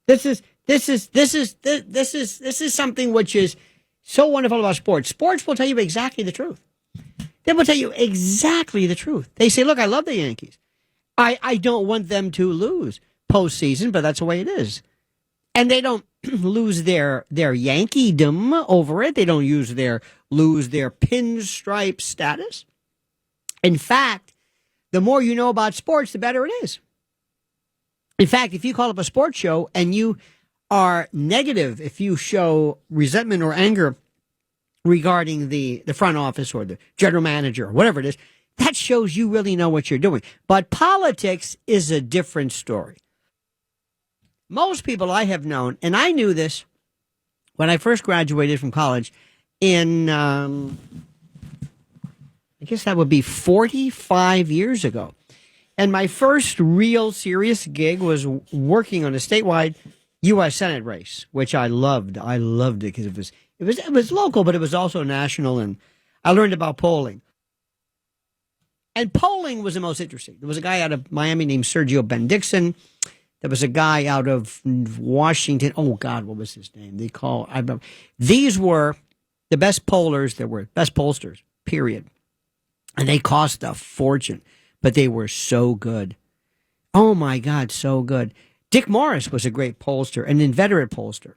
This is something which is so wonderful about sports. Sports will tell you exactly the truth. They will tell you exactly the truth. They say, look, I love the Yankees. I don't want them to lose postseason, but that's the way it is. And they don't lose their Yankeedom over it. They don't lose their pinstripe status. In fact, the more you know about sports, the better it is. In fact, if you call up a sports show and you are negative, if you show resentment or anger regarding the front office or the general manager or whatever it is, that shows you really know what you're doing. But politics is a different story. Most people I have known, and I knew this when I first graduated from college in, I guess that would be 45 years ago. And my first real serious gig was working on a statewide U.S. Senate race, which I loved. I loved it because it was local, but it was also national, and I learned about polling. And polling was the most interesting. There was a guy out of Miami named Sergio Ben-Dixon. There was a guy out of Washington. Oh, God, what was his name? These were the best pollers. There were best pollsters, period. And they cost a fortune, but they were so good. Oh, my God, so good. Dick Morris was a great pollster, an inveterate pollster.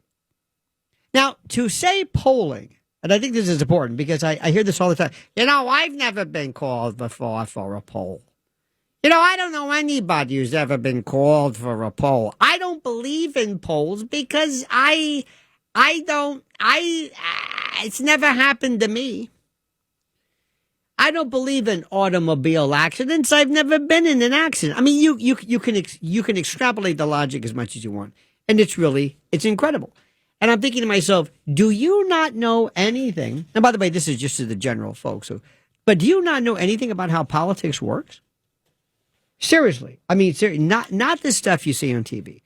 Now, to say polling, and I think this is important because I hear this all the time. I've never been called before for a poll. I don't know anybody who's ever been called for a poll. I don't believe in polls because it's never happened to me. I don't believe in automobile accidents. I've never been in an accident. I mean, you can extrapolate the logic as much as you want, and it's incredible. And I'm thinking to myself, do you not know anything? And by the way, this is just to the general folks. But do you not know anything about how politics works? Seriously. I mean, not the stuff you see on TV.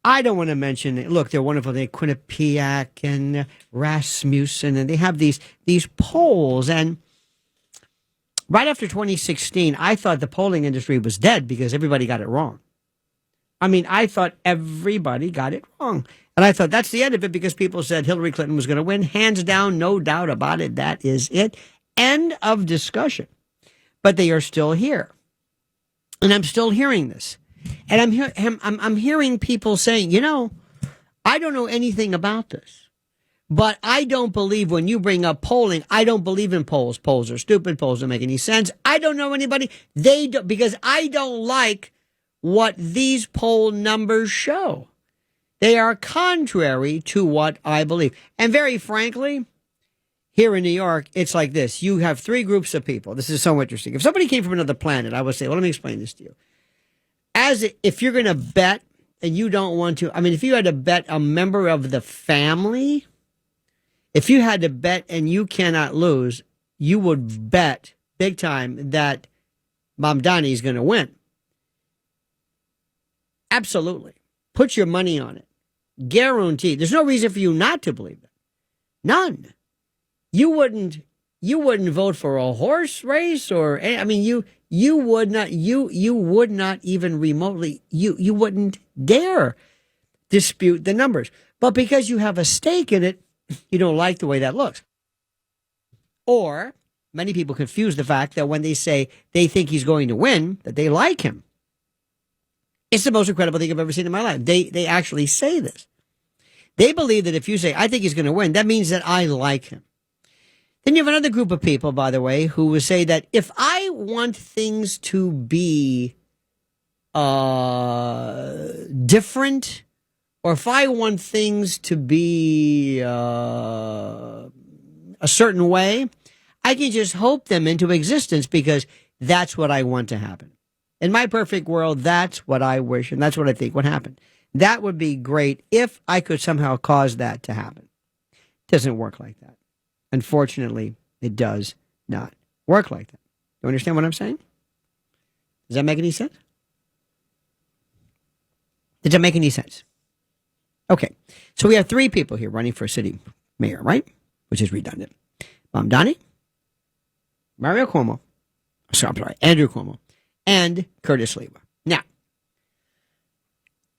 I don't want to mention it. Look, they're wonderful. They Quinnipiac and Rasmussen, and they have these polls. And right after 2016, I thought the polling industry was dead because everybody got it wrong. I mean, I thought everybody got it wrong. And I thought that's the end of it because people said Hillary Clinton was going to win. Hands down, no doubt about it. That is it. End of discussion. But they are still here. And I'm still hearing this. And I'm hearing people saying, I don't know anything about this. But I don't believe when you bring up polling, I don't believe in polls. Polls are stupid. Polls don't make any sense. I don't know anybody. They don't, because I don't like what these poll numbers show. They are contrary to what I believe. And very frankly, here in New York, it's like this. You have three groups of people. This is so interesting. If somebody came from another planet, I would say, well, let me explain this to you. If you're going to bet and you don't want to, I mean, if you had to bet a member of the family, if you had to bet and you cannot lose, you would bet big time that Mamdani is going to win. Absolutely. Put your money on it. Guaranteed. There's no reason for you not to believe it. None. You wouldn't vote for a horse race or, I mean, you would not even remotely, you wouldn't dare dispute the numbers. But because you have a stake in it, you don't like the way that looks. Or many people confuse the fact that when they say they think he's going to win, that they like him. It's the most incredible thing I've ever seen in my life. They actually say this. They believe that if you say, I think he's going to win, that means that I like him. Then you have another group of people, by the way, who will say that if I want things to be different, or if I want things to be a certain way, I can just hope them into existence because that's what I want to happen. In my perfect world, that's what I wish, and that's what I think would happen. That would be great if I could somehow cause that to happen. It doesn't work like that. Unfortunately, it does not work like that. You understand what I'm saying? Does that make any sense? Does that make any sense? Okay, so we have three people here running for city mayor, right? Which is redundant. Mamdani, Andrew Cuomo, and Curtis Lewa. Now,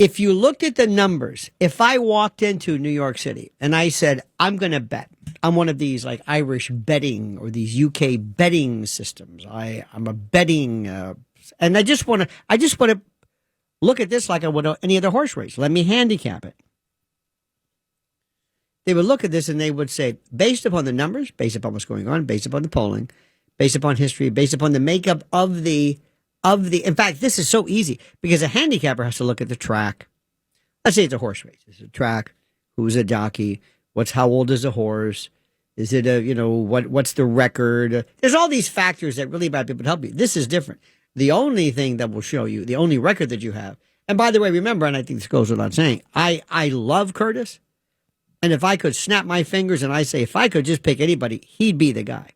If you looked at the numbers, if I walked into New York City and I said, I'm going to bet, I'm one of these like Irish betting or these UK betting systems. I'm a betting, and I just want to look at this like I would any other horse race. Let me handicap it. They would look at this and they would say, based upon the numbers, based upon what's going on, based upon the polling, based upon history, based upon the makeup of the, in fact, this is so easy because a handicapper has to look at the track. Let's say it's a horse race. It's a track. Who's a jockey? How old is the horse? Is it what's the record? There's all these factors that really bad people help you. This is different. The only thing that will show you, the only record that you have. And by the way, remember, and I think this goes without saying, I love Curtis. And if I could snap my fingers and I say, if I could just pick anybody, he'd be the guy.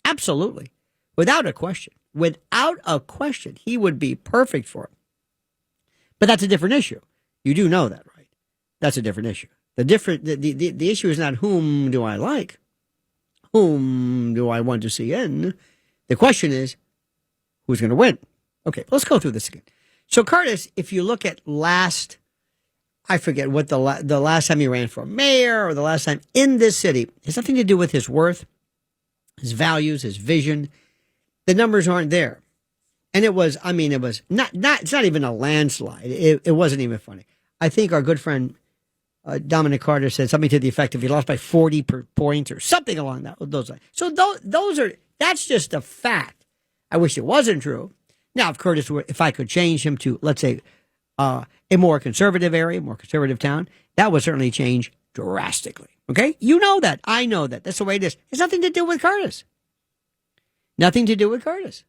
Absolutely. Without a question. Without a question, he would be perfect for it. But that's a different issue. You do know that, right? That's a different issue. The issue is not whom do I like, whom do I want to see in. The question is, who's going to win? Okay, let's go through this again. So Curtis, if you look at I forget what the last time he ran for mayor or the last time in this city, it has nothing to do with his worth, his values, his vision. The numbers aren't there. And it was not, it's not even a landslide. It wasn't even funny. I think our good friend Dominic Carter said something to the effect of he lost by 40 points or something along those lines. So that's just a fact. I wish it wasn't true. Now, if I could change him to, let's say, a more conservative area, more conservative town, that would certainly change drastically. Okay? You know that. I know that. That's the way it is. It's nothing to do with Curtis. Nothing to do with Curtis.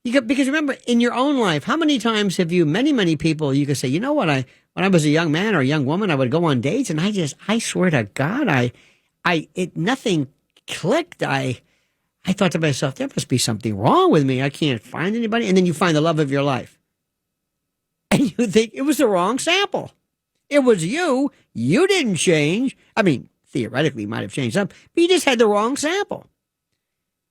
Because remember, in your own life, how many times have you, many people, you could say, you know what, when I was a young man or a young woman, I would go on dates and I swear to God, nothing clicked. I thought to myself, there must be something wrong with me. I can't find anybody. And then you find the love of your life. And you think it was the wrong sample. It was you. You didn't change. I mean, theoretically, you might have changed something, but you just had the wrong sample.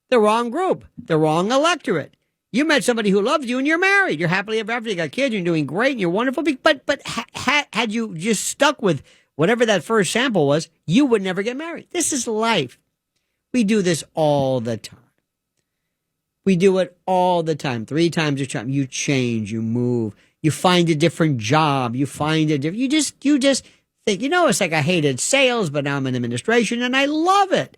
The wrong group. The wrong electorate. You met somebody who loved you and you're married. You're happily ever after. You got kids. You're doing great and you're wonderful. But had you just stuck with whatever that first sample was, you would never get married. This is life. We do this all the time. We do it all the time. 3 times a time. You change. You move. You find a different job. You find a different. You just think, it's like I hated sales, but now I'm in administration and I love it.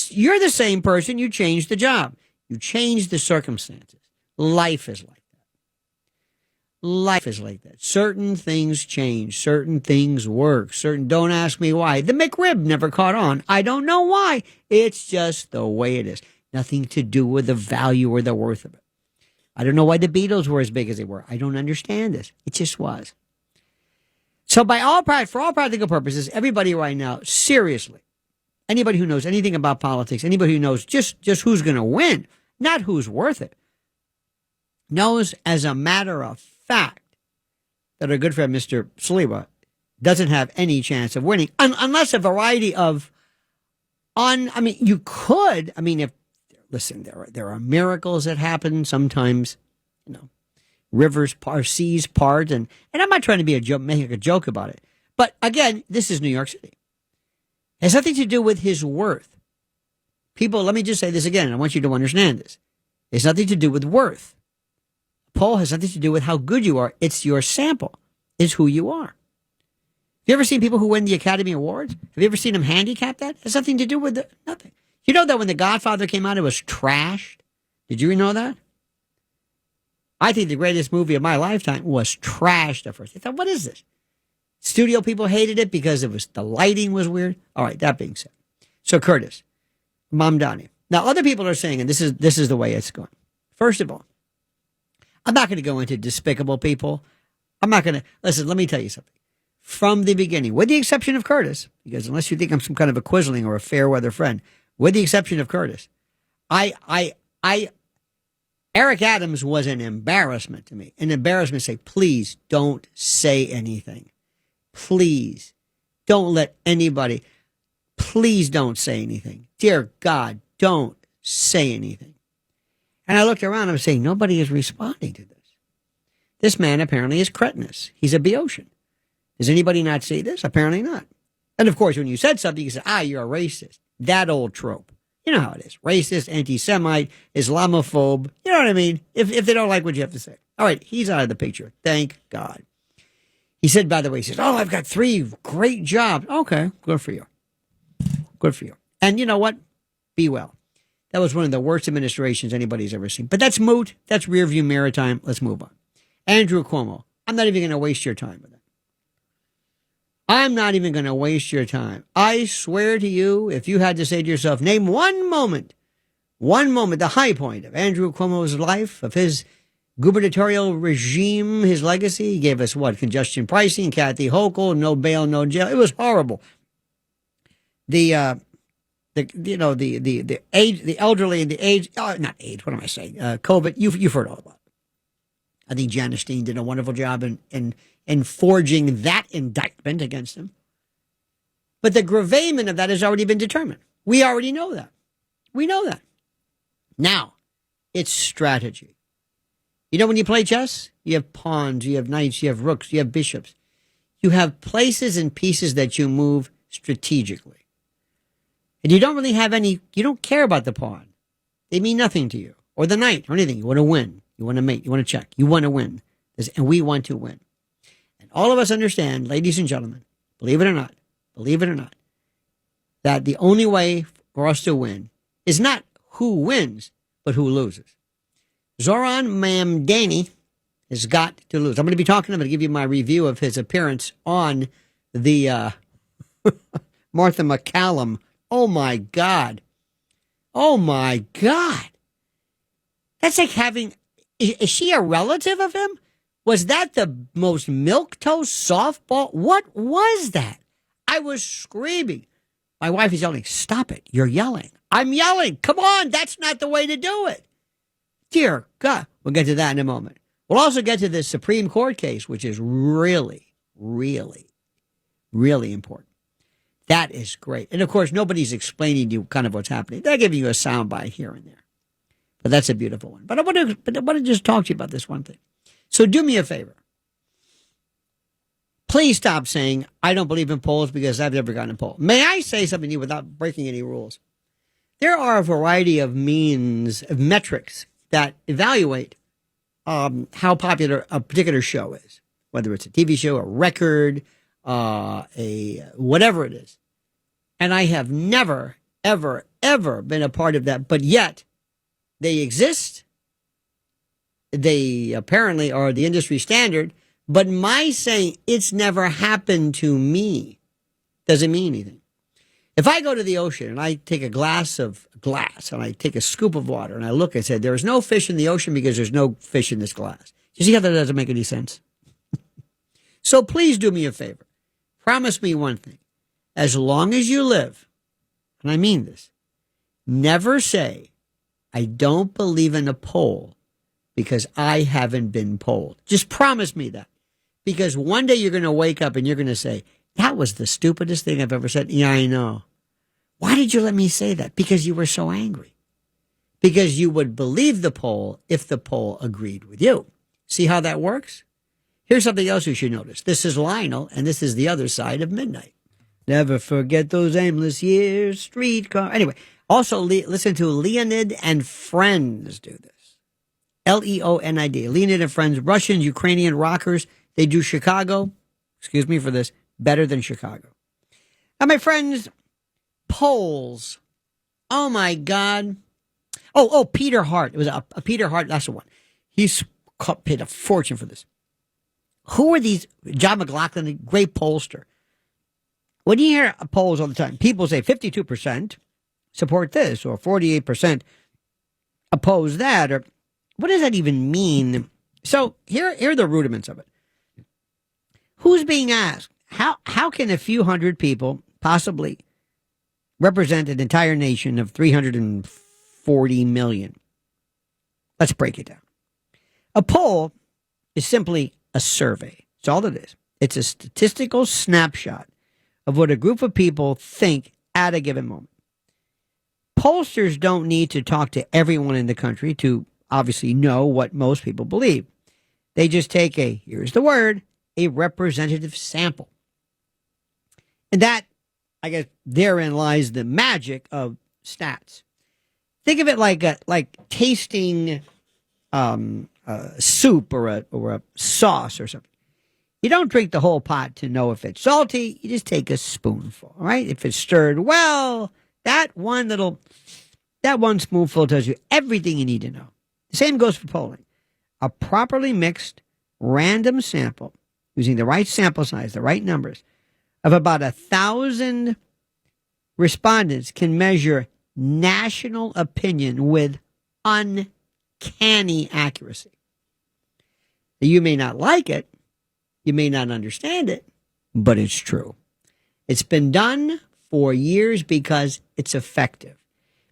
You're the same person. You changed the job. You change the circumstances. Life is like that. Life is like that. Certain things change. Certain things work. Don't ask me why. The McRib never caught on. I don't know why. It's just the way it is. Nothing to do with the value or the worth of it. I don't know why the Beatles were as big as they were. I don't understand this. It just was. So for all practical purposes, everybody right now, seriously, anybody who knows anything about politics, anybody who knows just who's going to win, not who's worth it, knows as a matter of fact that our good friend Mr. Sliwa doesn't have any chance of winning unless a variety of you could, if, listen, there are miracles that happen sometimes, rivers part, seas part, and I'm not trying to be making a joke about it. But again, this is New York City. It has nothing to do with his worth. People, let me just say this again, and I want you to understand this. It's nothing to do with worth. A poll has nothing to do with how good you are. It's your sample. It's who you are. Have you ever seen people who win the Academy Awards? Have you ever seen them handicap that? It has nothing to do with nothing. You know that when The Godfather came out, it was trashed? Did you know that? I think the greatest movie of my lifetime was trashed at first. I thought, what is this? Studio people hated it because the lighting was weird. All right, that being said. So Curtis, Mamdani. Now, other people are saying, and this is the way it's going. First of all, I'm not going to go into despicable people. I'm not going to, listen, let me tell you something. From the beginning, with the exception of Curtis, because unless you think I'm some kind of a quisling or a fair weather friend, with the exception of Curtis, Eric Adams was an embarrassment to me. An embarrassment to say, please don't say anything. Please don't let anybody, please don't say anything. Dear God, don't say anything. And I looked around and I was saying, nobody is responding to this. This man apparently is cretinous. He's a Boeotian. Does anybody not see this? Apparently not. And of course, when you said something, you said, you're a racist. That old trope. You know how it is. Racist, anti-Semite, Islamophobe. You know what I mean? If they don't like what you have to say. All right, he's out of the picture. Thank God. He said, by the way, he says, I've got 3 great jobs. Okay, good for you. Good for you. And you know what? Be well. That was one of the worst administrations anybody's ever seen. But that's moot. That's rearview mirror time. Let's move on. Andrew Cuomo. I'm not even going to waste your time with it. I'm not even going to waste your time. I swear to you, if you had to say to yourself, name one moment, the high point of Andrew Cuomo's life, of his gubernatorial regime, his legacy. He gave us congestion pricing, Kathy Hochul, no bail, no jail. It was horrible. The elderly and the age, not age, what am I saying? COVID, you've heard all about it. I think Janice Steen did a wonderful job in forging that indictment against him. But the gravamen of that has already been determined. We already know that. We know that. Now, it's strategy. You know when you play chess, you have pawns, you have knights, you have rooks, you have bishops. You have places and pieces that you move strategically. And you don't really have you don't care about the pawn. They mean nothing to you. Or the knight, or anything. You want to win. You want to mate. You want to check. You want to win. And we want to win. And all of us understand, ladies and gentlemen, believe it or not, that the only way for us to win is not who wins, but who loses. Zoran Mamdani has got to lose. I'm going to give you my review of his appearance on the Martha McCallum. Oh, my God. Oh, my God. That's like having... Is she a relative of him? Was that the most milquetoast softball? What was that? I was screaming. My wife is yelling, stop it. You're yelling. I'm yelling. Come on. That's not the way to do it. Dear God. We'll get to that in a moment. We'll also get to the Supreme Court case, which is really, really, really important. That is great. And, of course, nobody's explaining to you kind of what's happening. They're giving you a soundbite here and there. But that's a beautiful one. But I want to just talk to you about this one thing. So do me a favor. Please stop saying, I don't believe in polls because I've never gotten a poll. May I say something to you without breaking any rules? There are a variety of metrics that evaluate how popular a particular show is, whether it's a TV show, a record, whatever it is. And I have never, ever, ever been a part of that, but yet they exist. They apparently are the industry standard, but my saying it's never happened to me doesn't mean anything. If I go to the ocean and I take a glass and I take a scoop of water and I look and say, there is no fish in the ocean because there's no fish in this glass. You see how that doesn't make any sense? So please do me a favor. Promise me one thing. As long as you live, and I mean this, never say, I don't believe in a poll because I haven't been polled. Just promise me that. Because one day you're going to wake up and you're going to say, that was the stupidest thing I've ever said. Yeah, I know. Why did you let me say that? Because you were so angry. Because you would believe the poll if the poll agreed with you. See how that works? Here's something else you should notice. This is Lionel, and this is the other side of midnight. Never forget those aimless years, streetcar. Anyway, also listen to Leonid and Friends do this. Leonid. Leonid and Friends, Russian, Ukrainian rockers. They do Chicago, excuse me for this, better than Chicago. Now, my friends, polls. Oh, my God. Oh, Peter Hart. It was a Peter Hart. That's the one. He's paid a fortune for this. Who are these? John McLaughlin, a great pollster. When you hear polls all the time, people say 52% support this or 48% oppose that. Or what does that even mean? So here are the rudiments of it. Who's being asked? How can a few hundred people possibly represent an entire nation of 340 million? Let's break it down. A poll is simply a survey. That's all it is. It's a statistical snapshot of what a group of people think at a given moment. Pollsters don't need to talk to everyone in the country to obviously know what most people believe. They just take here's the word, a representative sample. And that, I guess, therein lies the magic of stats. Think of it like tasting soup or a sauce or something. You don't drink the whole pot to know if it's salty. You just take a spoonful, all right? If it's stirred well, that one spoonful tells you everything you need to know. The same goes for polling. A properly mixed random sample using the right sample size, the right numbers, of about 1,000 respondents can measure national opinion with uncanny accuracy. You may not like it, you may not understand it, but it's true. It's been done for years because it's effective.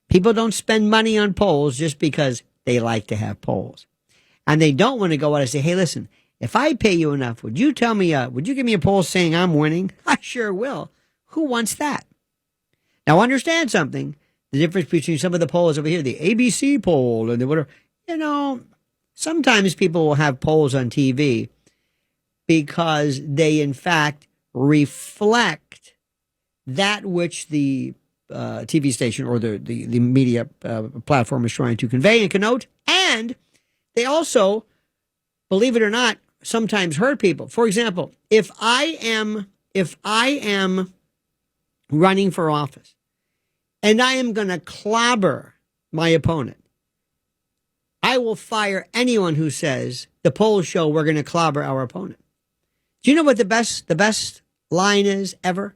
People don't spend money on polls just because they like to have polls. And they don't want to go out and say, hey, listen, if I pay you enough, would you give me a poll saying I'm winning? I sure will. Who wants that? Now understand something, the difference between some of the polls over here, the ABC poll and the whatever, sometimes people will have polls on TV because they in fact reflect that which the TV station or the media platform is trying to convey and connote, and they also, believe it or not, sometimes hurt people. For example, if I am running for office and I am going to clobber my opponent, I will fire anyone who says the polls show we're going to clobber our opponent. Do you know what the best line is ever?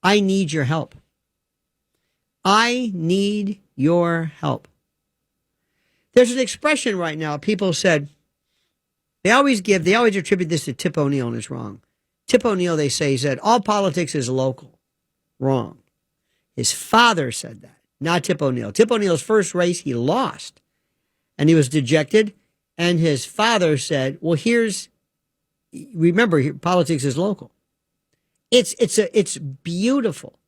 I need your help. I need your help. There's an expression right now. People said, they always attribute this to Tip O'Neill, and it's wrong. Tip O'Neill, they say, said, all politics is local. Wrong. His father said that, not Tip O'Neill. Tip O'Neill's first race, he lost, and he was dejected, and his father said, well, remember, politics is local. It's beautiful.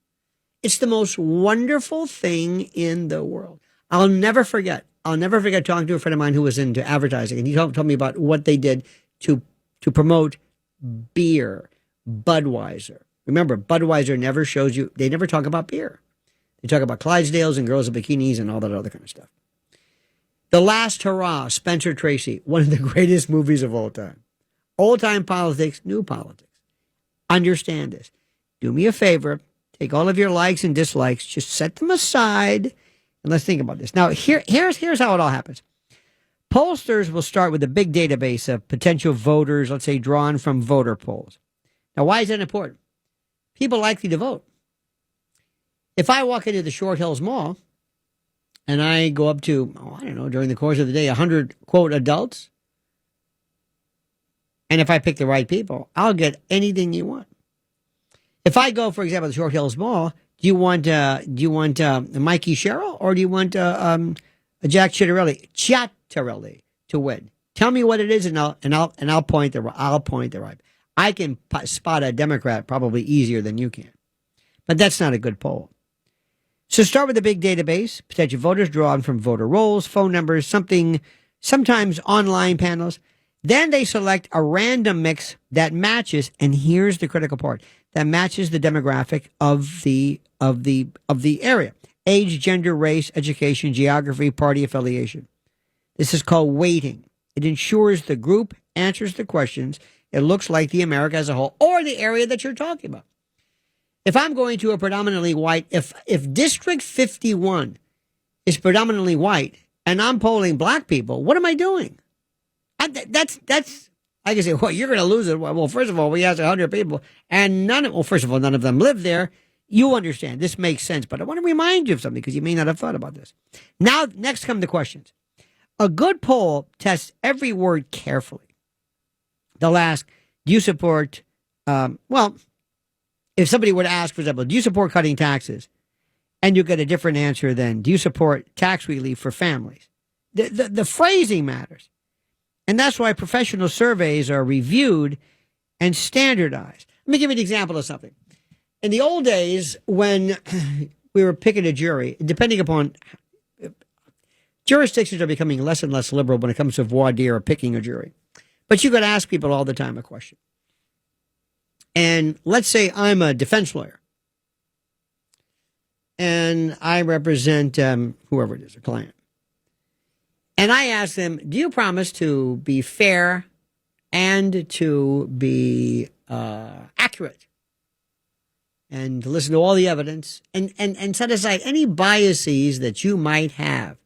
It's the most wonderful thing in the world. I'll never forget talking to a friend of mine who was into advertising, and he told me about what they did to promote beer, Budweiser. Remember, Budweiser never shows you, they never talk about beer. They talk about Clydesdales and girls in bikinis and all that other kind of stuff. The Last Hurrah, Spencer Tracy, one of the greatest movies of all time. Old-time politics, new politics. Understand this. Do me a favor. Take all of your likes and dislikes. Just set them aside, and let's think about this. Now, here's how it all happens. Pollsters will start with a big database of potential voters, let's say, drawn from voter polls. Now, why is that important? People likely to vote. If I walk into the Short Hills Mall and I go up to, during the course of the day, 100, quote, adults, and if I pick the right people, I'll get anything you want. If I go, for example, to the Short Hills Mall, do you want Mikey Sherrill or do you want Jack Ciattarelli to win? Tell me what it is, and I'll point the right. I can spot a Democrat probably easier than you can, but that's not a good poll. So start with a big database, potential voters drawn from voter rolls, phone numbers, sometimes online panels. Then they select a random mix that matches, and here's the critical part, that matches the demographic of the area. Age, gender, race, education, geography, party affiliation. This is called weighting. It ensures the group answers the questions. It looks like the America as a whole or the area that you're talking about. If I'm going to a predominantly white, if District 51 is predominantly white and I'm polling black people, what am I doing? That's I can say, well, you're going to lose it. Well, first of all, we asked 100 people, and none of them live there. You understand. This makes sense, but I want to remind you of something because you may not have thought about this. Now, next come the questions. A good poll tests every word carefully. They'll ask, do you support, if somebody were to ask, for example, do you support cutting taxes? And you get a different answer than, do you support tax relief for families? The phrasing matters. And that's why professional surveys are reviewed and standardized. Let me give you an example of something. In the old days, when we were picking a jury, depending upon, jurisdictions are becoming less and less liberal when it comes to voir dire or picking a jury. But you could ask people all the time a question. And let's say I'm a defense lawyer and I represent whoever it is, a client. And I ask them, do you promise to be fair and to be accurate and to listen to all the evidence and set aside any biases that you might have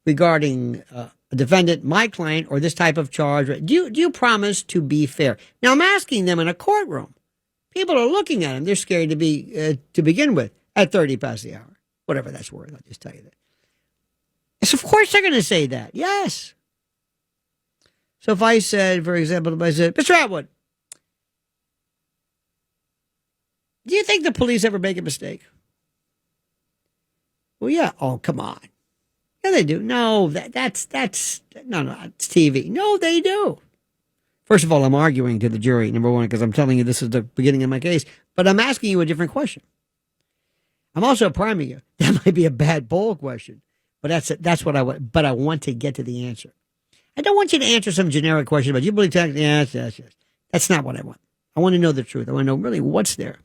regarding a defendant, my client, or this type of charge? Do you promise to be fair? Now, I'm asking them in a courtroom. People are looking at them. They're scared to begin with at 30 past the hour, whatever that's worth. I'll just tell you that. Yes, of course they're going to say that. Yes. So if I said, for example, if I said, Mr. Atwood, do you think the police ever make a mistake? Well, yeah. Oh, come on. Yeah, they do. No, that's it's TV. No, they do. First of all, I'm arguing to the jury, number one, because I'm telling you this is the beginning of my case, but I'm asking you a different question. I'm also priming you. That might be a bad poll question, but that's what I want. But I want to get to the answer. I don't want you to answer some generic question about you believe tech. Yes. That's not what I want. I want to know the truth. I want to know really what's there.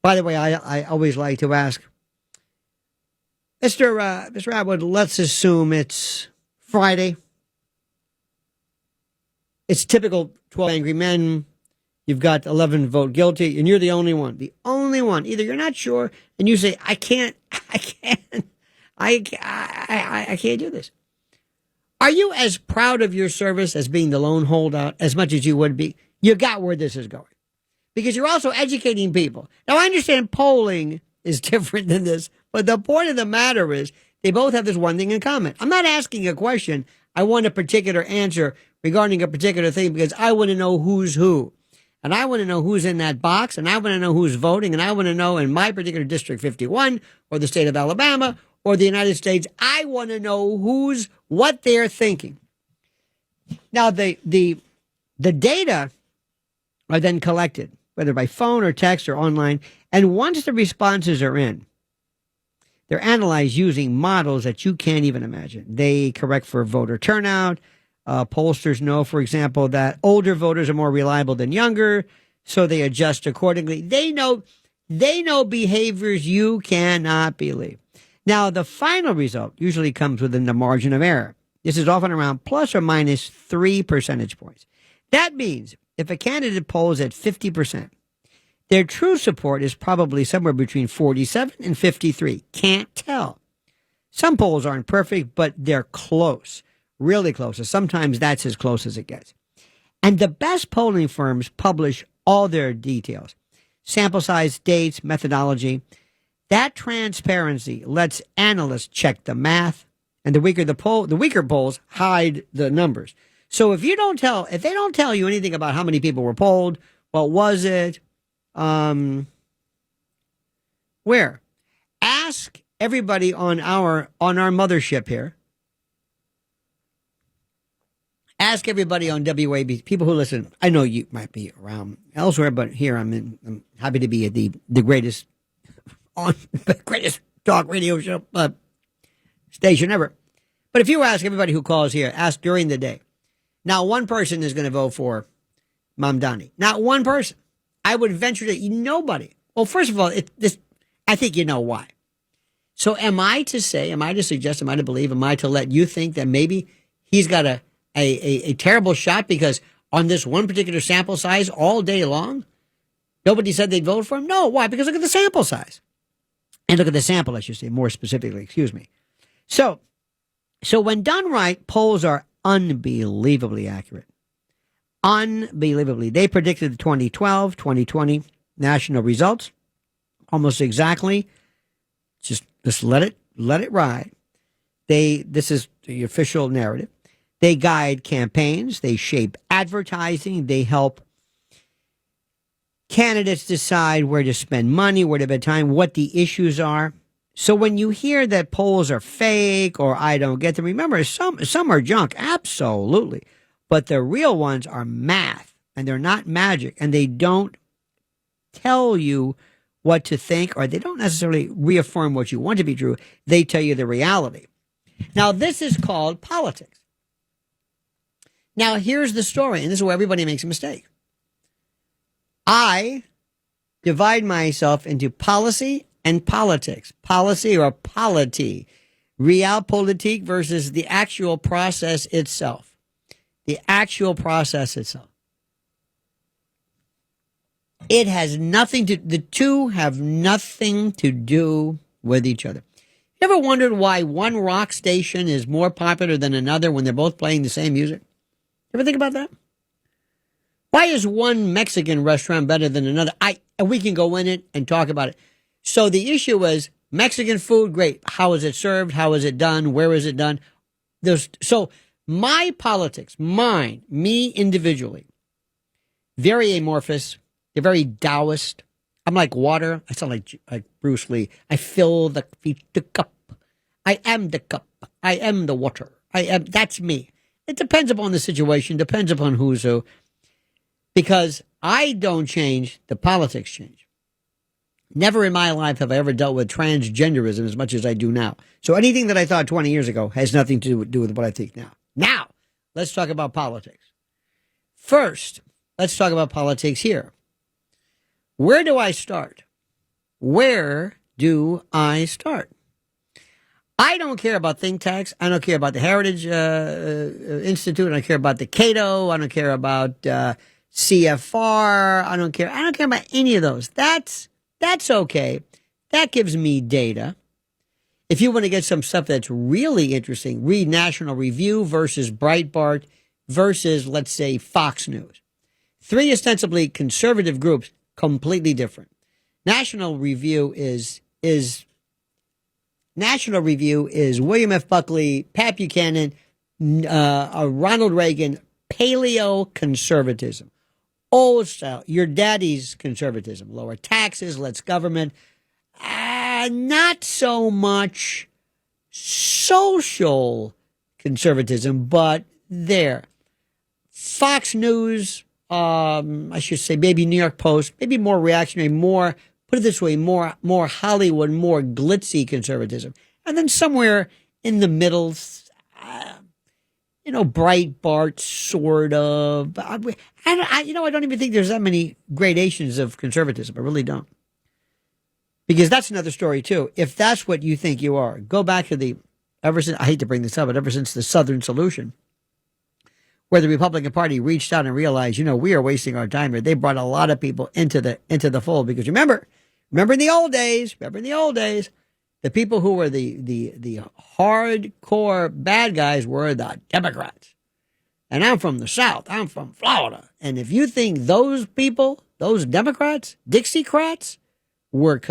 By the way, I always like to ask, Mr. Atwood, let's assume it's Friday. It's typical 12 angry men. You've got 11 vote guilty, and you're the only one. The only one. Either you're not sure, and you say, I can't do this. Are you as proud of your service as being the lone holdout as much as you would be? You got where this is going. Because you're also educating people. Now, I understand polling is different than this, but the point of the matter is they both have this one thing in common. I'm not asking a question. I want a particular answer regarding a particular thing because I want to know who's who. And I want to know who's in that box, and I want to know who's voting, and I want to know in my particular District 51 or the state of Alabama or the United States, I want to know what they're thinking. Now, the data are then collected, whether by phone or text or online, and once the responses are in, they're analyzed using models that you can't even imagine. They correct for voter turnout. Pollsters know, for example, that older voters are more reliable than younger, so they adjust accordingly. They know behaviors you cannot believe. Now, the final result usually comes within the margin of error. This is often around plus or minus 3 percentage points. That means if a candidate polls at 50%, their true support is probably somewhere between 47 and 53. Can't tell. Some polls aren't perfect, but they're close. Really close. So sometimes that's as close as it gets. And the best polling firms publish all their details. Sample size, dates, methodology. That transparency lets analysts check the math, and the weaker polls hide the numbers. So if they don't tell you anything about how many people were polled, what was it, where? Ask everybody on our mothership here. Ask everybody on WAB, people who listen. I know you might be around elsewhere, but here I'm happy to be at the greatest talk radio show station ever. But if you ask everybody who calls here, ask during the day. Not one person is going to vote for Mamdani. Not one person. I would venture to nobody. Well, first of all, I think you know why. So am I to suggest, am I to believe, am I to let you think that maybe he's got a terrible shot because on this one particular sample size all day long, nobody said they'd vote for him? No. Why? Because look at the sample size. And look at the sample, I should say, more specifically, excuse me. So when done right, polls are unbelievably accurate. Unbelievably. They predicted the 2012, 2020 national results almost exactly. Just let it ride. This is the official narrative. They guide campaigns. They shape advertising. They help candidates decide where to spend money, where to spend time, what the issues are. So when you hear that polls are fake or I don't get them, remember, some are junk, absolutely. But the real ones are math, and they're not magic, and they don't tell you what to think, or they don't necessarily reaffirm what you want to be true. They tell you the reality. Now, this is called politics. Now, here's the story, and this is where everybody makes a mistake. I divide myself into policy and politics. Policy or polity. Realpolitik versus the actual process itself. The actual process itself. It has nothing to, the two have nothing to do with each other. You ever wondered why one rock station is more popular than another when they're both playing the same music? Ever think about that? Why is one Mexican restaurant better than another? And we can go in it and talk about it. So the issue was Mexican food, great. How is it served? How is it done? Where is it done? So my politics, me individually, very amorphous. They're very Taoist. I'm like water. I sound like Bruce Lee. I fill the cup. I am the cup. I am the water. That's me. It depends upon the situation, depends upon who's who. Because I don't change, the politics change. Never in my life have I ever dealt with transgenderism as much as I do now. So anything that I thought 20 years ago has nothing to do with what I think now. Now, let's talk about politics. First, let's talk about politics here. Where do I start? Where do I start? I don't care about think tanks. I don't care about the Heritage Institute. I don't care about the Cato. I don't care about CFR. I don't care about any of those. That's okay. That gives me data. If you want to get some stuff that's really interesting, read National Review versus Breitbart versus, let's say, Fox News. Three ostensibly conservative groups, completely different. National Review is William F. Buckley, Pat Buchanan, Ronald Reagan, paleo conservatism. Old style, your daddy's conservatism. Lower taxes, less government. Not so much social conservatism, but there. Fox News, I should say, maybe New York Post, maybe more reactionary, more, put it this way, more Hollywood, more glitzy conservatism. And then somewhere in the middle, Breitbart, sort of. I don't even think there's that many gradations of conservatism. I really don't. Because that's another story, too. If that's what you think you are, go back to I hate to bring this up, but ever since the Southern Solution, where the Republican Party reached out and realized, we are wasting our time here. They brought a lot of people into the fold. Because remember in the old days, the people who were the hardcore bad guys were the Democrats. And I'm from the South. I'm from Florida. And if you think those people, those Democrats, Dixiecrats, were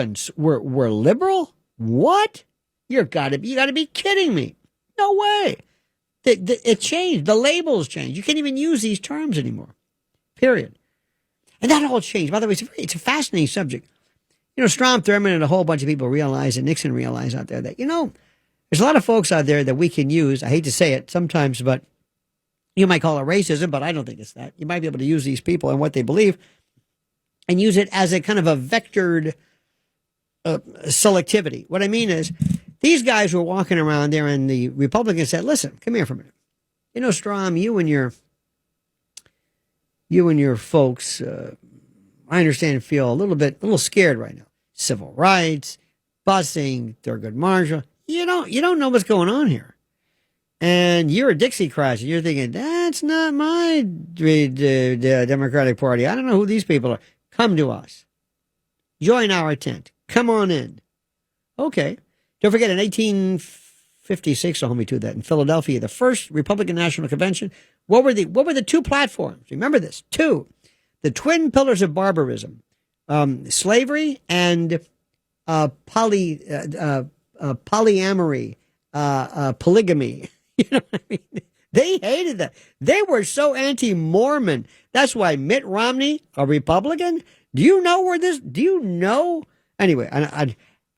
liberal, what? You got to be kidding me. No way. It changed. The labels changed. You can't even use these terms anymore. Period. And that all changed. By the way, it's a fascinating subject. Strom Thurmond and a whole bunch of people realize, and Nixon realized out there that, there's a lot of folks out there that we can use. I hate to say it sometimes, but you might call it racism, but I don't think it's that. You might be able to use these people and what they believe and use it as a kind of a vectored selectivity. What I mean is, these guys were walking around there, and the Republicans said, listen, come here for a minute. Strom, you and your folks, I understand, feel a little scared right now. Civil rights, busing, Thurgood Marshall. You don't know what's going on here. And you're a Dixiecrat, and you're thinking, that's not my Democratic Party. I don't know who these people are. Come to us. Join our tent. Come on in. Okay. Don't forget, in 1856, so hold me to that, in Philadelphia, the first Republican National Convention, what were the two platforms? Remember this. Two. The twin pillars of barbarism, slavery and polyamory, polygamy. You know what I mean? They hated that. They were so anti-Mormon. That's why Mitt Romney, a Republican, do you know? Anyway,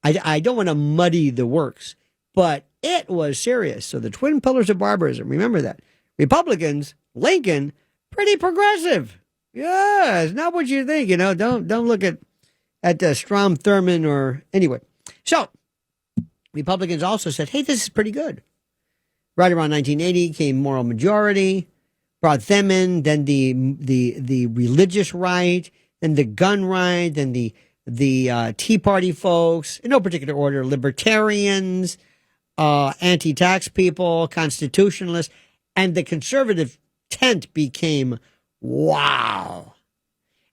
I don't want to muddy the works, but it was serious. So the twin pillars of barbarism, remember that. Republicans, Lincoln, pretty progressive. Yeah, it's not what you think, Don't look at Strom Thurmond or anyway. So Republicans also said, hey, this is pretty good. Right around 1980 came moral majority. brought them in, then the religious right, then the gun right, then the Tea Party folks, in no particular order, libertarians, anti-tax people, constitutionalists, and the conservative tent became wow.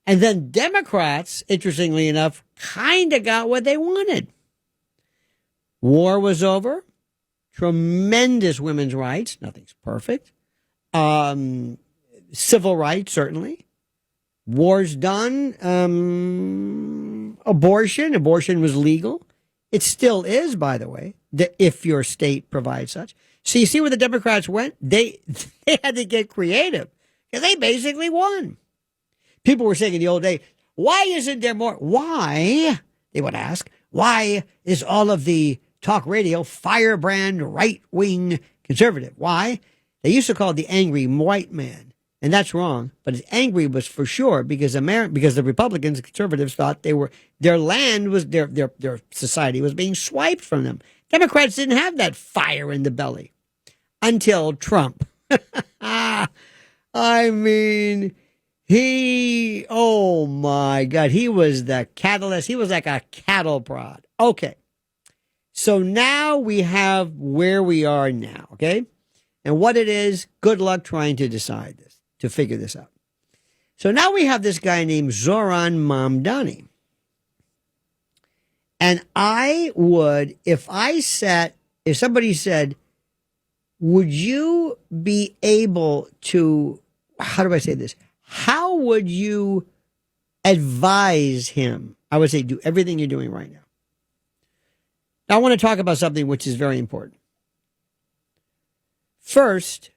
And then Democrats, interestingly enough, kind of got what they wanted. War was over. Tremendous women's rights. Nothing's perfect. Civil rights, certainly. War's done. Abortion was legal. It still is, by the way, if your state provides such. So you see where the Democrats went? They had to get creative because they basically won. People were saying in the old day, why isn't there more? Why, they would ask, why is all of the talk radio firebrand right-wing conservative? Why? They used to call it the angry white man. And that's wrong. But angry was for sure because the Republicans and conservatives thought their land was their society was being swiped from them. Democrats didn't have that fire in the belly until Trump. I mean, oh my God, he was the catalyst. He was like a cattle prod. Okay. So now we have where we are now. Okay. And what it is, good luck trying to decide this, to figure this out. So now we have this guy named Zoran Mamdani. And I would, if somebody said, would you be able to, how do I say this? How would you advise him? I would say, do everything you're doing right now. Now, I want to talk about something which is very important. First,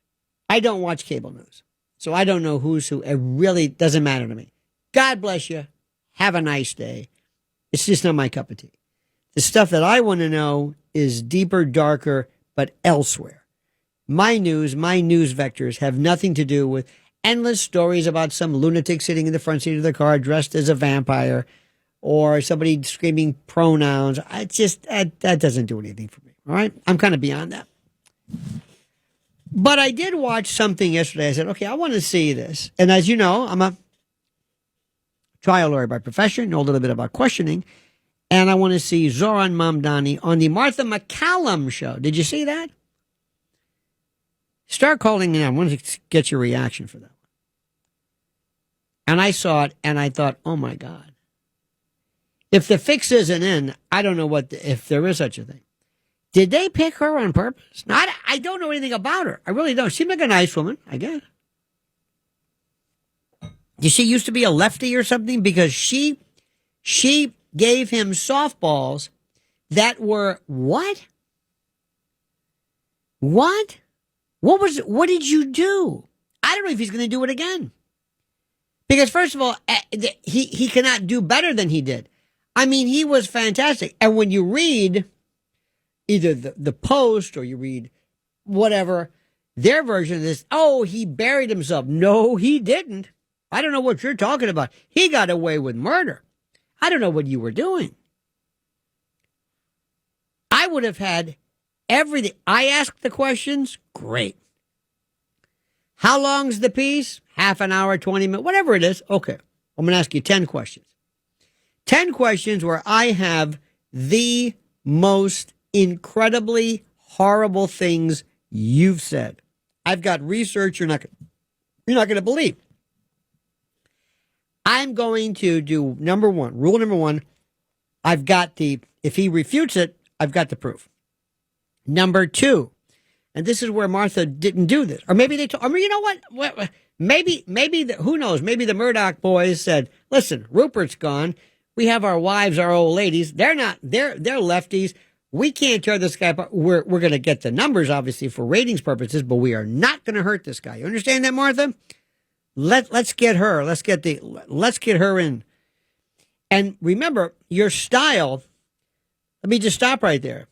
I don't watch cable news, so I don't know who's who. It really doesn't matter to me. God bless you. Have a nice day. It's just not my cup of tea. The stuff that I want to know is deeper, darker, but elsewhere. My news vectors have nothing to do with endless stories about some lunatic sitting in the front seat of the car dressed as a vampire or somebody screaming pronouns. That doesn't do anything for me. All right. I'm kind of beyond that. But I did watch something yesterday. I said, okay, I want to see this. And as you know, I'm a trial lawyer by profession, know a little bit about questioning. And I want to see Zoran Mamdani on the Martha McCallum show. Did you see that? Start calling in. I want to get your reaction for that one. And I saw it and I thought, oh my God. If the fix isn't in, I don't know if there is such a thing. Did they pick her on purpose? Now, I don't know anything about her. I really don't. She seemed like a nice woman, I guess. Did she used to be a lefty or something? Because she gave him softballs that were what? What? What did you do? I don't know if he's going to do it again. Because first of all, he cannot do better than he did. I mean, he was fantastic. And when you read either the Post or you read whatever, their version of this, oh, he buried himself. No, he didn't. I don't know what you're talking about. He got away with murder. I don't know what you were doing. I would have had everything. I asked the questions. Great. How long's the piece? Half an hour, 20 minutes, whatever it is. Okay. I'm going to ask you 10 questions. 10 questions where I have the most incredibly horrible things you've said. I've got research you're not going to believe. I'm going to do rule number one. I've got if he refutes it, I've got the proof. Number two, and this is where Martha didn't do this, or maybe you know what? Maybe who knows? Maybe the Murdoch boys said, listen, Rupert's gone. We have our wives, our old ladies. They're lefties. We can't tear this guy apart. We're going to get the numbers, obviously, for ratings purposes, but we are not going to hurt this guy. You understand that, Martha? Let's get her. Let's get her in. And remember, your style, let me just stop right there.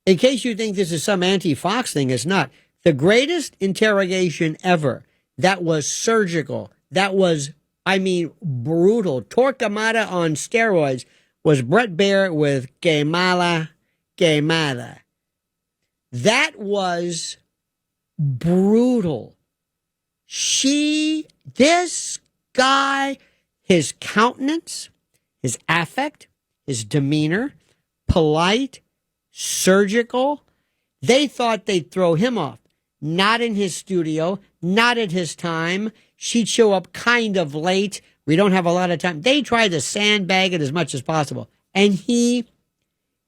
In case you think this is some anti-Fox thing, it's not. The greatest interrogation ever, that was surgical, that was, brutal, Torquemada on steroids, was Brett Baer with Que Mala. That was brutal. This guy, his countenance, his affect, his demeanor, polite, surgical. They thought they'd throw him off. Not in his studio, not at his time. She'd show up kind of late. We don't have a lot of time. They tried to sandbag it as much as possible. And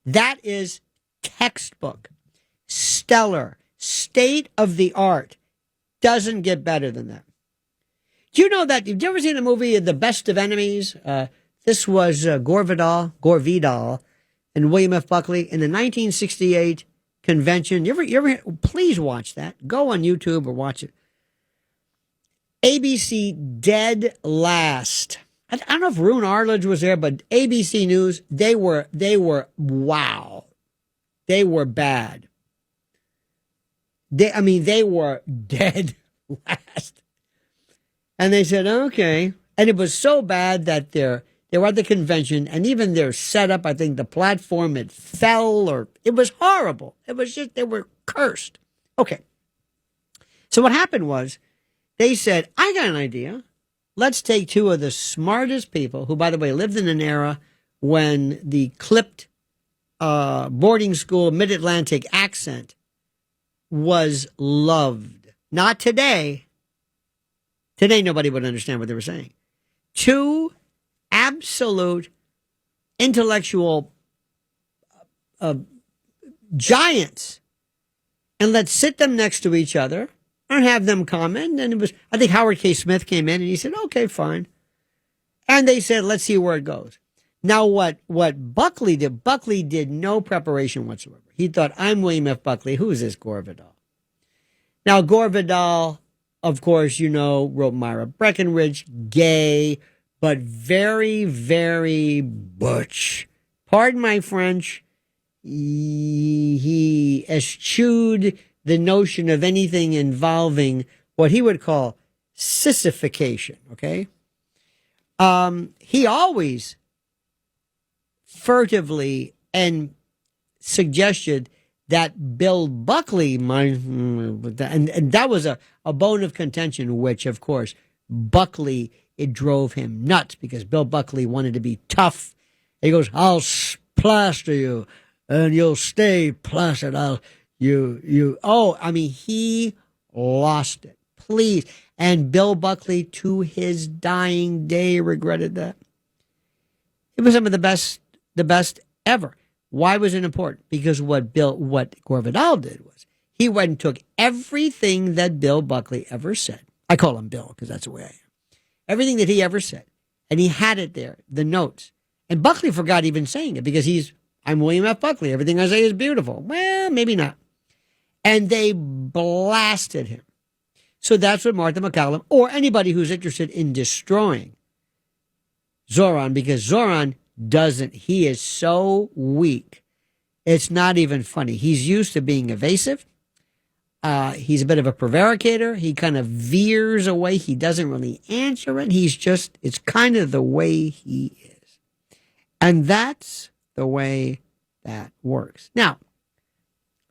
that is textbook, stellar, state of the art. Doesn't get better than that. Do you know that? Have you ever seen the movie The Best of Enemies? This was Gore Vidal, and William F. Buckley in the 1968 convention. You ever? Please watch that. Go on YouTube or watch it. ABC dead last. I don't know if Roone Arledge was there, but ABC News, they were wow. They were bad. They were dead last. And they said, okay. And it was so bad that they were at the convention, and even their setup, I think the platform, it fell, or it was horrible. It was just, they were cursed. Okay. So what happened was, they said, I got an idea. Let's take two of the smartest people, who, by the way, lived in an era when the clipped boarding school mid-Atlantic accent was loved. Not today. Today, nobody would understand what they were saying. Two absolute intellectual giants. And let's sit them next to each other and have them comment. And it was, I think Howard K. Smith came in and he said, okay, fine. And they said, let's see where it goes. Now, what Buckley did no preparation whatsoever. He thought, I'm William F. Buckley. Who is this Gore Vidal? Now, Gore Vidal, of course, wrote Myra Breckinridge, gay, but very, very butch. Pardon my French. He eschewed the notion of anything involving what he would call sissification, okay? He always furtively and suggested that Bill Buckley and that was a bone of contention, which, of course, Buckley, it drove him nuts because Bill Buckley wanted to be tough. He goes, I'll plaster you and you'll stay placid. He lost it. Please. And Bill Buckley, to his dying day, regretted that. It was some of the best ever. Why was it important? Because what Gore Vidal did was he went and took everything that Bill Buckley ever said. I call him Bill because that's the way I am. Everything that he ever said. And he had it there, the notes. And Buckley forgot even saying it because I'm William F. Buckley. Everything I say is beautiful. Well, maybe not. And they blasted him. So that's what Martha McCallum, or anybody who's interested in destroying Zoran, because Zoran doesn't, he is so weak. It's not even funny. He's used to being evasive. He's a bit of a prevaricator. He kind of veers away. He doesn't really answer it. It's kind of the way he is. And that's the way that works. Now,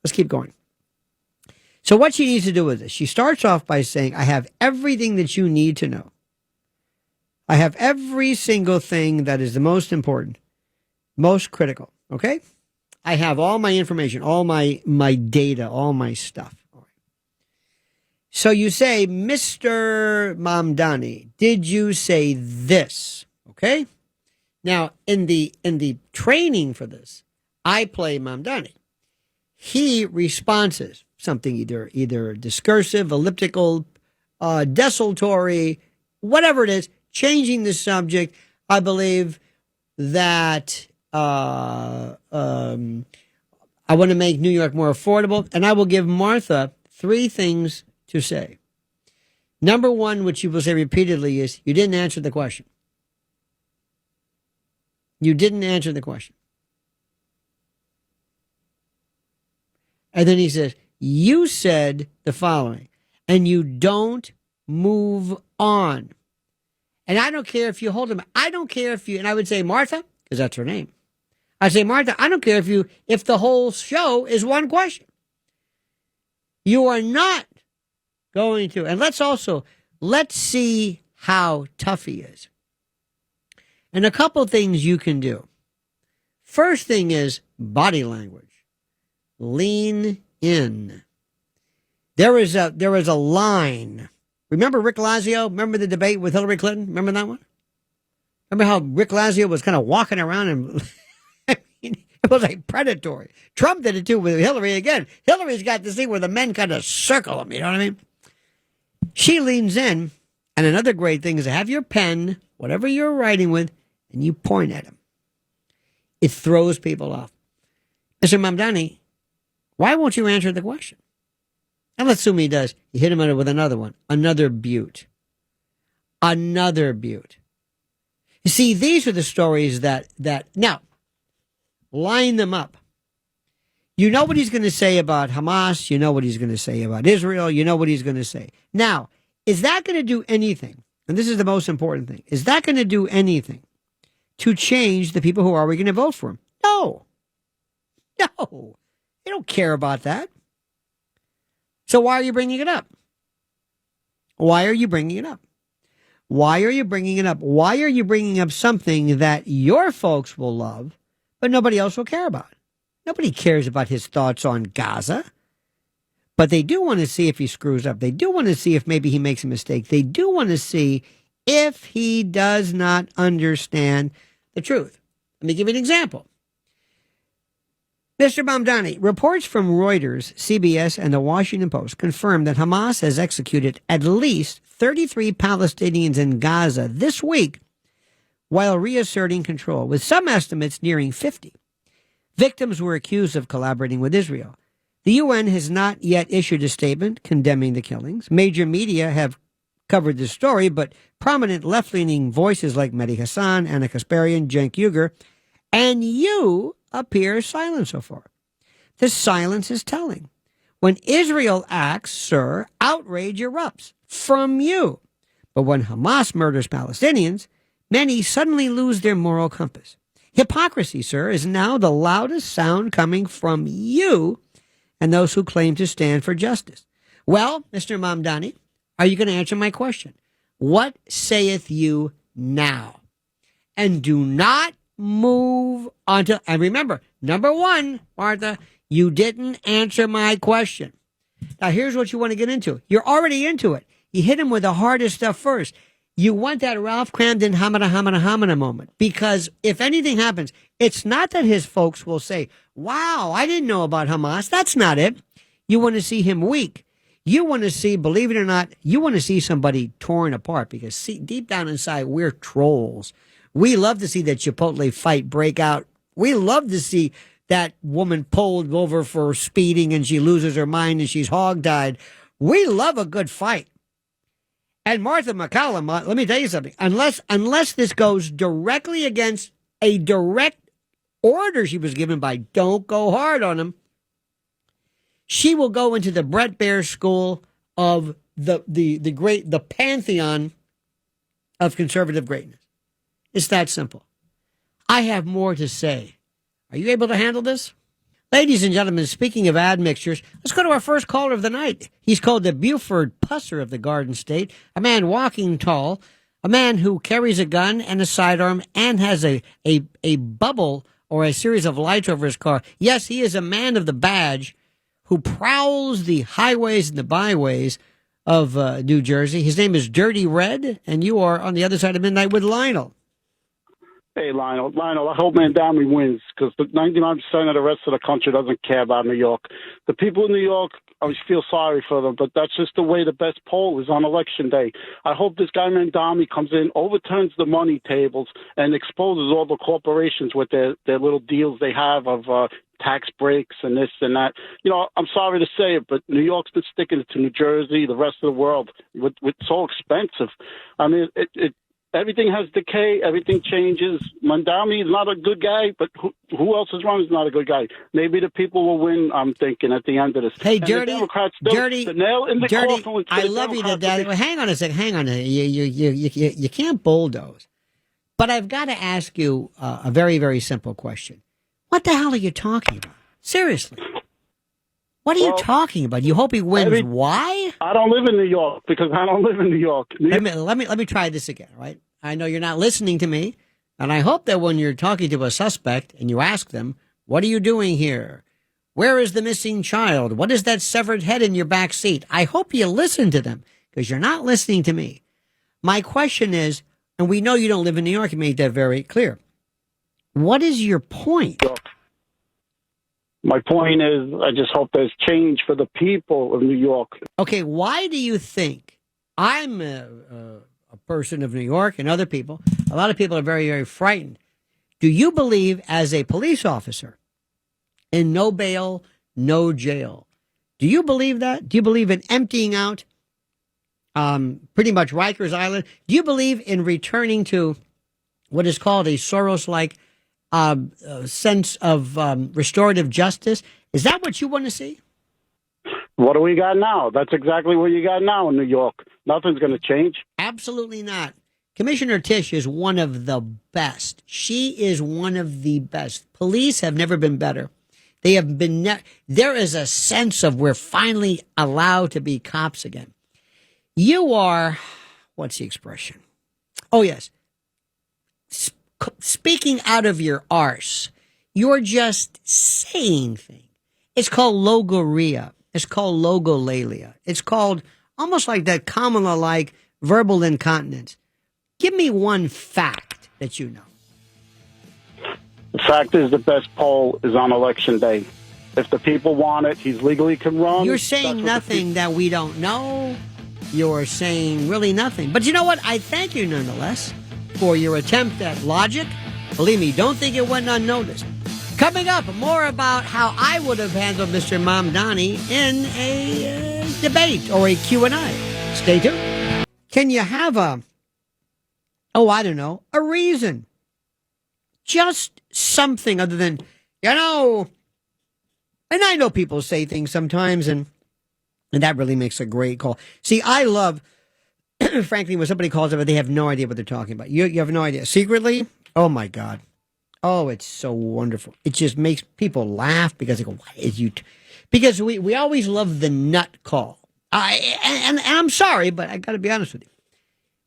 let's keep going. So what she needs to do with this, she starts off by saying, I have everything that you need to know. I have every single thing that is the most important, most critical, okay? I have all my information, all my data, all my stuff. All right. So you say, Mr. Mamdani, did you say this? Okay? Now, in the training for this, I play Mamdani. He responses something either discursive, elliptical, desultory, whatever it is, changing the subject. I believe that I want to make New York more affordable, and I will give Martha 3 things to say. Number 1, which you will say repeatedly, is you didn't answer the question. You didn't answer the question. And then he says, you said the following, and you don't move on. And I don't care if you hold him. I don't care if you, and I would say, Martha, because that's her name. I say, Martha, I don't care if the whole show is one question. You are not going to, and let's also, Let's see how tough he is. And a couple things you can do. First thing is body language. Lean in. There is a line. Remember Rick Lazio? Remember the debate with Hillary Clinton? Remember that one? Remember how Rick Lazio was kind of walking around and I mean, it was like predatory. Trump did it too with Hillary again. Hillary's got this thing where the men kind of circle him, you know what I mean? She leans in, and another great thing is to have your pen, whatever you're writing with, and you point at him. It throws people off. Mr. Mamdani, why won't you answer the question? And let's assume he does. You hit him with another one. Another butte. Another butte. You see, these are the stories that now, line them up. You know what he's going to say about Hamas. You know what he's going to say about Israel. You know what he's going to say. Now, is that going to do anything? And this is the most important thing. Is that going to do anything to change the people who are already going to vote for him? No. No. They don't care about that. So why are you bringing it up? Why are you bringing it up? Why are you bringing it up? Why are you bringing up something that your folks will love, but nobody else will care about? Nobody cares about his thoughts on Gaza, but they do want to see if he screws up. They do want to see if maybe he makes a mistake. They do want to see if he does not understand the truth. Let me give you an example. Mr. Mamdani, reports from Reuters, CBS, and the Washington Post confirm that Hamas has executed at least 33 Palestinians in Gaza this week while reasserting control, with some estimates nearing 50. Victims were accused of collaborating with Israel. The UN has not yet issued a statement condemning the killings. Major media have covered this story, but prominent left-leaning voices like Mehdi Hassan, Anna Kasparian, Cenk Uygur, and you appear silent so far. The silence is telling. When Israel acts, sir, outrage erupts from you. But when Hamas murders Palestinians, many suddenly lose their moral compass. Hypocrisy, sir, is now the loudest sound coming from you and those who claim to stand for justice. Well, Mr. Mamdani, are you going to answer my question? What saith you now? And do not move until, and remember, number one, Martha, you didn't answer my question. Now, here's what you want to get into. You're already into it. You hit him with the hardest stuff first. You want that Ralph Cramden hamana moment, because if anything happens, it's not that his folks will say, wow, I didn't know about Hamas. That's not it. You want to see him weak. You want to see, believe it or not, you want to see somebody torn apart, because see, deep down inside, we're trolls. We love to see that Chipotle fight break out. We love to see that woman pulled over for speeding and she loses her mind and she's hogtied. We love a good fight. And Martha McCallum, let me tell you something. Unless this goes directly against a direct order she was given by don't go hard on him, she will go into the Brett Baer School of the pantheon of conservative greatness. It's that simple. I have more to say. Are you able to handle this? Ladies and gentlemen, speaking of admixtures, let's go to our first caller of the night. He's called the Buford Pusser of the Garden State, a man walking tall, a man who carries a gun and a sidearm and has a bubble or a series of lights over his car. Yes, he is a man of the badge who prowls the highways and the byways of New Jersey. His name is Dirty Red, and you are on the other side of midnight with Lionel. Hey, Lionel, I hope Mamdani wins, because 99% of the rest of the country doesn't care about New York. The people in New York, I feel sorry for them, but that's just the way the best poll is on Election Day. I hope this guy Mamdani comes in, overturns the money tables, and exposes all the corporations with their little deals they have of tax breaks and this and that. You know, I'm sorry to say it, but New York's been sticking it to New Jersey, the rest of the world, with so expensive. I mean, everything has decay. Everything changes. Mamdani is not a good guy, but who else is wrong is not a good guy. Maybe the people will win, I'm thinking, at the end of this. Hey, and Dirty, the nail in the Dirty, coffin. I love you to death. Well, hang on a second. Hang on. You can't bulldoze. But I've got to ask you a very, very simple question. What the hell are you talking about? Seriously. What are you Well, talking about? You hope he wins. Why? I don't live in New York because I don't live in New York. Let me try this again, right? I know you're not listening to me, and I hope that when you're talking to a suspect and you ask them, "What are you doing here? Where is the missing child? What is that severed head in your back seat?" I hope you listen to them because you're not listening to me. My question is, and we know you don't live in New York, you made that very clear. What is your point? My point is, I just hope there's change for the people of New York. Okay, why do you think I'm a person of New York and other people? A lot of people are very, very frightened. Do you believe, as a police officer, in no bail, no jail? Do you believe that? Do you believe in emptying out pretty much Rikers Island? Do you believe in returning to what is called a Soros-like sense of restorative justice? Is that what you want to see? What do we got now? That's exactly what you got now in New York. Nothing's going to change. Absolutely not. Commissioner Tisch is one of the best. She is one of the best. Police have never been better. They have been. There is a sense of we're finally allowed to be cops again. You are, what's the expression? Oh, yes. Speaking out of your arse. You're just saying things. It's called logorrhea. It's called logolalia. It's called almost like that Kamala-like verbal incontinence. Give me one fact that you know. The fact is, the best poll is on Election Day. If the people want it, he's legally can run. You're saying nothing that we don't know. You're saying really nothing. But you know what? I thank you nonetheless for your attempt at logic. Believe me, don't think it went unnoticed. Coming up, more about how I would have handled Mr. Mamdani in a debate or a Q&A. Stay tuned. Can you have a reason? Just something other than, and I know people say things sometimes, and that really makes a great call. See, I love, frankly, when somebody calls up, they have no idea what they're talking about. You have no idea. Secretly, oh my God. Oh, it's so wonderful. It just makes people laugh because they go, what is you? Because we always love the nut call. And I'm sorry, but I got to be honest with you.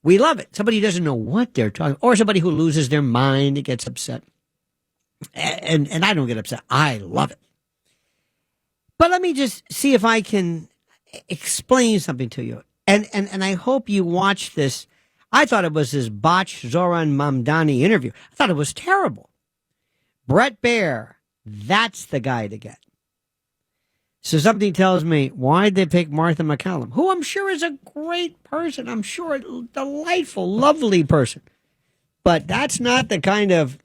We love it. Somebody who doesn't know what they're talking, or somebody who loses their mind and gets upset. And I don't get upset. I love it. But let me just see if I can explain something to you. And I hope you watch this. I thought it was this botched Zoran Mamdani interview. I thought it was terrible. Brett Baer, that's the guy to get. So something tells me, why'd they pick Martha McCallum, who I'm sure is a great person. I'm sure a delightful, lovely person. But that's not the kind of,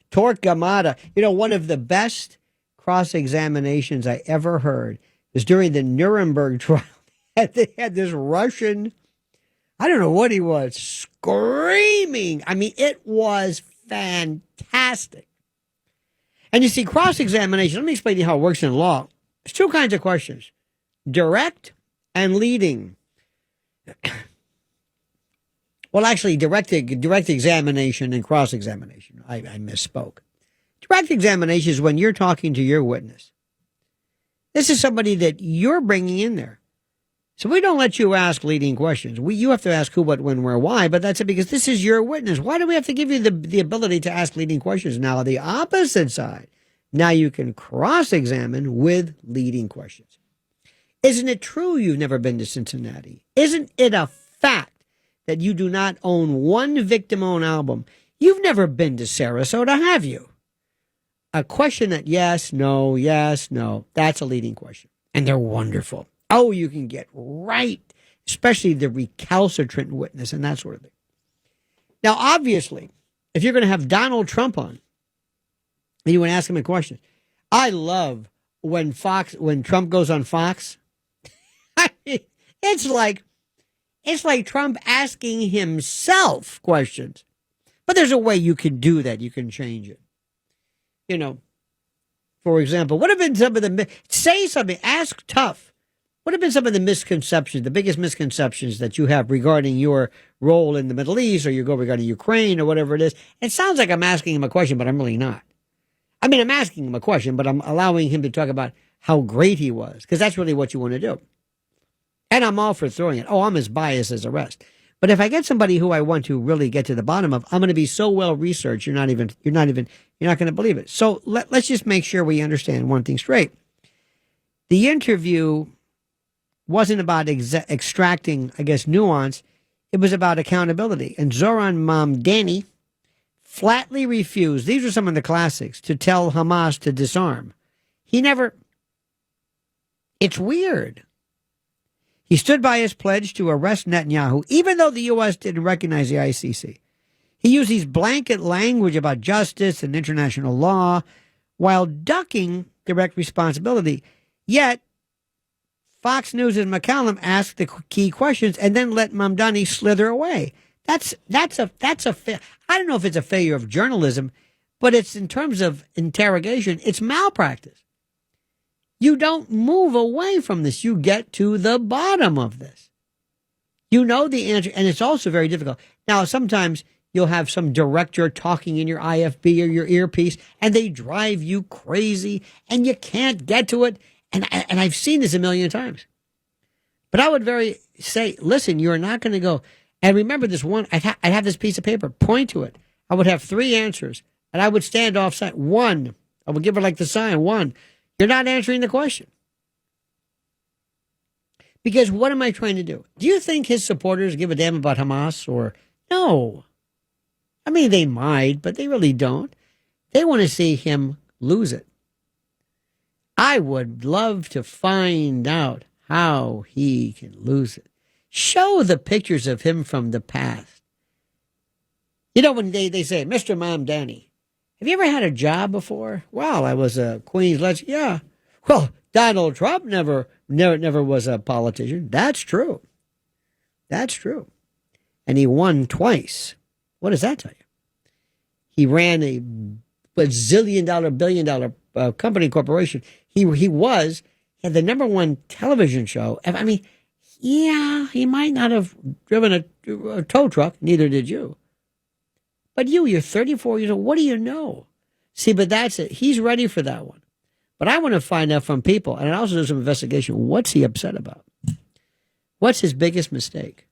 torque gamata. One of the best cross-examinations I ever heard was during the Nuremberg trial. They had this Russian, I don't know what he was, screaming. I mean, it was fantastic. And you see, cross-examination, let me explain to you how it works in law. There's two kinds of questions, direct and leading. Well, actually, direct examination and cross-examination. I misspoke. Direct examination is when you're talking to your witness. This is somebody that you're bringing in there. So we don't let you ask leading questions. You have to ask who, what, when, where, why, but that's it because this is your witness. Why do we have to give you the ability to ask leading questions? Now, the opposite side, now you can cross-examine with leading questions. Isn't it true you've never been to Cincinnati? Isn't it a fact that you do not own one victim-owned album? You've never been to Sarasota, have you? A question that yes, no, that's a leading question. And they're wonderful. Oh, you can get right, especially the recalcitrant witness and that sort of thing. Now, obviously, if you're going to have Donald Trump on, and you want to ask him a question, I love when Trump goes on Fox. It's like Trump asking himself questions. But there's a way you can do that. You can change it. For example, what have been some of say something, ask tough. What have been some of the misconceptions, the biggest misconceptions that you have regarding your role in the Middle East or regarding Ukraine or whatever it is? It sounds like I'm asking him a question, but I'm really not. I mean, I'm asking him a question, but I'm allowing him to talk about how great he was, because that's really what you want to do. And I'm all for throwing it. Oh, I'm as biased as the rest. But if I get somebody who I want to really get to the bottom of, I'm going to be so well researched, you're not going to believe it. So let's just make sure we understand one thing straight. The interview wasn't about extracting, I guess, nuance. It was about accountability. And Zoran Mamdani flatly refused, these are some of the classics, to tell Hamas to disarm. He never, it's weird. He stood by his pledge to arrest Netanyahu, even though the U.S. didn't recognize the ICC. He used these blanket language about justice and international law while ducking direct responsibility. Yet, Fox News' McCallum asked the key questions and then let Mamdani slither away. That's a I don't know if it's a failure of journalism, but it's in terms of interrogation, it's malpractice. You don't move away from this. You get to the bottom of this. You know the answer, and it's also very difficult. Now, sometimes you'll have some director talking in your IFB or your earpiece, and they drive you crazy, and you can't get to it. And I've seen this a million times. But I would say, listen, you're not going to go. And remember this one, I'd have this piece of paper, point to it. I would have 3 answers, and I would stand off side. 1, I would give her like the sign. 1, you're not answering the question. Because what am I trying to do? Do you think his supporters give a damn about Hamas or no? I mean, they might, but they really don't. They want to see him lose it. I would love to find out how he can lose it. Show the pictures of him from the past. You know, when they say, Mr. Mamdani, have you ever had a job before? Well, I was a Queen's legend. Yeah. Well, Donald Trump never was a politician. That's true. That's true. And he won twice. What does that tell you? He ran a billion-dollar company corporation. He had the #1 television show. I mean, yeah, he might not have driven a tow truck. Neither did you. But you're 34 years old. What do you know? See, but that's it. He's ready for that one. But I want to find out from people, and I also do some investigation. What's he upset about? What's his biggest mistake?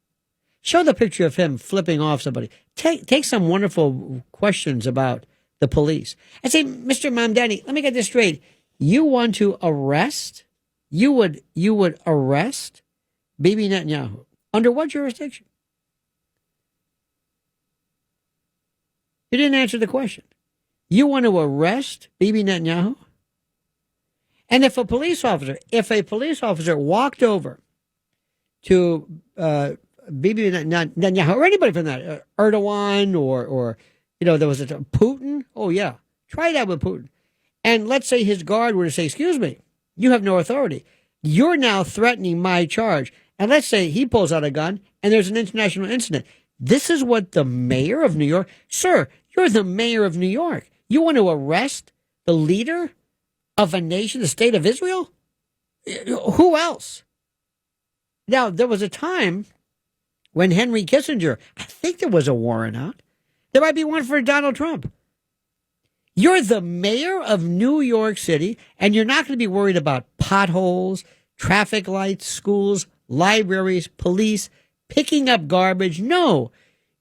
Show the picture of him flipping off somebody. Take some wonderful questions about the police. And say, Mr. Mamdani, let me get this straight. You want to arrest? You would arrest Bibi Netanyahu. Under what jurisdiction? You didn't answer the question. You want to arrest Bibi Netanyahu? And if a police officer walked over to Bibi Netanyahu or anybody from that, Erdogan or there was a Putin. Oh yeah, try that with Putin. And let's say his guard were to say, "Excuse me, you have no authority. You're now threatening my charge." And let's say he pulls out a gun and there's an international incident. This is what the mayor of New York, sir, you're the mayor of New York. You want to arrest the leader of a nation, the state of Israel? Who else? Now, there was a time when Henry Kissinger, I think there was a warrant out. There might be one for Donald Trump. You're the mayor of New York City, and you're not going to be worried about potholes, traffic lights, schools, libraries, police, picking up garbage. No.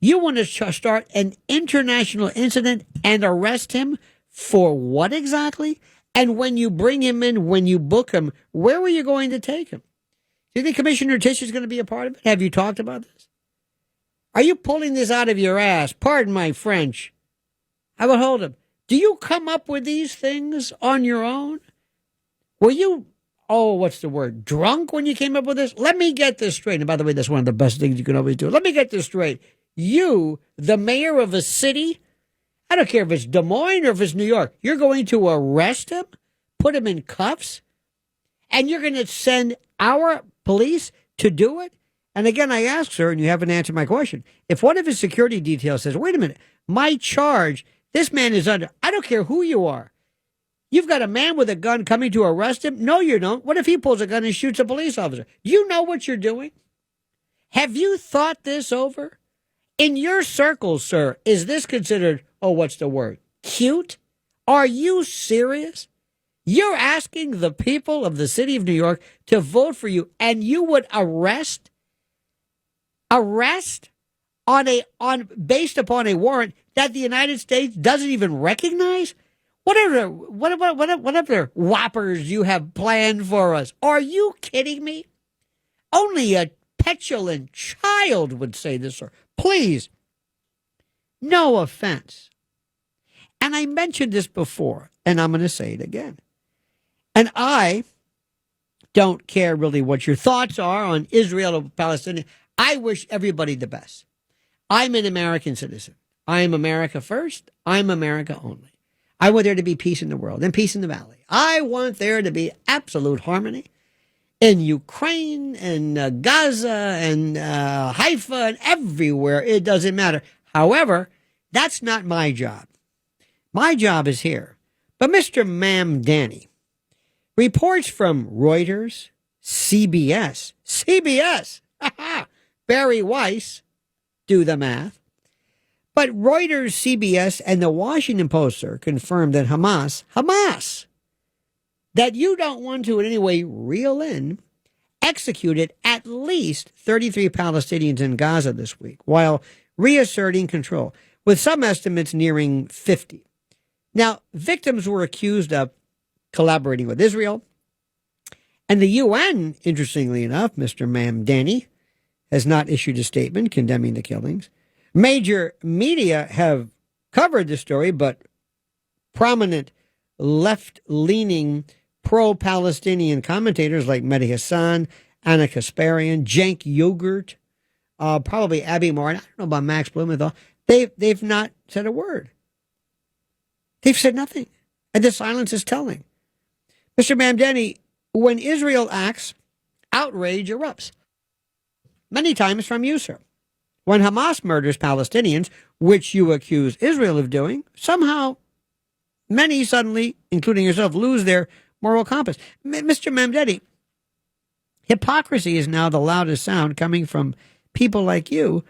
You want to start an international incident and arrest him for what exactly? And when you bring him in, when you book him, where were you going to take him? Do you think Commissioner Tisch is going to be a part of it? Have you talked about this? Are you pulling this out of your ass? Pardon my French. I will hold him. Do you come up with these things on your own? Were you, what's the word, drunk when you came up with this? Let me get this straight. And by the way, that's one of the best things you can always do. Let me get this straight. You, the mayor of a city, I don't care if it's Des Moines or if it's New York, you're going to arrest him, put him in cuffs, and you're going to send our police to do it? And again, I ask, sir, and you haven't answered my question. If one of his security details says, wait a minute, my charge, this man is under, I don't care who you are. You've got a man with a gun coming to arrest him? No, you don't. What if he pulls a gun and shoots a police officer? Do you know what you're doing? Have you thought this over? In your circles, sir, is this considered, what's the word, cute? Are you serious? You're asking the people of the city of New York to vote for you, and you would arrest based upon a warrant that the United States doesn't even recognize? Whatever whoppers you have planned for us. Are you kidding me? Only a petulant child would say this, sir. Please, no offense. And I mentioned this before, and I'm going to say it again. And I don't care really what your thoughts are on Israel or Palestine. I wish everybody the best. I'm an American citizen. I am America first. I'm America only. I want there to be peace in the world and peace in the valley. I want there to be absolute harmony in Ukraine and Gaza and Haifa and everywhere. It doesn't matter. However, that's not my job. My job is here. But Mr. Mamdani, reports from Reuters, CBS, Barry Weiss, do the math. But Reuters, CBS, and the Washington Post, sir, confirmed that Hamas, that you don't want to in any way reel in, executed at least 33 Palestinians in Gaza this week, while reasserting control, with some estimates nearing 50. Now, victims were accused of collaborating with Israel, and the UN, interestingly enough, Mr. Mamdani, has not issued a statement condemning the killings. Major media have covered the story, but prominent left-leaning pro-Palestinian commentators like Mehdi Hassan, Anna Kasparian, Cenk Yogurt, probably Abby Moore, I don't know about Max Blumenthal, they've not said a word. They've said nothing. And the silence is telling. Mr. Mamdani, when Israel acts, outrage erupts. Many times from you, sir. When Hamas murders Palestinians, which you accuse Israel of doing, somehow many suddenly, including yourself, lose their moral compass. Mr. Mamdani, hypocrisy is now the loudest sound coming from people like you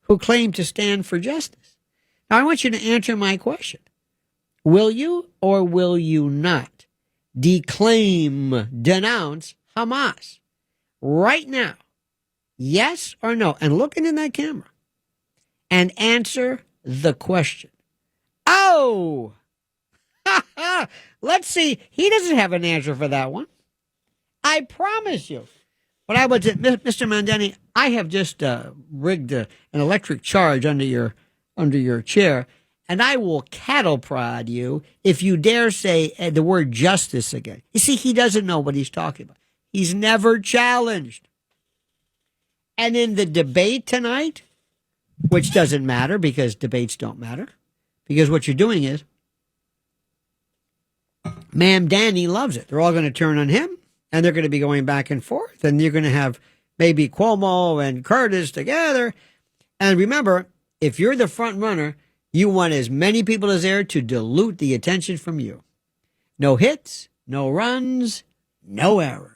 who claim to stand for justice. Now, I want you to answer my question. Will you or will you not denounce Hamas right now? Yes or no? And looking in that camera and answer the question. Oh, let's see. He doesn't have an answer for that one. I promise you. But I would say, Mr. Mamdani, I have just rigged an electric charge under your chair, and I will cattle prod you if you dare say the word justice again. You see, he doesn't know what he's talking about. He's never challenged. And in the debate tonight, which doesn't matter because debates don't matter, because what you're doing is, Mamdani loves it. They're all going to turn on him, and they're going to be going back and forth, and you're going to have maybe Cuomo and Curtis together. And remember, if you're the front runner, you want as many people as there to dilute the attention from you. No hits, no runs, no errors.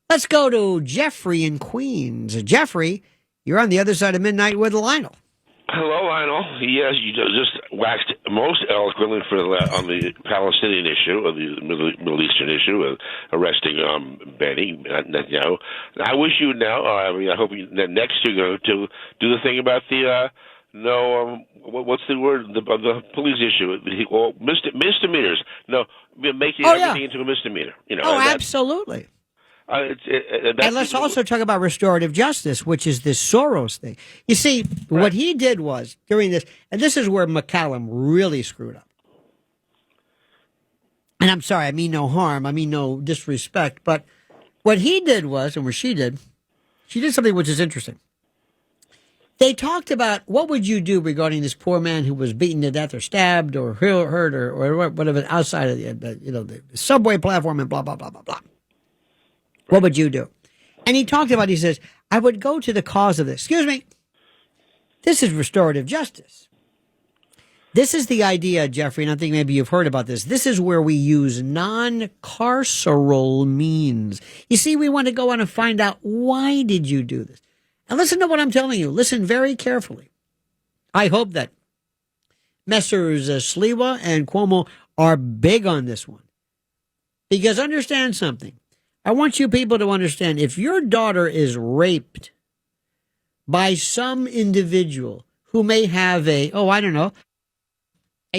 Let's go to Jeffrey in Queens. Jeffrey, you're on the other side of midnight with Lionel. Hello, Lionel. Yes, you just waxed most eloquently on the Palestinian issue, or the Middle Eastern issue, of arresting Benny Netanyahu. I wish you would now. I hope that next you're going to do the thing about the what's the word? The police issue. Misdemeanors. No, making everything into a misdemeanor. Absolutely. And let's also talk about restorative justice, which is this Soros thing. You see, What he did was, during this, and this is where McCallum really screwed up. And I'm sorry, I mean no harm, I mean no disrespect, but what he did was, and what she did something which is interesting. They talked about what would you do regarding this poor man who was beaten to death or stabbed or hurt or whatever outside of the subway platform and blah, blah, blah, blah, blah. What would you do? And he talked about, he says, I would go to the cause of this. Excuse me. This is restorative justice. This is the idea, Jeffrey, and I think maybe you've heard about this. This is where we use non-carceral means. You see, we want to go on and find out, why did you do this? And listen to what I'm telling you. Listen very carefully. I hope that Messrs. Sliwa and Cuomo are big on this one. Because understand something. I want you people to understand, if your daughter is raped by some individual who may have a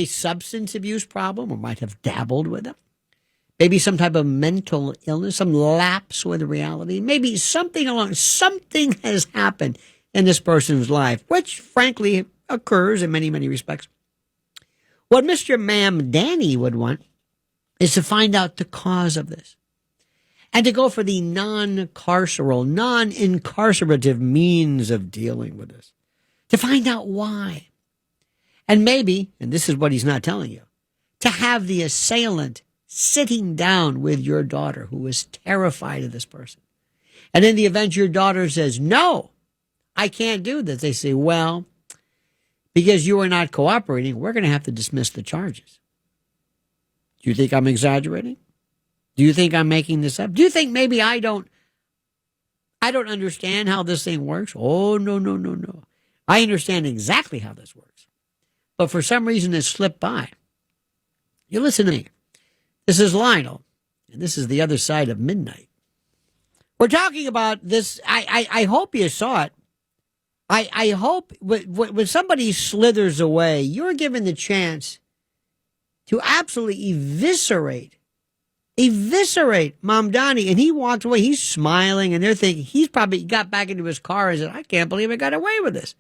substance abuse problem or might have dabbled with it, maybe some type of mental illness, some lapse with reality, maybe something has happened in this person's life, which frankly occurs in many, many respects. What Mr. Mamdani would want is to find out the cause of this and to go for the non-carceral, non-incarcerative means of dealing with this, to find out why. And maybe, and this is what he's not telling you, to have the assailant sitting down with your daughter who is terrified of this person. And in the event your daughter says, no, I can't do this, they say, well, because you are not cooperating, we're going to have to dismiss the charges. Do you think I'm exaggerating? Do you think I'm making this up? Do you think maybe I don't understand how this thing works? Oh, no. I understand exactly how this works. But for some reason it slipped by. You listen to me. This is Lionel, and this is the other side of midnight. We're talking about this. I hope you saw it. I hope when somebody slithers away, you're given the chance to absolutely eviscerate Mamdani. And he walked away. He's smiling, and they're thinking he's probably got back into his car and said, I can't believe I got away with this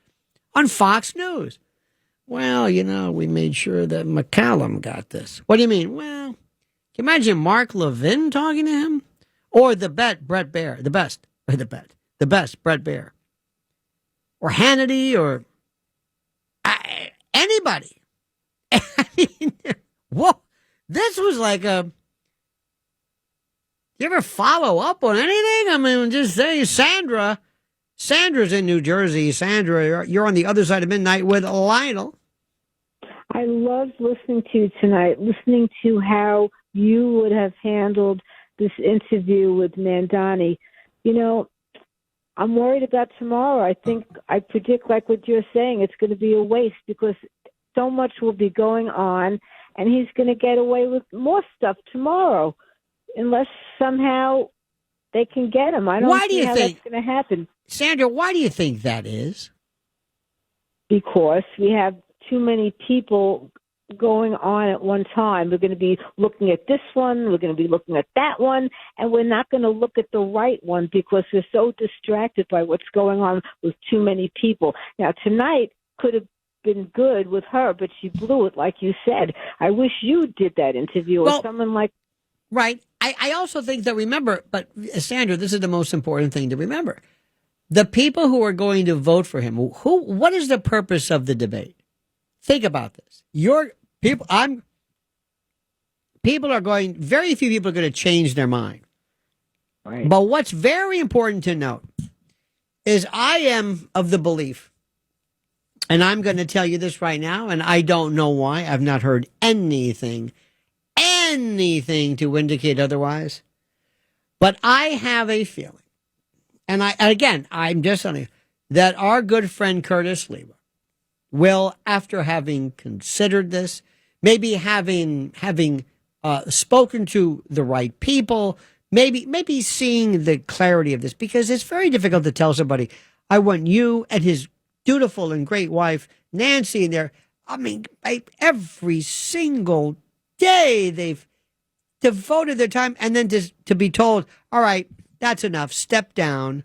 on Fox News. Well, we made sure that McCallum got this. What do you mean? Well, can you imagine Mark Levin talking to him? Or the best Brett Baer. Or Hannity, or anybody. I mean, whoa, this was like you ever follow up on anything? I mean, just say Sandra's in New Jersey. Sandra, you're on the other side of midnight with Lionel. I loved listening to you tonight, listening to how you would have handled this interview with Mamdani. I'm worried about tomorrow. I predict, like what you're saying, it's going to be a waste because so much will be going on, and he's going to get away with more stuff tomorrow, unless somehow they can get him. I don't see how that's going to happen. Sandra, why do you think that is? Because we have too many people going on at one time. We're going to be looking at this one, we're going to be looking at that one, and we're not going to look at the right one because we're so distracted by what's going on with too many people. Now, tonight could have been good with her, but she blew it, like you said. I wish you did that interview or someone like... Right. I also think that, remember, but Sandra, this is the most important thing to remember. The people who are going to vote for him, what is the purpose of the debate? Think about this. Very few people are going to change their mind. Right. But what's very important to note is I am of the belief, and I'm going to tell you this right now, and I don't know why. I've not heard anything to indicate otherwise. But I have a feeling, and I'm just telling you, that our good friend Curtis Lewa will, after having considered this, maybe having spoken to the right people, maybe seeing the clarity of this, because it's very difficult to tell somebody, I want you and his dutiful and great wife, Nancy, in there. I mean, every single day they've devoted their time, and then to be told, all right, that's enough, step down.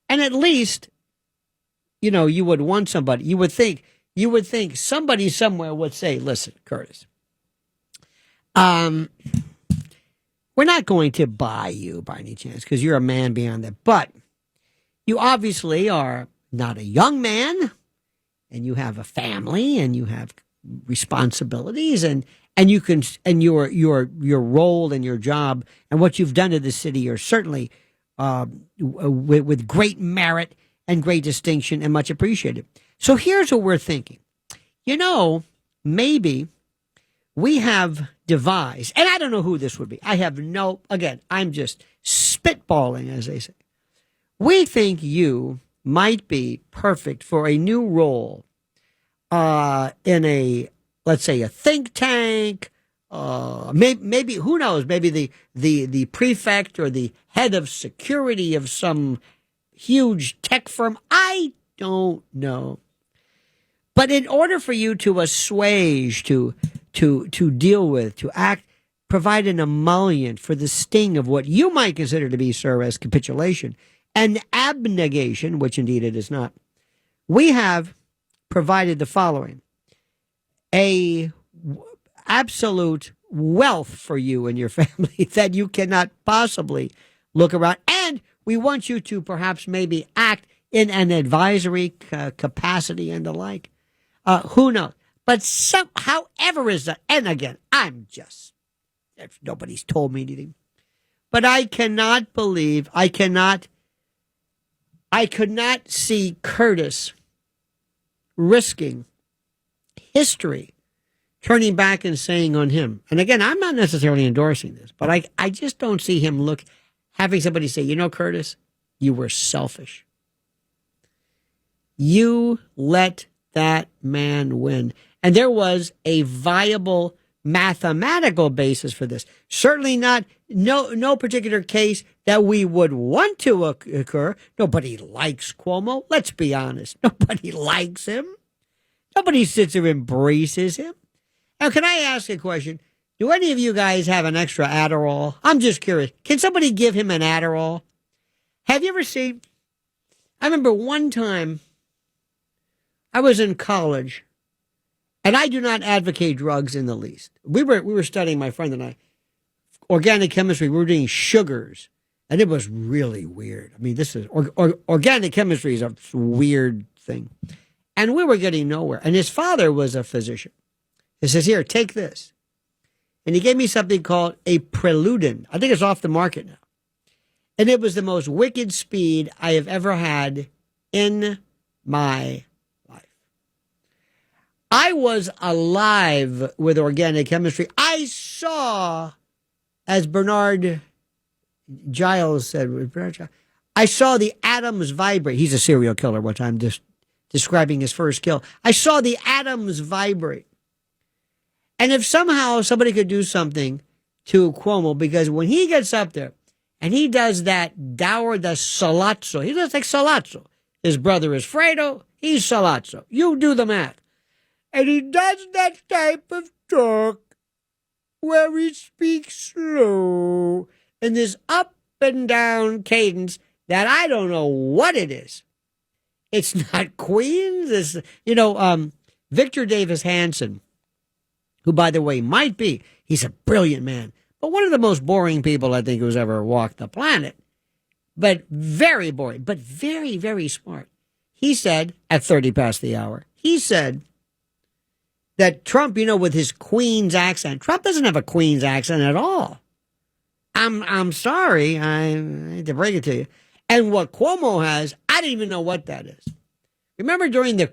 And at least, you would want somebody, you would think somebody somewhere would say, listen, Curtis, we're not going to buy you by any chance because you're a man beyond that. But you obviously are not a young man, and you have a family, and you have responsibilities, and you can, and your role and your job and what you've done to the city are certainly with great merit and great distinction and much appreciated. So here's what we're thinking. Maybe we have devised, and I don't know who this would be. I'm just spitballing, as they say. We think you might be perfect for a new role in let's say, a think tank, maybe who knows? Maybe the prefect or the head of security of some huge tech firm. I don't know. But in order for you to assuage, to deal with, to act, provide an emollient for the sting of what you might consider to be, sir, as capitulation and abnegation, which indeed it is not, we have provided the following: a absolute wealth for you and your family that you cannot possibly look around. And we want you to perhaps maybe act in an advisory capacity and the like. Who knows? But however is that, and again, if nobody's told me anything, but I cannot believe, I could not see Curtis risking history turning back and saying on him. And again, I'm not necessarily endorsing this, but I just don't see him having somebody say, Curtis, you were selfish. You let that man win. And there was a viable mathematical basis for this. Certainly no particular case that we would want to occur. Nobody likes Cuomo. Let's be honest. Nobody likes him. Nobody sits there and embraces him. Now, can I ask a question? Do any of you guys have an extra Adderall? I'm just curious. Can somebody give him an Adderall? Have you ever seen? I remember one time I was in college, and I do not advocate drugs in the least. We were studying, my friend and I, organic chemistry. We were doing sugars, and it was really weird. I mean, this is organic chemistry is a weird thing, and we were getting nowhere. And his father was a physician. He says, "Here, take this," and he gave me something called a Preludin. I think it's off the market now, and it was the most wicked speed I have ever had in my life. I was alive with organic chemistry. I saw, as Bernard Giles said, I saw the atoms vibrate. He's a serial killer, what I'm just describing his first kill. I saw the atoms vibrate. And if somehow somebody could do something to Cuomo, because when he gets up there and he does that dour, the salazzo, he does like salazzo. His brother is Fredo, he's salazzo. You do the math. And he does that type of talk where he speaks slow in this up and down cadence that I don't know what it is. It's not Queens. It's, Victor Davis Hanson, who, by the way, he's a brilliant man, but one of the most boring people I think who's ever walked the planet. But very boring, but very, very smart. He said, at 30 past the hour, he said that Trump, with his Queens accent, Trump doesn't have a Queens accent at all. I'm sorry, I hate to break it to you. And what Cuomo has, I don't even know what that is. Remember during the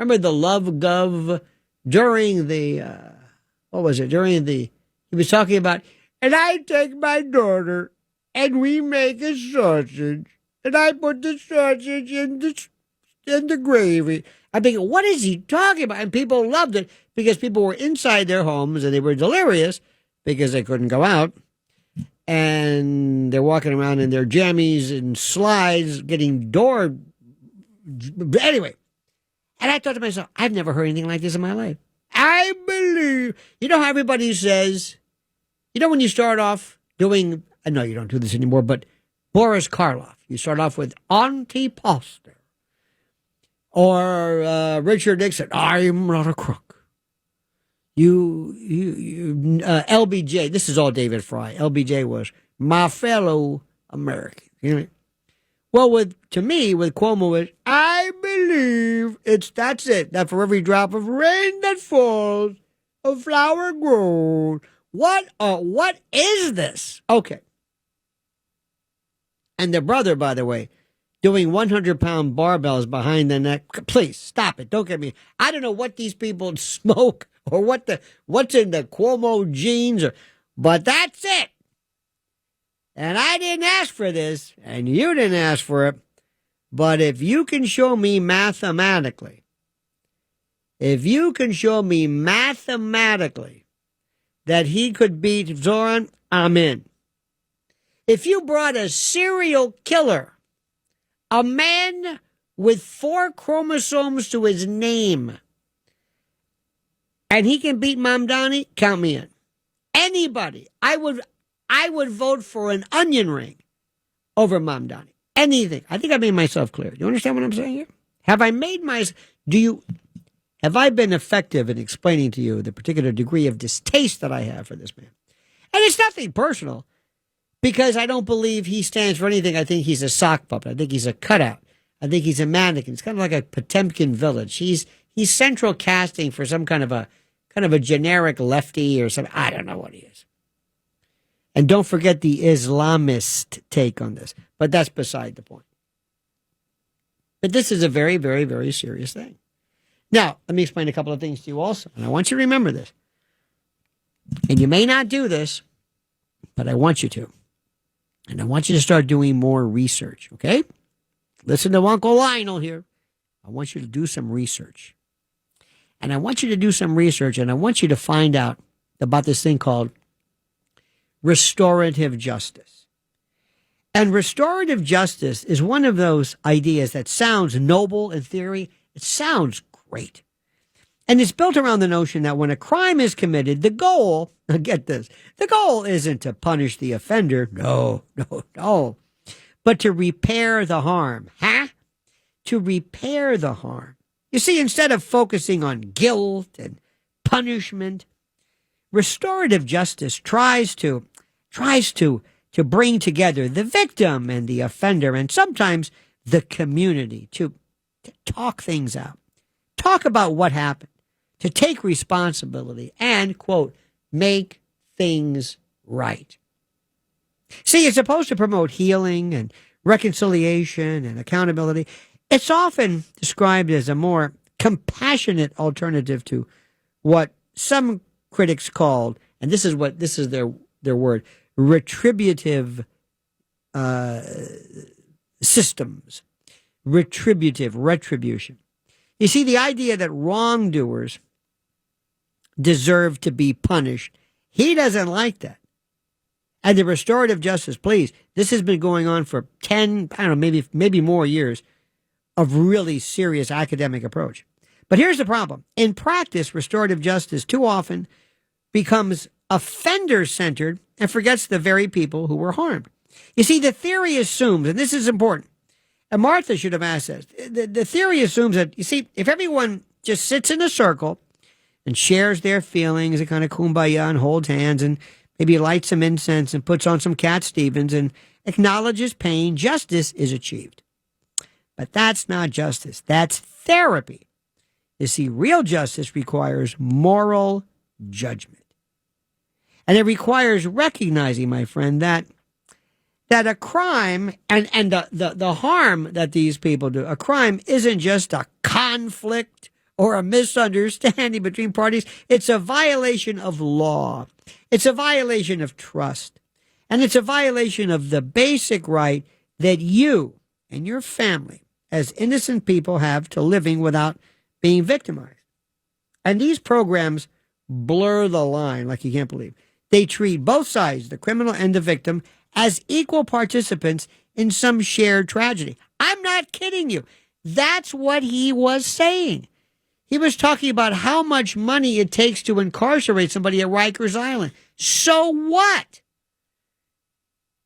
Love Gov, he was talking about, and I take my daughter and we make a sausage and I put the sausage in the gravy. I'm thinking, what is he talking about? And people loved it because people were inside their homes and they were delirious because they couldn't go out. And they're walking around in their jammies and slides, getting anyway. And I thought to myself, I've never heard anything like this in my life. I believe, how everybody says, when you start off doing, I know you don't do this anymore, but Boris Karloff, you start off with antipasto. Or Richard Nixon, I'm not a crook. LBJ, this is all David Fry. LBJ was my fellow American. Well, to me, with Cuomo, I believe that's it. That for every drop of rain that falls, a flower grows. What is this? Okay. And the brother, by the way, doing 100-pound barbells behind the neck. Please stop it. Don't get me. I don't know what these people smoke or what's in the Cuomo genes, but that's it. And I didn't ask for this, and you didn't ask for it. But if you can show me mathematically, that that he could beat Zoran, I'm in. If you brought a serial killer, a man with 4 chromosomes to his name, and he can beat Mamdani, count me in. Anybody, I would vote for an onion ring over Mamdani. Anything. I think I made myself clear. Do you understand what I'm saying here? Have I been effective in explaining to you the particular degree of distaste that I have for this man? And it's nothing personal, because I don't believe he stands for anything. I think he's a sock puppet. I think he's a cutout. I think he's a mannequin. It's kind of like a Potemkin village. He's central casting for some kind of a generic lefty or something. I don't know what he is. And don't forget the Islamist take on this. But that's beside the point. But this is a very, very, very serious thing. Now, let me explain a couple of things to you also. And I want you to remember this. And you may not do this, but I want you to. And I want you to start doing more research, okay? Listen to Uncle Lionel here. I want you to do some research. And I want you to do some research, and I want you to find out about this thing called restorative justice. And restorative justice is one of those ideas that sounds noble in theory. It sounds great. And it's built around the notion that when a crime is committed, the goal, get this, the goal isn't to punish the offender. No. But to repair the harm. Huh? To repair the harm. You see, instead of focusing on guilt and punishment, restorative justice tries to bring together the victim and the offender and sometimes the community to talk things out, talk about what happened, to take responsibility and, quote, make things right. See, it's supposed to promote healing and reconciliation and accountability. It's often described as a more compassionate alternative to what some critics called, and this is their word, retributive systems, retribution. You see, the idea that wrongdoers deserve to be punished, he doesn't like that. And the restorative justice, please, this has been going on for 10, I don't know, maybe more years of really serious academic approach. But here's the problem. In practice, restorative justice too often becomes offender-centered and forgets the very people who were harmed. You see, the theory assumes, and this is important, and Martha should have asked this, the theory assumes that, you see, if everyone just sits in a circle and shares their feelings and kind of kumbaya and holds hands and maybe lights some incense and puts on some Cat Stevens and acknowledges pain, justice is achieved. But that's not justice. That's therapy. You see, real justice requires moral judgment. And it requires recognizing, my friend, that a crime and the harm that these people do, a crime isn't just a conflict or a misunderstanding between parties. It's a violation of law. It's a violation of trust. And it's a violation of the basic right that you and your family as innocent people have to living without being victimized. And these programs blur the line like you can't believe. They treat both sides, the criminal and the victim, as equal participants in some shared tragedy. I'm not kidding you. That's what he was saying. He was talking about how much money it takes to incarcerate somebody at Rikers Island. So what?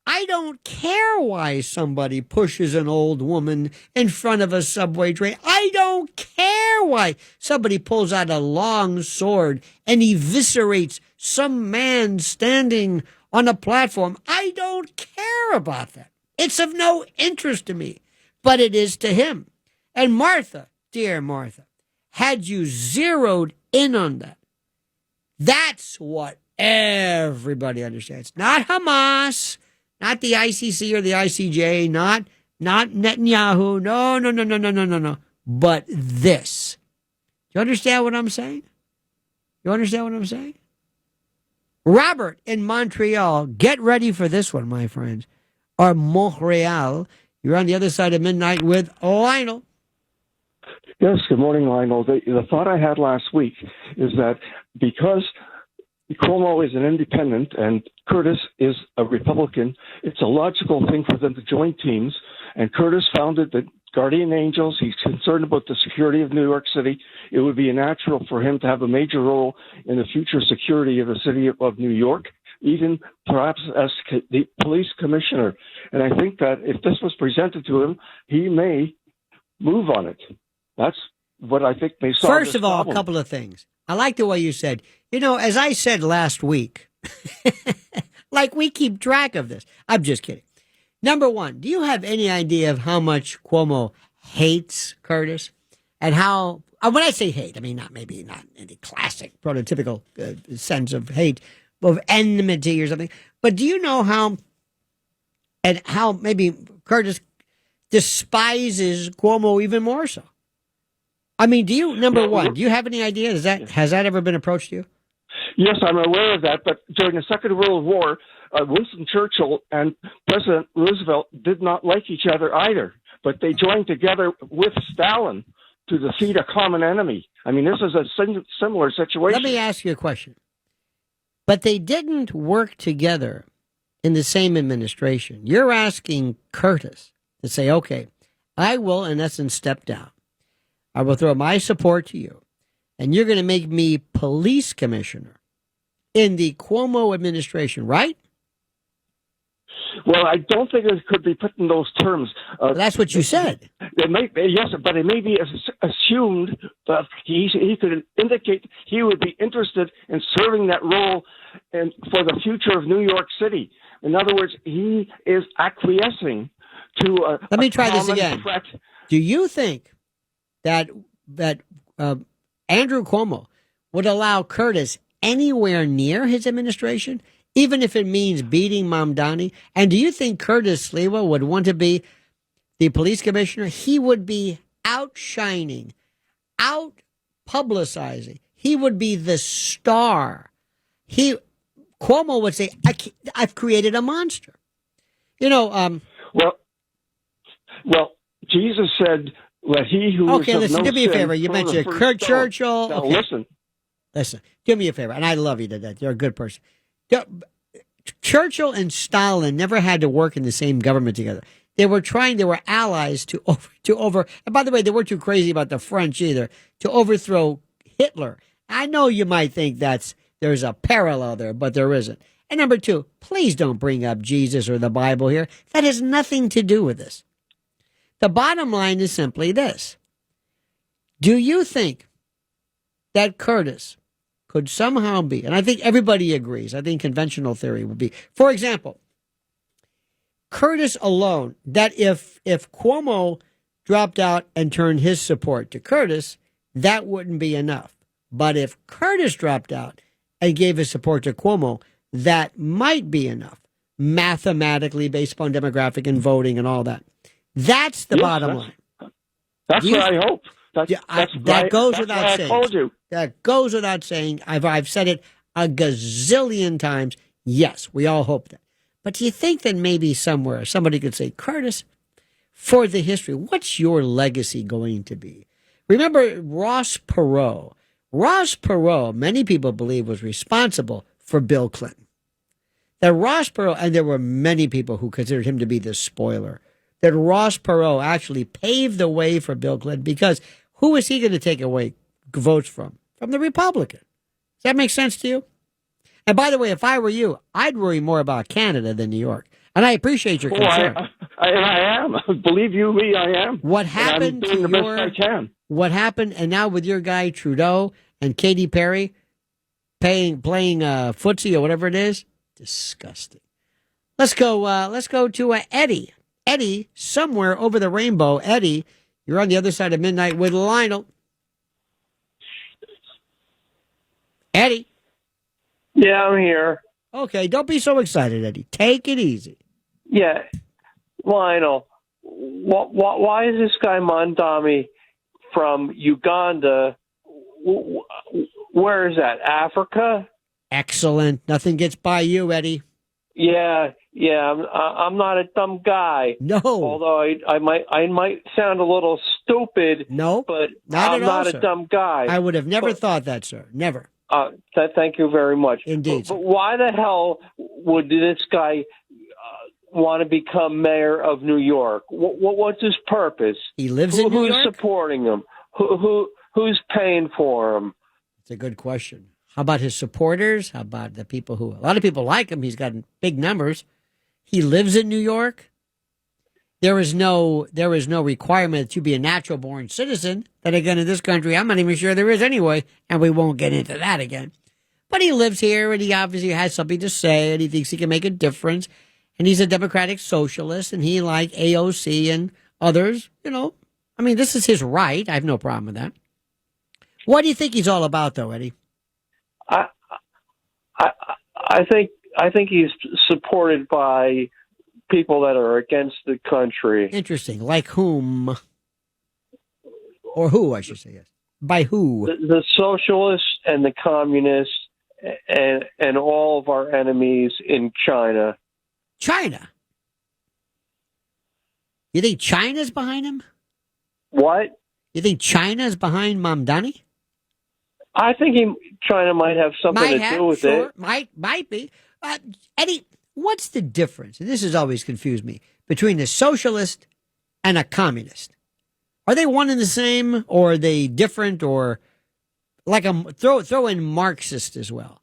I don't care why somebody pushes an old woman in front of a subway train. I don't care why somebody pulls out a long sword and eviscerates some man standing on a platform. I don't care about that. It's of no interest to me, but it is to him. And Martha, dear Martha, had you zeroed in on that, that's what everybody understands. Not Hamas, not the ICC or the ICJ, not Netanyahu. No. But this. Do you understand what I'm saying? You understand what I'm saying? Robert in Montreal, get ready for this one, my friends. Or Montreal. You're on the other side of midnight with Lionel. Yes, good morning, Lionel. The thought I had last week is that because Cuomo is an independent and Curtis is a Republican, it's a logical thing for them to join teams. And Curtis founded the Guardian Angels. He's concerned about the security of New York City. It would be natural for him to have a major role in the future security of the city of New York, even perhaps as the police commissioner. And I think that if this was presented to him, he may move on it. That's what I think may solve First this of all, problem. a couple of things. I like the way you said, as I said last week, like we keep track of this. I'm just kidding. Number one, do you have any idea of how much Cuomo hates Curtis? And how, when I say hate, I mean not any classic prototypical sense of hate, of enmity or something. But do you know how maybe Curtis despises Cuomo even more so? I mean, do you have any idea? Has that ever been approached to you? Yes, I'm aware of that. But during the Second World War, Winston Churchill and President Roosevelt did not like each other either. But they joined together with Stalin to defeat a common enemy. I mean, this is a similar situation. Let me ask you a question. But they didn't work together in the same administration. You're asking Curtis to say, okay, I will, in essence, step down. I will throw my support to you, and you're going to make me police commissioner in the Cuomo administration, right? Well, I don't think it could be put in those terms. That's what you said. It may, yes, but it may be assumed that he could indicate he would be interested in serving that role and for the future of New York City. In other words, he is acquiescing to Let me try this again. Threat. Do you think that Andrew Cuomo would allow Curtis anywhere near his administration, even if it means beating Mamdani? And do you think Curtis Sliwa would want to be the police commissioner? He would be outshining, out publicizing. He would be the star. Cuomo would say, I've created a monster. Well, Jesus said, "Let he who okay, is of listen, no do me a sin favor. You throw mentioned the first Kurt stone." Churchill. Now, Okay. Listen, do me a favor, and I love you to death. You're a good person. Churchill and Stalin never had to work in the same government together. They were allies to over, and by the way, they weren't too crazy about the French either, to overthrow Hitler. I know you might think there's a parallel there, but there isn't. And number two, please don't bring up Jesus or the Bible here. That has nothing to do with this. The bottom line is simply this. Do you think that Curtis could somehow be, and I think everybody agrees, I think conventional theory would be, for example, Curtis alone, that if Cuomo dropped out and turned his support to Curtis, that wouldn't be enough. But if Curtis dropped out and gave his support to Cuomo, that might be enough, mathematically based upon demographic and voting and all that. That's the bottom line. That's what I hope. That goes without saying. I told you. That goes without saying. I've said it a gazillion times. Yes, we all hope that. But do you think that maybe somewhere somebody could say, Curtis, for the history, what's your legacy going to be? Remember Ross Perot. Ross Perot, many people believe, was responsible for Bill Clinton. That Ross Perot, and there were many people who considered him to be the spoiler, that Ross Perot actually paved the way for Bill Clinton, because who was he going to take away votes from? From the Republican. Does that make sense to you? And by the way, if I were you, I'd worry more about Canada than New York. And I appreciate your concern. I am. Believe you me, I am. What happened I'm doing to the best I can. What happened, and now with your guy Trudeau and Katy Perry playing footsie or whatever it is, disgusting. Let's go to Eddie. Eddie, somewhere over the rainbow. Eddie, you're on the other side of midnight with Lionel. Eddie. Yeah, I'm here. Okay, don't be so excited, Eddie. Take it easy. Yeah, Lionel, why is this guy Mamdani from Uganda? Where is that? Africa? Excellent. Nothing gets by you, Eddie. Yeah. I'm not a dumb guy. No. Although I might sound a little stupid. No, but not I'm at all, not sir. a dumb guy. I would have never thought that, sir. Never. Thank you very much. Indeed. But why the hell would this guy want to become mayor of New York? What's his purpose? He lives in New York? Who's supporting him? Who's paying for him? It's a good question. How about his supporters? How about the people a lot of people like him. He's got big numbers. He lives in New York. There is no requirement that you be a natural born citizen. Then again, in this country, I'm not even sure there is anyway, and we won't get into that again. But he lives here, and he obviously has something to say, and he thinks he can make a difference. And he's a democratic socialist, and he, like AOC and others, this is his right. I have no problem with that. What do you think he's all about, though, Eddie? I think he's supported by people that are against the country. Interesting. Like whom? Or who, I should say, yes. By who? The socialists and the communists and all of our enemies in China. China? You think China's behind him? What? You think China's behind Mamdani? I think China might have something to do with it. Might be. Eddie, what's the difference? And this has always confused me between a socialist and a communist. Are they one and the same, or are they different, or like throw in Marxist as well?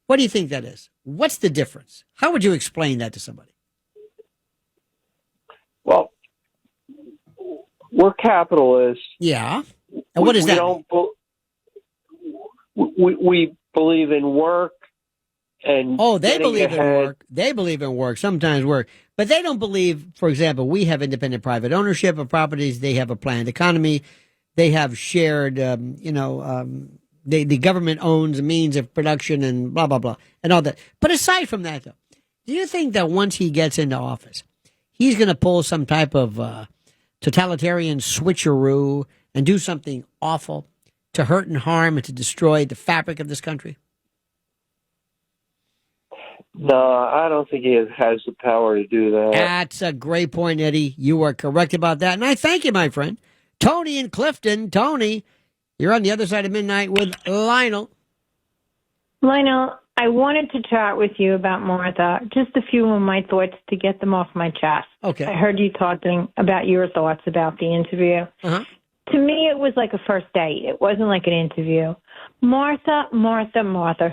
What do you think that is? What's the difference? How would you explain that to somebody? Well, we're capitalists. Yeah. And what does that mean? We believe in work and they believe ahead. in work. They believe in work, sometimes work. But they don't believe, for example, we have independent private ownership of properties. They have a planned economy. They have shared, the government owns a means of production and blah, blah, blah, and all that. But aside from that, though, do you think that once he gets into office, he's going to pull some type of totalitarian switcheroo and do something awful to hurt and harm and to destroy the fabric of this country? No, I don't think he has the power to do that. That's a great point, Eddie. You are correct about that. And I thank you, my friend. Tony in Clifton. Tony, you're on the other side of midnight with Lionel. Lionel, I wanted to chat with you about Martha. Just a few of my thoughts to get them off my chest. Okay. I heard you talking about your thoughts about the interview. Uh-huh. To me, it was like a first date. It wasn't like an interview. Martha,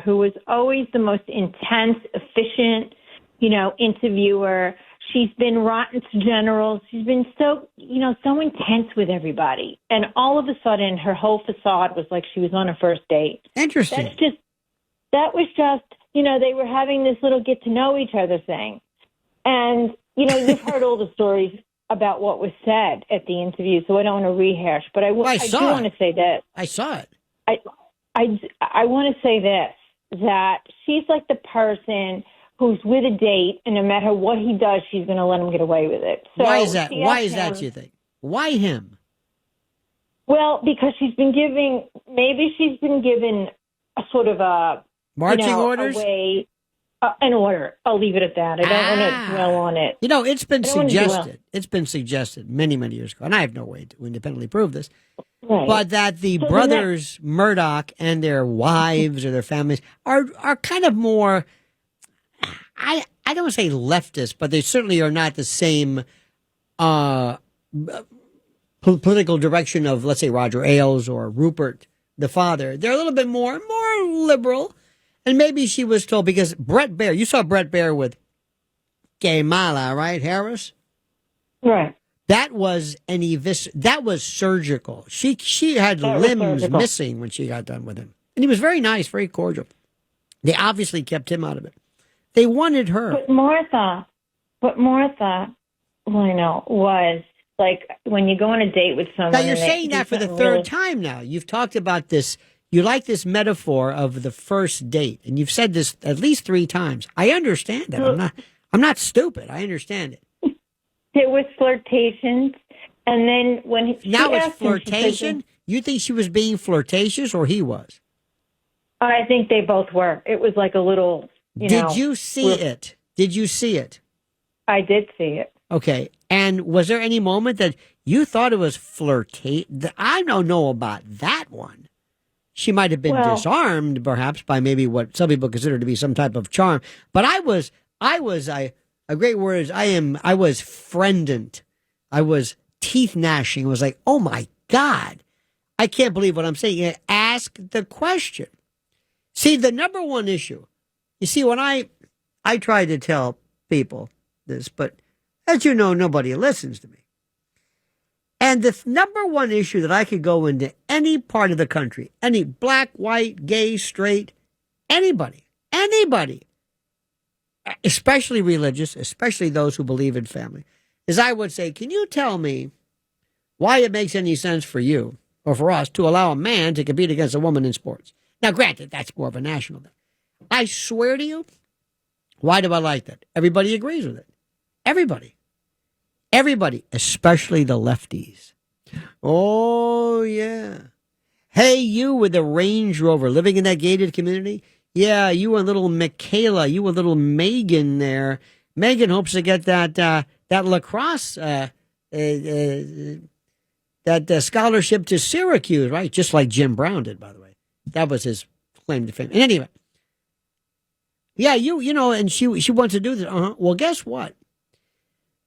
who was always the most intense, efficient, interviewer. She's been rotten to generals. She's been so intense with everybody. And all of a sudden, her whole facade was like she was on a first date. Interesting. That was just, they were having this little get to know each other thing. And, you've heard all the stories about what was said at the interview, so I don't want to rehash. But I do want to say this. I saw it. I want to say this, that she's like the person who's with a date, and no matter what he does, she's going to let him get away with it. So why is that? Why is that, you think? Why him? Well, because maybe she's been given a sort of a marching orders? An order. I'll leave it at that. I don't want to dwell on it. It's been suggested. It's been suggested many, many years ago, and I have no way to independently prove this, right. But that the brothers Murdoch and their wives or their families are kind of more, I don't want to say leftist, but they certainly are not the same political direction of, let's say, Roger Ailes or Rupert, the father. They're a little bit more liberal. And maybe she was told, because Brett Baer, you saw Brett Baer with Kamala, right, Harris? Right. That was that was surgical. She had limbs missing when she got done with him. And he was very nice, very cordial. They obviously kept him out of it. They wanted her. But Martha, was like when you go on a date with someone. Now you're saying that for the third time now. You've talked about this. You like this metaphor of the first date, and you've said this at least 3 times. I understand that. I'm not stupid. I understand it. There was flirtations, and then when now it's flirtation. You think she was being flirtatious, or he was? I think they both were. It was like a little. Did you see it? Did you see it? I did see it. Okay. And was there any moment that you thought it was flirtation? I don't know about that one. She might have been disarmed, perhaps, by maybe what some people consider to be some type of charm. But I was, a great word is I was friendant. I was teeth gnashing. It was like, oh my God, I can't believe what I'm saying. Ask the question. See, the number one issue, you see, when I try to tell people this, but as you know, nobody listens to me. And the number one issue that I could go into any part of the country, any black, white, gay, straight, anybody, especially religious, especially those who believe in family, is I would say, can you tell me why it makes any sense for you or for us to allow a man to compete against a woman in sports? Now, granted, that's more of a national thing. I swear to you, why do I like that? Everybody agrees with it. Everybody, especially the lefties. Oh, yeah. Hey, you with the Range Rover living in that gated community? Yeah, you and little Michaela, you and little Megan there. Megan hopes to get that lacrosse, that scholarship to Syracuse, right? Just like Jim Brown did, by the way. That was his claim to fame. And anyway, yeah, you know, and she wants to do this. Well, guess what?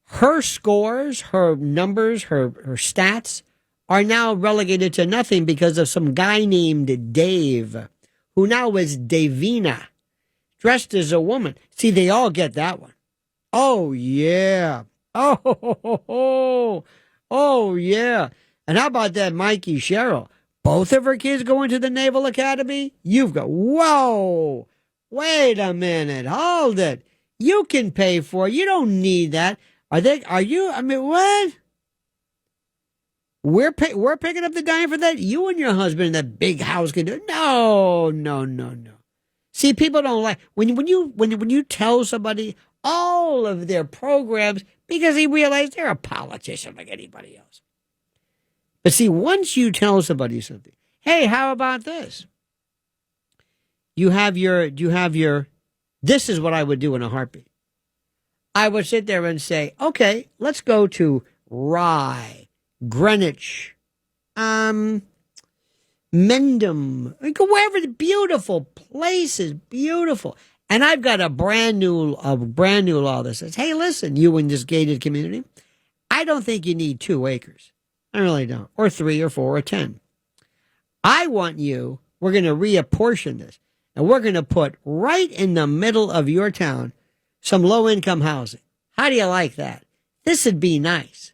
Her scores, her numbers, her stats are now relegated to nothing because of some guy named Dave, who now is Davina, dressed as a woman. See, they all get that one. Oh, yeah. Oh, yeah. And how about that Mikey Sherrill? Both of her kids going to the Naval Academy? You've got, whoa, wait a minute, hold it. You can pay for it. You don't need that. What? We're picking up the dime for that? You and your husband in that big house can do it? No. See, people don't like, when you tell somebody all of their programs, because they realize they're a politician like anybody else. But see, once you tell somebody something, hey, how about this? You have your, this is what I would do in a heartbeat. I would sit there and say, okay, let's go to Rye, Greenwich, Mendham, go wherever the beautiful places, beautiful. And I've got a brand new law that says, hey, listen, you in this gated community, I don't think you need 2 acres. I really don't. Or 3 or 4 or 10. I want you, we're going to reapportion this. And we're going to put right in the middle of your town some low-income housing. How do you like that? This would be nice.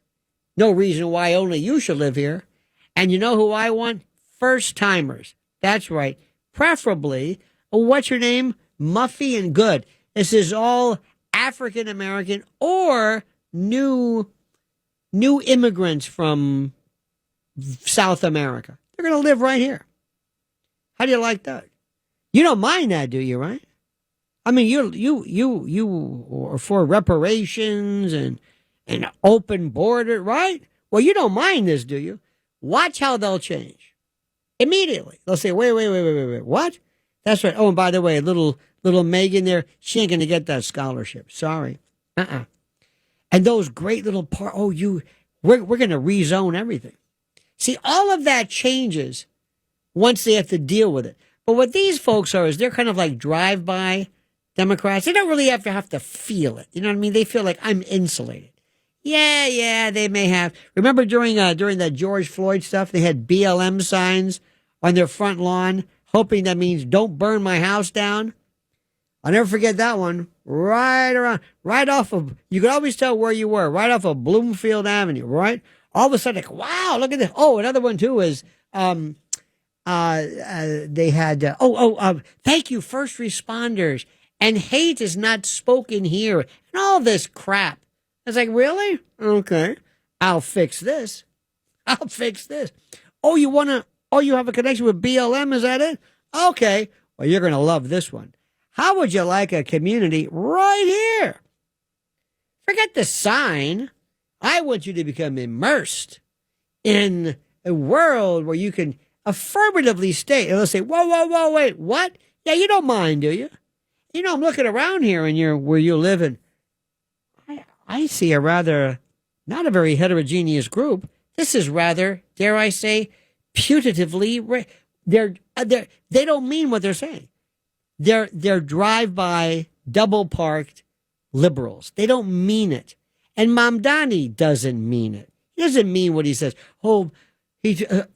No reason why only you should live here. And you know who I want? First-timers. That's right. Preferably, what's your name? Muffy and Good. This is all African-American or new immigrants from South America. They're going to live right here. How do you like that? You don't mind that, do you, right? I mean, you are for reparations and open border, right? Well, you don't mind this, do you? Watch how they'll change. Immediately. They'll say, wait, what? That's right. Oh, and by the way, little Megan there, she ain't going to get that scholarship. Sorry. And those great little we're going to rezone everything. See, all of that changes once they have to deal with it. But what these folks are is they're kind of like drive-by Democrats. They don't really have to feel it. You know what I mean? They feel like I'm insulated. Yeah, they may have. Remember during that George Floyd stuff, they had BLM signs on their front lawn, hoping that means don't burn my house down. I'll never forget that one. Right off of, you could always tell where you were, right off of Bloomfield Avenue, right? All of a sudden, like, wow, look at this. Oh, another one too is, they had, thank you, first responders. And hate is not spoken here. And all this crap. I was like, really? Okay. I'll fix this. Oh, you have a connection with BLM? Is that it? Okay. Well, you're going to love this one. How would you like a community right here? Forget the sign. I want you to become immersed in a world where you can affirmatively state, and they'll say, whoa, wait, what? Yeah, you don't mind, do you? You know, I'm looking around here and where you live, and I see not a very heterogeneous group. This is rather, dare I say, putatively, they don't mean what they're saying. They're drive-by, double-parked liberals. They don't mean it. And Mamdani doesn't mean it. He doesn't mean what he says. Oh,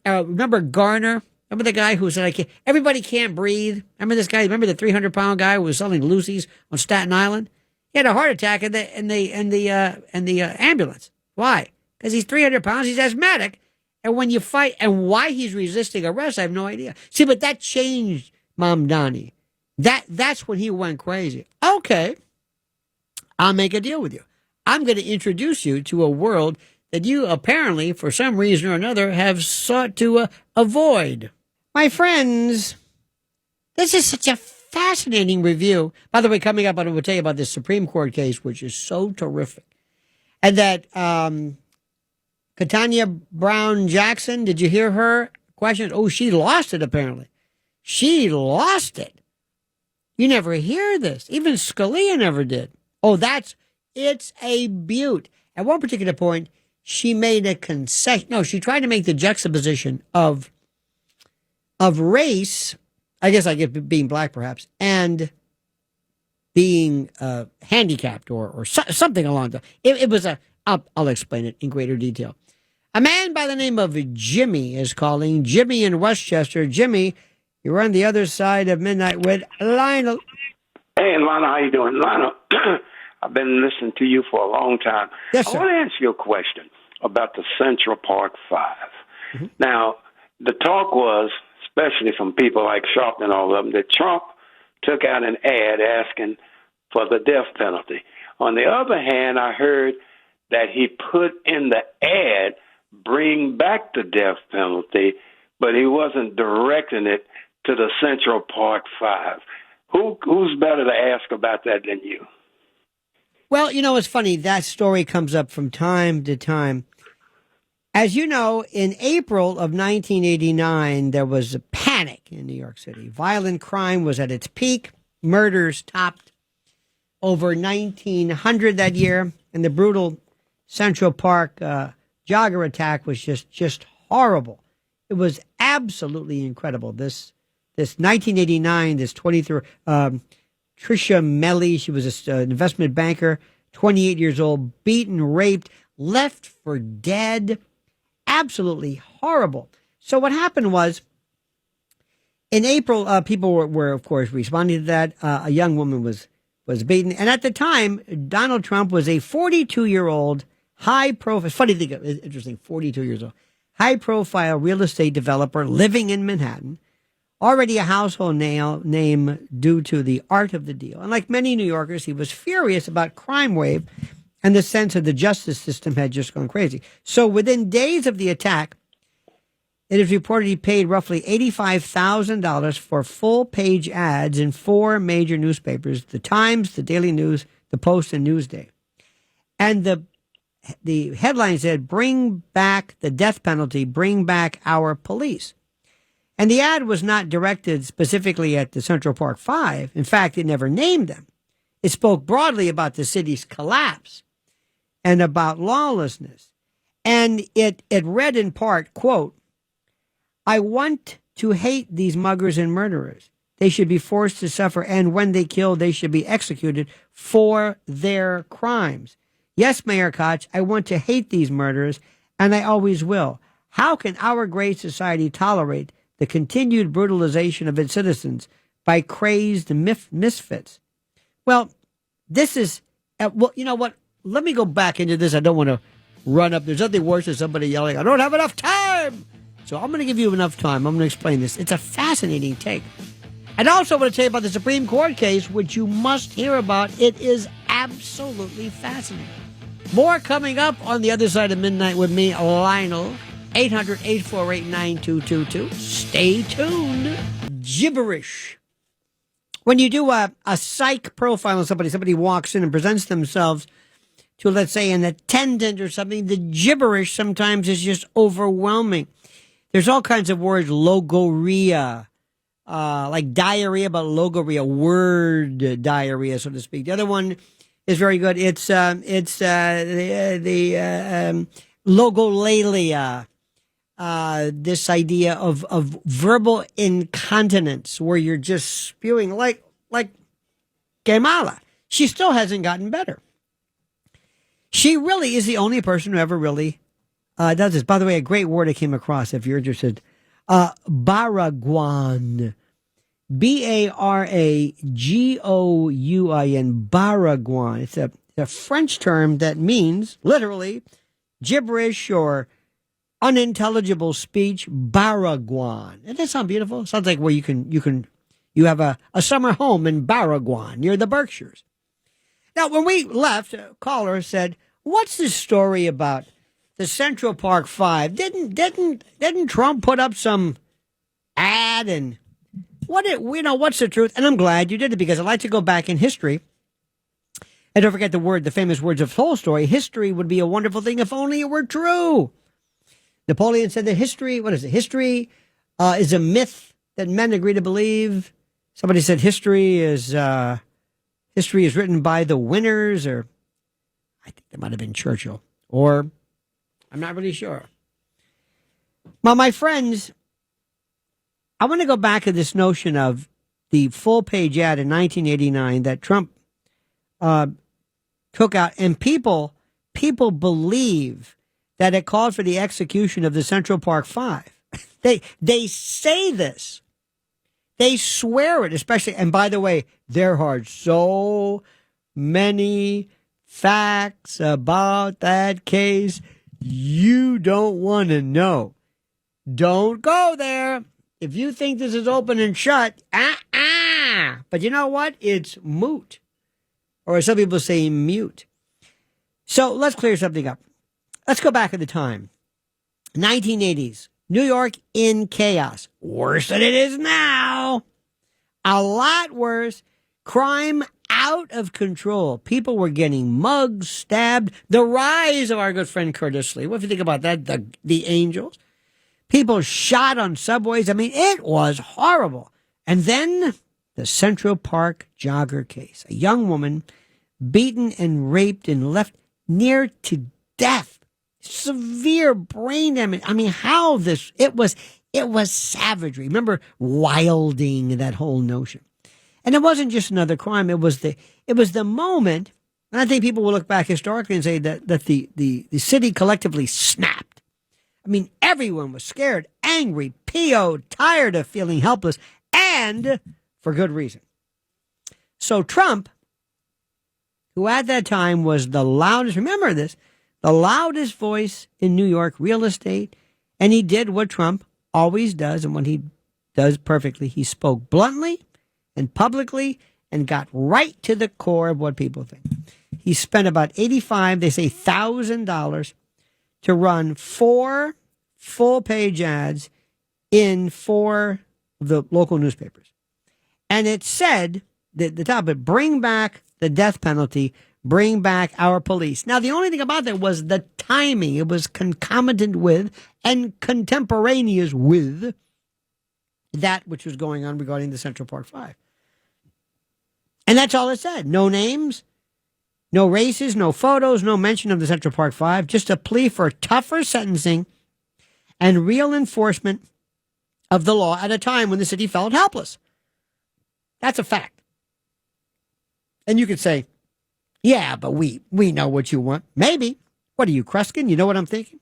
remember Garner? Remember the guy who said, everybody can't breathe? Remember this guy? Remember the 300-pound guy who was selling Lucy's on Staten Island? He had a heart attack in the ambulance. Why? Because he's 300 pounds, he's asthmatic. And when you fight, and why he's resisting arrest, I have no idea. See, but that changed Mamdani. That's when he went crazy. Okay, I'll make a deal with you. I'm going to introduce you to a world that you apparently, for some reason or another, have sought to avoid. My friends, this is such a fascinating review. By the way, coming up, I will tell you about this Supreme Court case, which is so terrific. And that Katanya Brown Jackson, did you hear her question? Oh, she lost it, apparently. She lost it. You never hear this. Even Scalia never did. Oh, it's a beaut. At one particular point, she made a concession. No, she tried to make the juxtaposition of race, I guess I get being black perhaps, and being handicapped or something along the. It was I'll explain it in greater detail. A man by the name of Jimmy is calling. Jimmy in Westchester. Jimmy, you're on the other side of midnight with Lionel. Hey, Lionel, how you doing? Lionel, I've been listening to you for a long time. Yes, sir. I want to ask you a question about the Central Park 5. Mm-hmm. Now, the talk was, especially from people like Sharp and all of them, that Trump took out an ad asking for the death penalty. On the other hand, I heard that he put in the ad, bring back the death penalty, but he wasn't directing it to the Central Park 5. Who's better to ask about that than you? Well, it's funny. That story comes up from time to time. As you know, in April of 1989, there was a panic in New York City. Violent crime was at its peak. Murders topped over 1,900 that year. And the brutal Central Park jogger attack was just horrible. It was absolutely incredible. This 1989, this 23, Tricia Melly, she was an investment banker, 28 years old, beaten, raped, left for dead. Absolutely horrible. So what happened was, in April, people were, of course, responding to that. A young woman was beaten. And at the time, Donald Trump was a 42-year-old, high-profile, funny thing, interesting, 42 years old, high-profile real estate developer living in Manhattan, already a household name due to the art of the deal. And like many New Yorkers, he was furious about crime wave and the sense of the justice system had just gone crazy. So within days of the attack, it is reported he paid roughly $85,000 for full-page ads in 4 major newspapers, The Times, The Daily News, The Post, and Newsday. And the headline said, "Bring back the death penalty, bring back our police." And the ad was not directed specifically at the Central Park 5. In fact, it never named them. It spoke broadly about the city's collapse and about lawlessness. And it read in part, quote, "I want to hate these muggers and murderers. They should be forced to suffer, and when they kill, they should be executed for their crimes. Yes, Mayor Koch, I want to hate these murderers, and I always will. How can our great society tolerate the continued brutalization of its citizens by crazed misfits?" Well, this is, well, you know what? Let me go back into this. I don't want to run up. There's nothing worse than somebody yelling, "I don't have enough time." So I'm going to give you enough time. I'm going to explain this. It's a fascinating take. And also I want to tell you about the Supreme Court case, which you must hear about. It is absolutely fascinating. More coming up on the other side of midnight with me, Lionel. 800-848-9222. Stay tuned. Gibberish. When you do a psych profile on somebody walks in and presents themselves to, let's say, an attendant or something, the gibberish sometimes is just overwhelming. There's all kinds of words, logorrhea, like diarrhea, but logorrhea, word diarrhea, so to speak. The other one is very good. It's logolalia. this idea of verbal incontinence, where you're just spewing like Kamala. She still hasn't gotten better. She really is the only person who ever really does this. By the way, a great word I came across, if you're interested, Baragouin. Baragouin. Baragouin. It's a French term that means literally gibberish or unintelligible speech. Baragouin. Doesn't that sound beautiful? Sounds like where you have a summer home in Baragouin near the Berkshires. Now, when we left, a caller said, "What's the story about the Central Park Five? Didn't Trump put up some ad and what's the truth?" And I'm glad you did it, because I like to go back in history. And don't forget the famous words of Tolstoy: history would be a wonderful thing if only it were true. Napoleon said that history is a myth that men agree to believe. Somebody said history is written by the winners, or I think that might have been Churchill, or I'm not really sure. Well, my friends, I want to go back to this notion of the full-page ad in 1989 that Trump took out, and people believe that it called for the execution of the Central Park Five. They say this. They swear it, especially, and by the way, there are so many facts about that case you don't want to know. Don't go there. If you think this is open and shut, But you know what? It's moot. Or as some people say, mute. So let's clear something up. Let's go back in the time. 1980s. New York in chaos. Worse than it is now. A lot worse. Crime out of control. People were getting mugged, stabbed. The rise of our good friend Curtis Lee. What do you think about that? The Angels. People shot on subways. I mean, it was horrible. And then the Central Park jogger case. A young woman beaten and raped and left near to death. Severe brain damage. I mean, it was savagery. Remember wilding, that whole notion. And it wasn't just another crime. It was the moment, and I think people will look back historically and say that the city collectively snapped. I mean, everyone was scared, angry, PO'd, tired of feeling helpless, and for good reason. So Trump, who at that time was the loudest, remember this, the loudest voice in New York real estate, and he did what Trump always does, and what he does perfectly. He spoke bluntly and publicly and got right to the core of what people think. He spent about $1,000 to run 4 full-page ads in 4 of the local newspapers. And it said, the top of it, bring back the death penalty, bring back our police. Now, the only thing about that was the timing. It was concomitant with and contemporaneous with that which was going on regarding the Central Park Five. And that's all it said. No names, no races, no photos, no mention of the Central Park Five, just a plea for tougher sentencing and real enforcement of the law at a time when the city felt helpless. That's a fact. And you could say, yeah, but we know what you want. Maybe. What are you, Kruskin? You know what I'm thinking?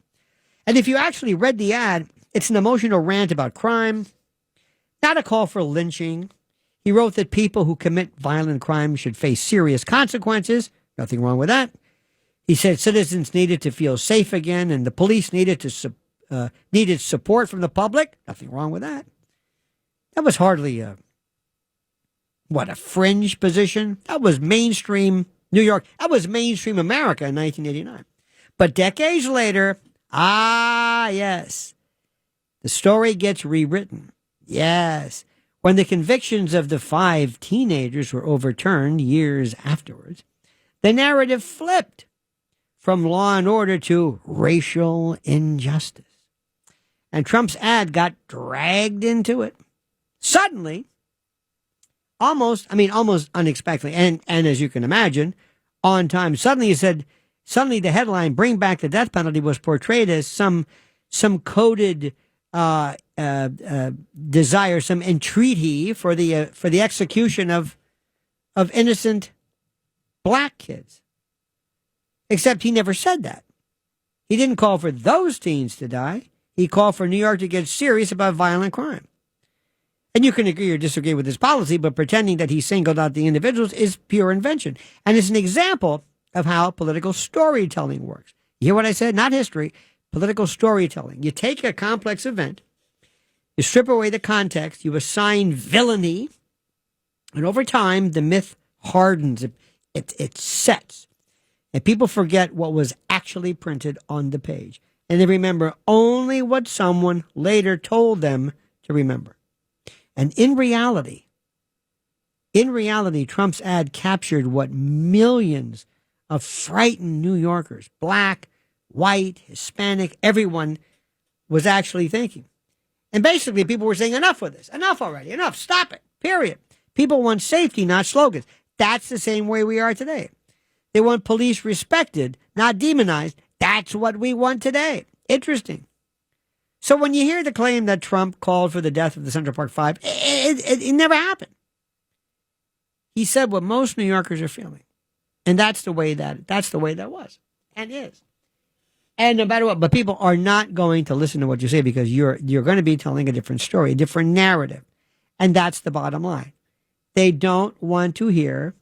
And if you actually read the ad, it's an emotional rant about crime, not a call for lynching. He wrote that people who commit violent crime should face serious consequences. Nothing wrong with that. He said citizens needed to feel safe again, and the police needed support from the public. Nothing wrong with that. That was hardly a fringe position. That was mainstream New York. That was mainstream America in 1989. But decades later, yes, the story gets rewritten. Yes. When the convictions of the 5 teenagers were overturned years afterwards, the narrative flipped from law and order to racial injustice. And Trump's ad got dragged into it. Suddenly, almost unexpectedly, and as you can imagine, on time. Suddenly the headline, bring back the death penalty, was portrayed as some some coded desire, some entreaty for the execution of innocent black kids. Except he never said that. He didn't call for those teens to die. He called for New York to get serious about violent crime. And you can agree or disagree with his policy, but pretending that he singled out the individuals is pure invention. And it's an example of how political storytelling works. You hear what I said? Not history, political storytelling. You take a complex event, you strip away the context, you assign villainy, and over time, the myth hardens, it sets. And people forget what was actually printed on the page. And they remember only what someone later told them to remember. And in reality, Trump's ad captured what millions of frightened New Yorkers, black, white, Hispanic, everyone was actually thinking. And basically, people were saying, enough with this. Enough already. Enough. Stop it. Period. People want safety, not slogans. That's the same way we are today. They want police respected, not demonized. That's what we want today. Interesting. So when you hear the claim that Trump called for the death of the Central Park Five, it never happened. He said what most New Yorkers are feeling. And that's the way that was and is. And no matter what, but people are not going to listen to what you say because you're going to be telling a different story, a different narrative. And that's the bottom line. They don't want to hear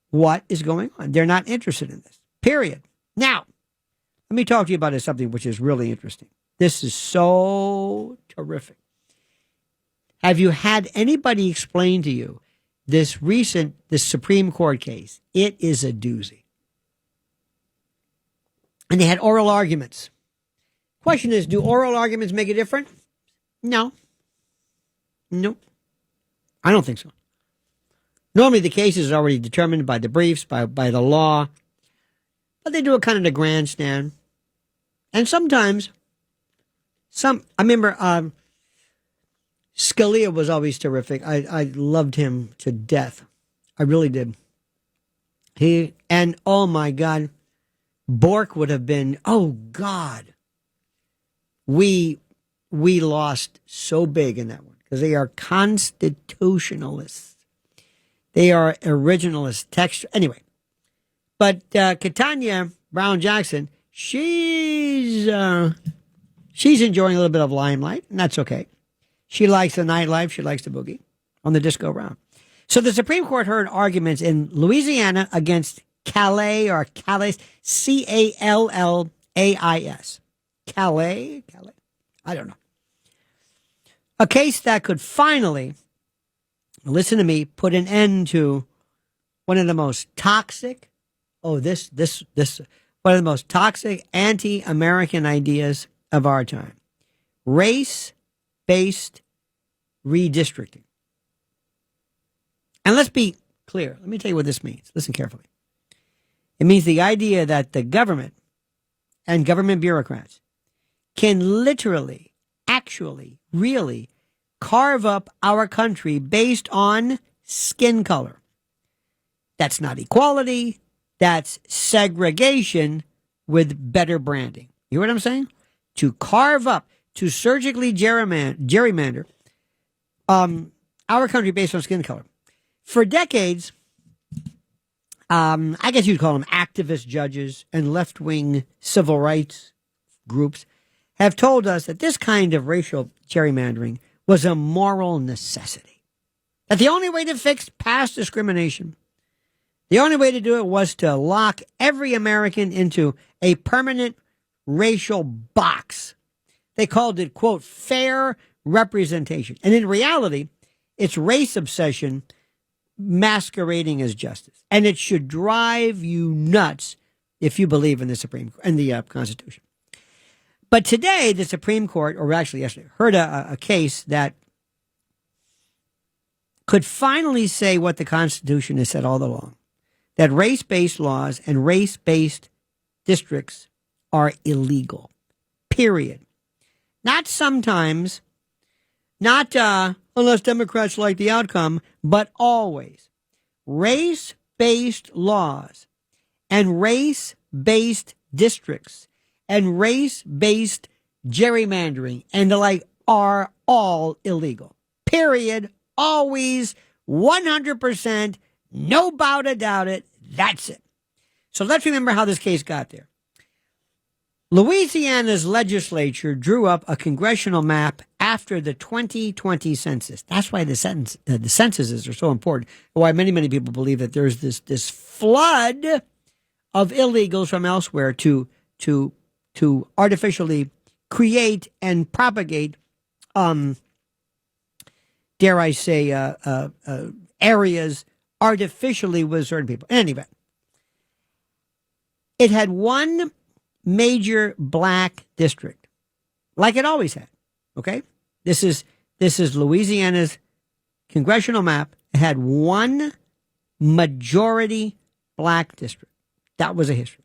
what is going on. They're not interested in this, period. Now, let me talk to you about something which is really interesting. This is so terrific. Have you had anybody explain to you this Supreme Court case? It is a doozy. And they had oral arguments. Question is, do oral arguments make a difference? No. Nope. I don't think so. Normally the case is already determined by the briefs, by the law. But they do a kind of a grandstand. And sometimes, I remember Scalia was always terrific. I loved him to death. I really did. And oh my God, Bork would have been, oh God. We lost so big in that one because they are constitutionalists. They are originalist text. Anyway, but Katanya Brown Jackson, she's enjoying a little bit of limelight, and that's okay. She likes the nightlife. She likes the boogie on the disco round. So the Supreme Court heard arguments in Louisiana against Calais, C-A-L-L-A-I-S. Calais? I don't know. A case that could finally, listen to me, put an end to one of the most toxic, one of the most toxic anti-American ideas of our time. Race-based redistricting. And let's be clear. Let me tell you what this means. Listen carefully. It means the idea that the government and government bureaucrats can literally, actually, really carve up our country based on skin color. That's not equality. That's segregation with better branding. You know what I'm saying? To carve up, to surgically gerrymander our country based on skin color. For decades, I guess you'd call them activist judges and left-wing civil rights groups have told us that this kind of racial gerrymandering was a moral necessity. That the only way to fix past discrimination, the only way to do it was to lock every American into a permanent racial box. They called it, quote, fair representation. And in reality, it's race obsession masquerading as justice. And it should drive you nuts if you believe in the Constitution. But today, the Supreme Court, or actually yesterday, heard a case that could finally say what the Constitution has said all along, that race-based laws and race-based districts are illegal, period. Not sometimes, not unless Democrats like the outcome, but always. Race-based laws and race-based districts and race-based gerrymandering, and the like are all illegal. Period. Always 100%. No doubt about it. That's it. So let's remember how this case got there. Louisiana's legislature drew up a congressional map after the 2020 census. That's why the censuses are so important. Why many people believe that there's this flood of illegals from elsewhere to artificially create and propagate, dare I say, areas artificially with certain people. In any event, it had one major black district, like it always had. Okay, this is Louisiana's congressional map. It had one majority black district. That was a history.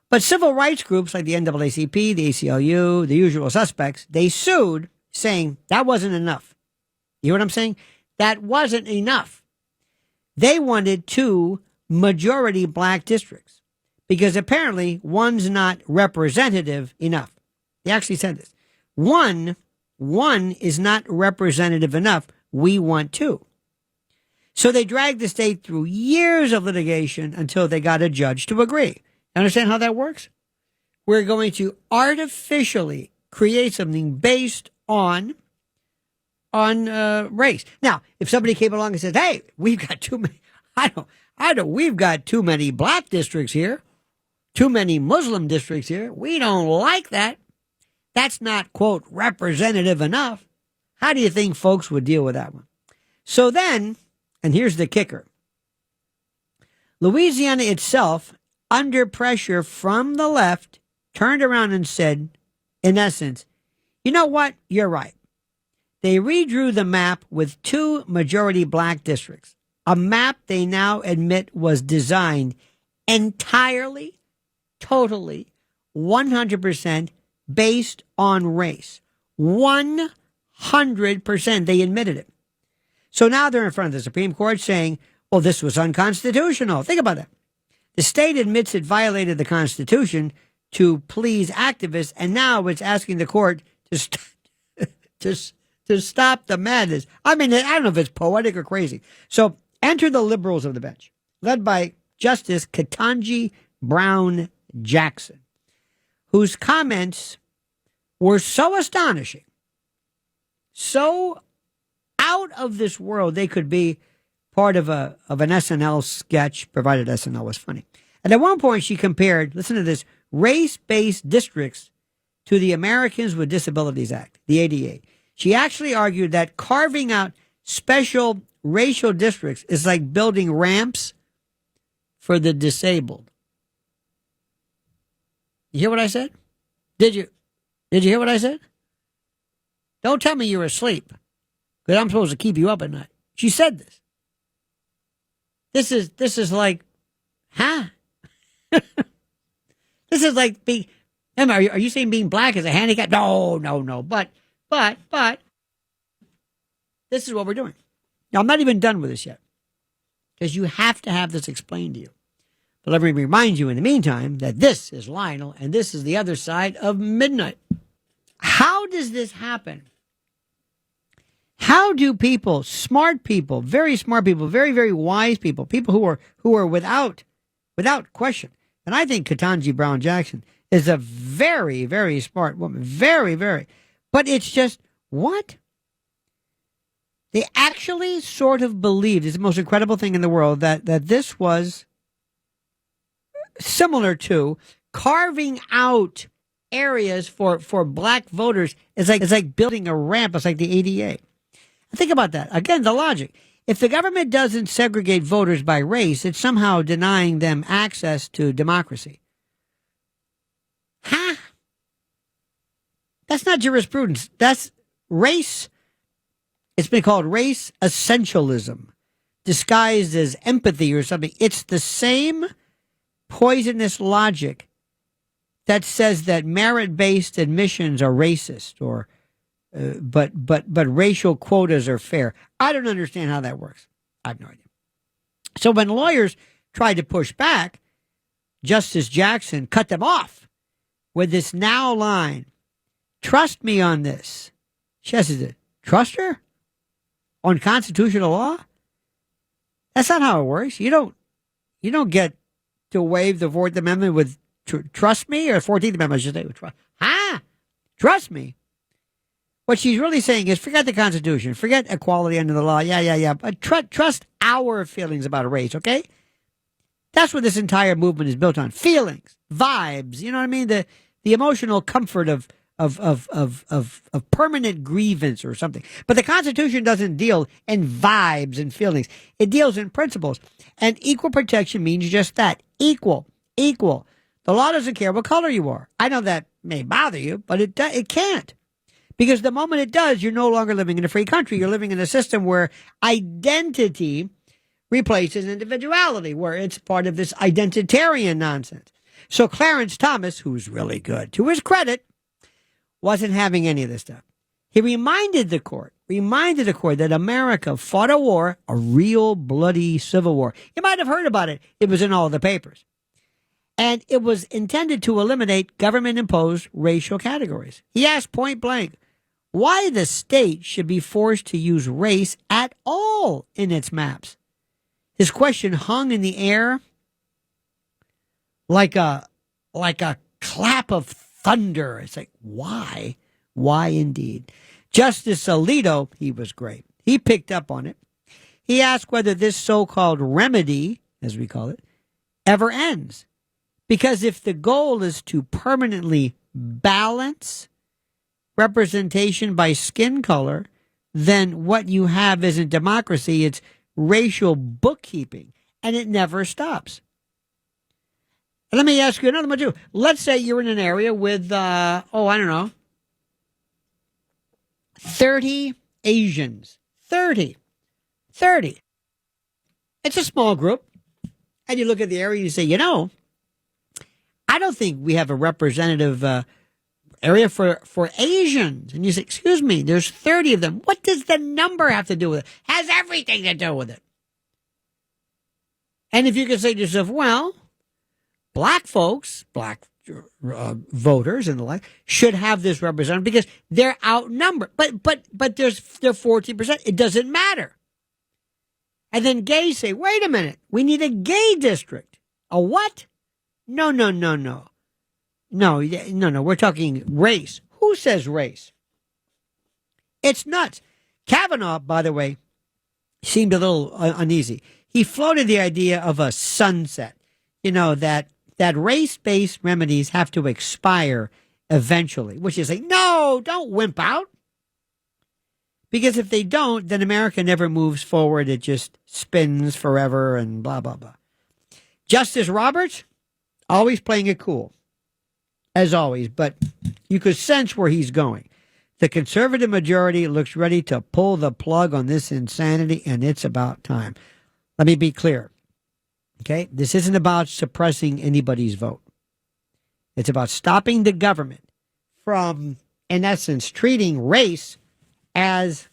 But civil rights groups like the NAACP, the ACLU, the usual suspects, they sued, saying that wasn't enough. You know what I'm saying? That wasn't enough. They wanted 2 majority black districts, because apparently one's not representative enough. They actually said this. One is not representative enough. We want 2. So they dragged the state through years of litigation until they got a judge to agree. Understand how that works? We're going to artificially create something based on race. Now, if somebody came along and said, "Hey, we've got too many," we've got too many black districts here. Too many Muslim districts here. We don't like that. That's not, quote, representative enough. How do you think folks would deal with that one? So then, and here's the kicker. Louisiana itself, under pressure from the left, turned around and said, in essence, you know what? You're right. They redrew the map with 2 majority black districts. A map they now admit was designed entirely, totally, 100% based on race. 100%. They admitted it. So now they're in front of the Supreme Court saying, well, this was unconstitutional. Think about that. The state admits it violated the Constitution to please activists, and now it's asking the court to stop the madness. I mean, I don't know if it's poetic or crazy. So enter the liberals of the bench, led by Justice Ketanji Brown Jackson, whose comments were so astonishing, so out of this world, they could be part of an SNL sketch, provided SNL was funny. And at one point, she compared, listen to this, race-based districts to the Americans with Disabilities Act, the ADA. She actually argued that carving out special racial districts is like building ramps for the disabled. You hear what I said? Did you hear what I said? Don't tell me you're asleep, because I'm supposed to keep you up at night. She said this. This is like, huh? This is like being. Emma, are you saying being black is a handicap? No. But this is what we're doing. Now, I'm not even done with this yet, because you have to have this explained to you. But let me remind you in the meantime that this is Lionel and this is the other side of midnight. How does this happen? How do people, smart people, very smart people, very, very wise people, people who are without question, and I think Ketanji Brown Jackson is a very, very smart woman, very, very, but it's just, what? They actually sort of believed, it's the most incredible thing in the world, that this was similar to carving out areas for black voters. It's like building a ramp. It's like the ADA. Think about that. Again, the logic. If the government doesn't segregate voters by race, it's somehow denying them access to democracy. Huh? That's not jurisprudence. That's race. It's been called race essentialism, disguised as empathy or something. It's the same poisonous logic that says that merit-based admissions are racist, or but racial quotas are fair. I don't understand how that works. I have no idea. So when lawyers tried to push back, Justice Jackson cut them off with this now line. trust me on this. She says, trust her? On constitutional law? That's not how it works. You don't get to waive the 4th Amendment with trust me, or 14th Amendment, I should say. With trust me. What she's really saying is forget the Constitution, forget equality under the law, yeah. But trust our feelings about race, okay? That's what this entire movement is built on. Feelings, vibes, you know what I mean? The emotional comfort of permanent grievance or something. But the Constitution doesn't deal in vibes and feelings. It deals in principles. And equal protection means just that. Equal. The law doesn't care what color you are. I know that may bother you, but it can't. Because the moment it does, you're no longer living in a free country. You're living in a system where identity replaces individuality, where it's part of this identitarian nonsense. So Clarence Thomas, who's really good, to his credit, wasn't having any of this stuff. He reminded the court that America fought a war, a real bloody civil war. You might have heard about it. It was in all the papers. And it was intended to eliminate government-imposed racial categories. He asked point blank why the state should be forced to use race at all in its maps. His question hung in the air like a clap of thunder. It's like, why? Why indeed? Justice Alito, he was great. He picked up on it. He asked whether this so-called remedy, as we call it, ever ends. Because if the goal is to permanently balance representation by skin color, then what you have isn't democracy, it's racial bookkeeping, and it never stops. And let me ask you another one too. Let's say you're in an area with, 30 Asians. 30. It's a small group. And you look at the area and you say, I don't think we have a representative area for Asians. And you say, excuse me, there's 30 of them. What does the number have to do with it? Has everything to do with it. And if you can say to yourself, well, black folks, voters and the like, should have this representative because they're outnumbered. But they're 14%. It doesn't matter. And then gays say, wait a minute, we need a gay district. A what? No. No, we're talking race. Who says race? It's nuts. Kavanaugh, by the way, seemed a little uneasy. He floated the idea of a sunset, that race-based remedies have to expire eventually, which is like, no, don't wimp out. Because if they don't, then America never moves forward. It just spins forever and blah, blah, blah. Justice Roberts, always playing it cool, as always, but you could sense where he's going. The conservative majority looks ready to pull the plug on this insanity, and it's about time. Let me be clear, okay? This isn't about suppressing anybody's vote. It's about stopping the government from, in essence, treating race as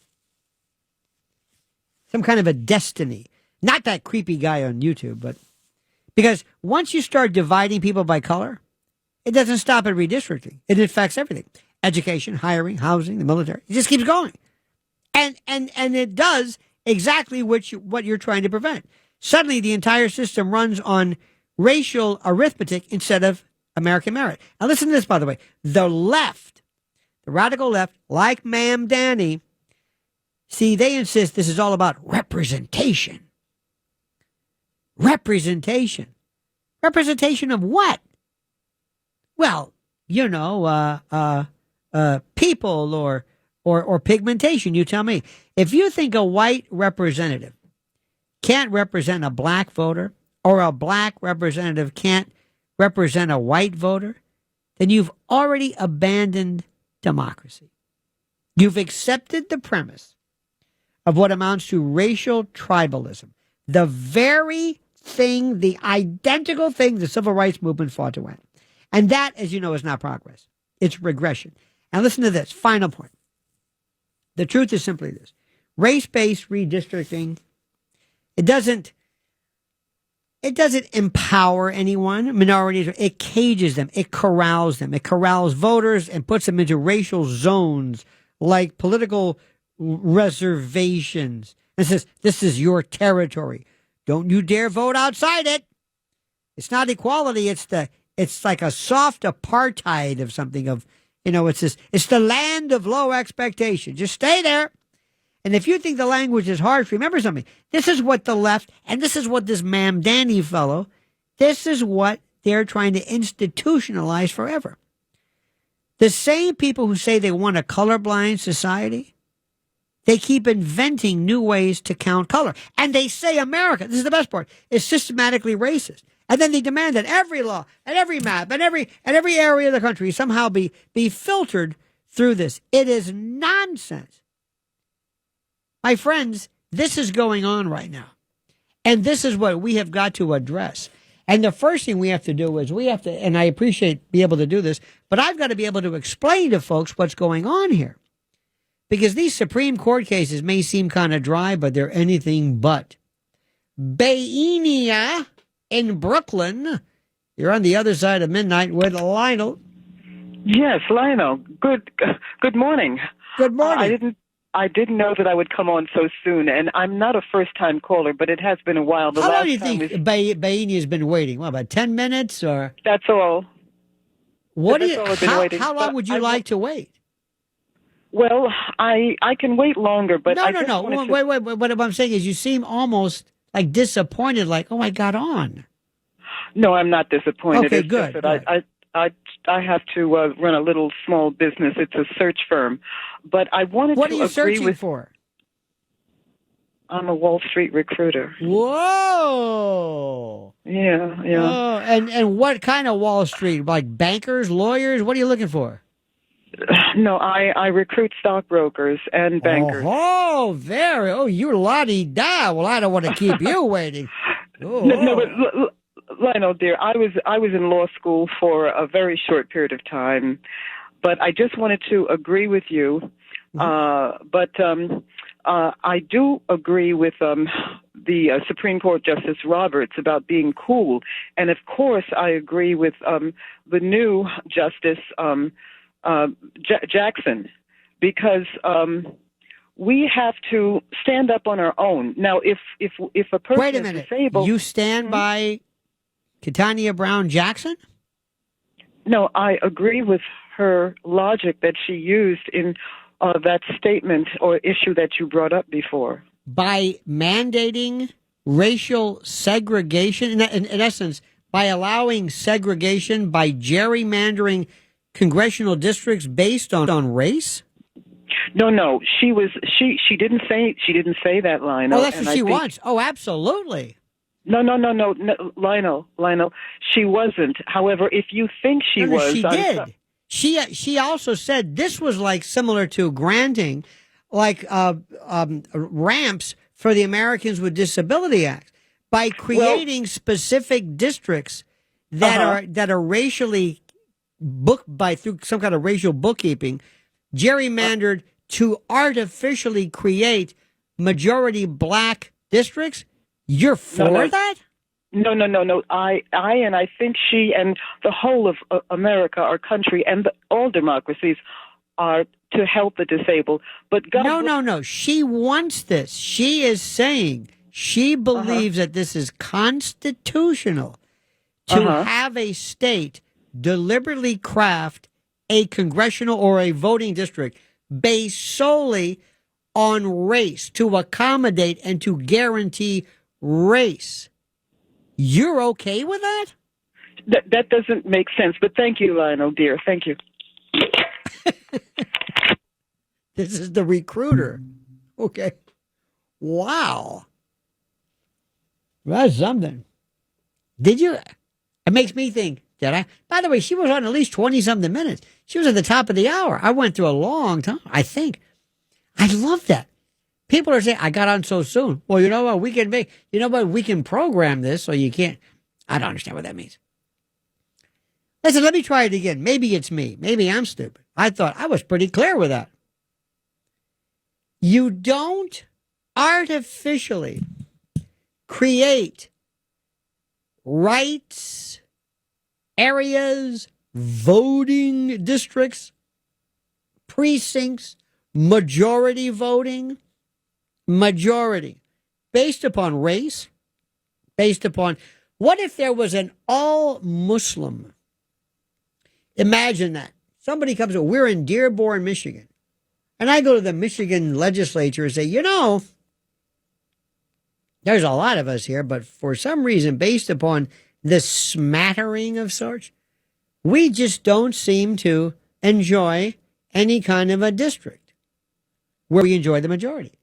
some kind of a destiny. Not that creepy guy on YouTube, but because once you start dividing people by color, it doesn't stop at redistricting. It affects everything. Education, hiring, housing, the military. It just keeps going. And it does exactly what you're trying to prevent. Suddenly the entire system runs on racial arithmetic instead of American merit. Now listen to this, by the way. The left, the radical left, like Mamdani, see, they insist this is all about representation. Representation. Representation of what? Well, people or pigmentation, you tell me. If you think a white representative can't represent a black voter, or a black representative can't represent a white voter, then you've already abandoned democracy. You've accepted the premise of what amounts to racial tribalism, the very thing, the identical thing the civil rights movement fought to win. And that, as you know, is not progress. It's regression. Now listen to this, final point. The truth is simply this. Race-based redistricting, it doesn't It doesn't empower anyone, minorities. It cages them. It corrals them. It corrals voters and puts them into racial zones like political reservations. It says, this is your territory. Don't you dare vote outside it. It's not equality. It's like a soft apartheid of something it's the land of low expectation. Just stay there. And if you think the language is harsh, remember something. This is what the left, and this is what this Mamdani fellow, this is what they're trying to institutionalize forever. The same people who say they want a colorblind society, they keep inventing new ways to count color. And they say America, this is the best part, is systematically racist. And then they demand that every law and every map and every area of the country somehow be filtered through this. It is nonsense. My friends, this is going on right now. And this is what we have got to address. And the first thing we have to do is and I appreciate being able to do this, but I've got to be able to explain to folks what's going on here. Because these Supreme Court cases may seem kind of dry, but they're anything but. Bainia in Brooklyn. You're on the other side of midnight with Lionel. Yes, Lionel. Good morning. Good morning. I didn't know that I would come on so soon, and I'm not a first-time caller, but it has been a while. How long do you think Bainia's been waiting? What, about 10 minutes? Or that's all. How long would you like to wait? Well, I can wait longer, but No. Wait. What I'm saying is you seem almost like disappointed, like, oh, I got on. No, I'm not disappointed. Okay, it's good. Just that I have to run a little small business. It's a search firm. But I wanted What to are you agree searching with, for? I'm a Wall Street recruiter. Whoa. Yeah. Oh, and what kind of Wall Street? Like bankers, lawyers? What are you looking for? No, I recruit stockbrokers and bankers. You're la-di-da. Well, I don't want to keep you waiting. No, but Lionel, dear, I was in law school for a very short period of time, but I just wanted to agree with you. I do agree with the Supreme Court Justice Roberts about being cool, and of course, I agree with the new Justice Jackson, because we have to stand up on our own. Now, if a person Wait a minute. is disabled, you stand by Katania Brown Jackson? No, I agree with her logic that she used in that statement or issue that you brought up before. By mandating racial segregation, in essence, by allowing segregation, by gerrymandering congressional districts based on race? No. She didn't say that, Lionel. Oh, that's what she wants. Oh, absolutely. No, Lionel. She wasn't. However, if you think she was, she did. She also said this was like similar to granting like ramps for the Americans with Disability Act by creating specific districts that are racially booked by through some kind of racial bookkeeping, gerrymandered to artificially create majority black districts. You're for that? No. And I think she and the whole of America, our country, and all democracies are to help the disabled. But God, no. She wants this. She is saying she believes that this is constitutional to have a state deliberately craft a congressional or a voting district based solely on race to accommodate and to guarantee race. You're okay with that? That doesn't make sense, but thank you, Lionel, dear. Thank you. This is the recruiter. Okay. Wow. That's something. Did you? It makes me think, did I? By the way, she was on at least 20-something minutes. She was at the top of the hour. I went through a long time, I think. I love that. People are saying, I got on so soon. Well, you know what? We can program this so you can't. I don't understand what that means. Listen, let me try it again. Maybe it's me. Maybe I'm stupid. I thought I was pretty clear with that. You don't artificially create rights, areas, voting districts, precincts, majority voting, based upon race, based upon what if there was an all Muslim? Imagine that. Somebody comes, we're in Dearborn, Michigan. And I go to the Michigan legislature and say, there's a lot of us here, but for some reason, based upon this smattering of sorts, we just don't seem to enjoy any kind of a district where we enjoy the majority.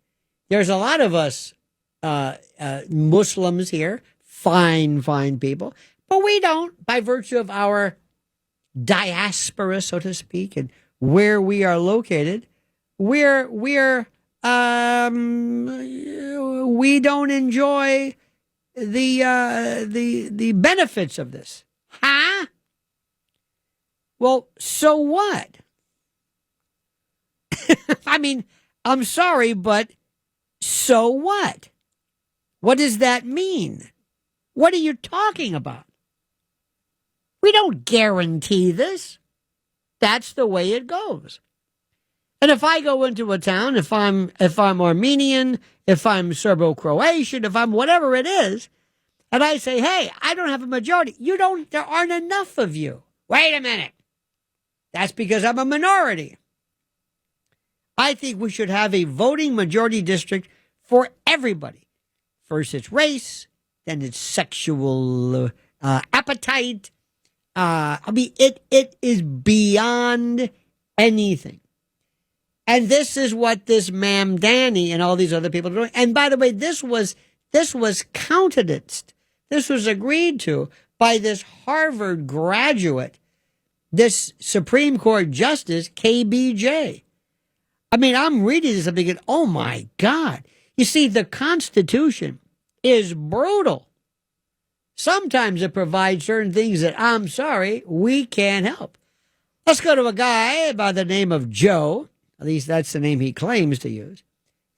There's a lot of us Muslims here, fine people, but we don't, by virtue of our diaspora, so to speak, and where we are located, we don't enjoy the benefits of this. Huh? Well, so what? I mean, I'm sorry, but so what? What does that mean? What are you talking about? We don't guarantee this. That's the way it goes. And if I go into a town, if I'm Armenian, if I'm Serbo-Croatian, if I'm whatever it is, and I say, hey, I don't have a majority, there aren't enough of you. Wait a minute. That's because I'm a minority. I think we should have a voting majority district for everybody. First it's race, then it's sexual appetite. It is beyond anything. And this is what this Mamdani and all these other people are doing. And by the way, this was countenanced. This was agreed to by this Harvard graduate, this Supreme Court Justice, KBJ. I mean, I'm reading this and thinking, oh my God. You see, the Constitution is brutal. Sometimes it provides certain things that, I'm sorry, we can't help. Let's go to a guy by the name of Joe. At least that's the name he claims to use.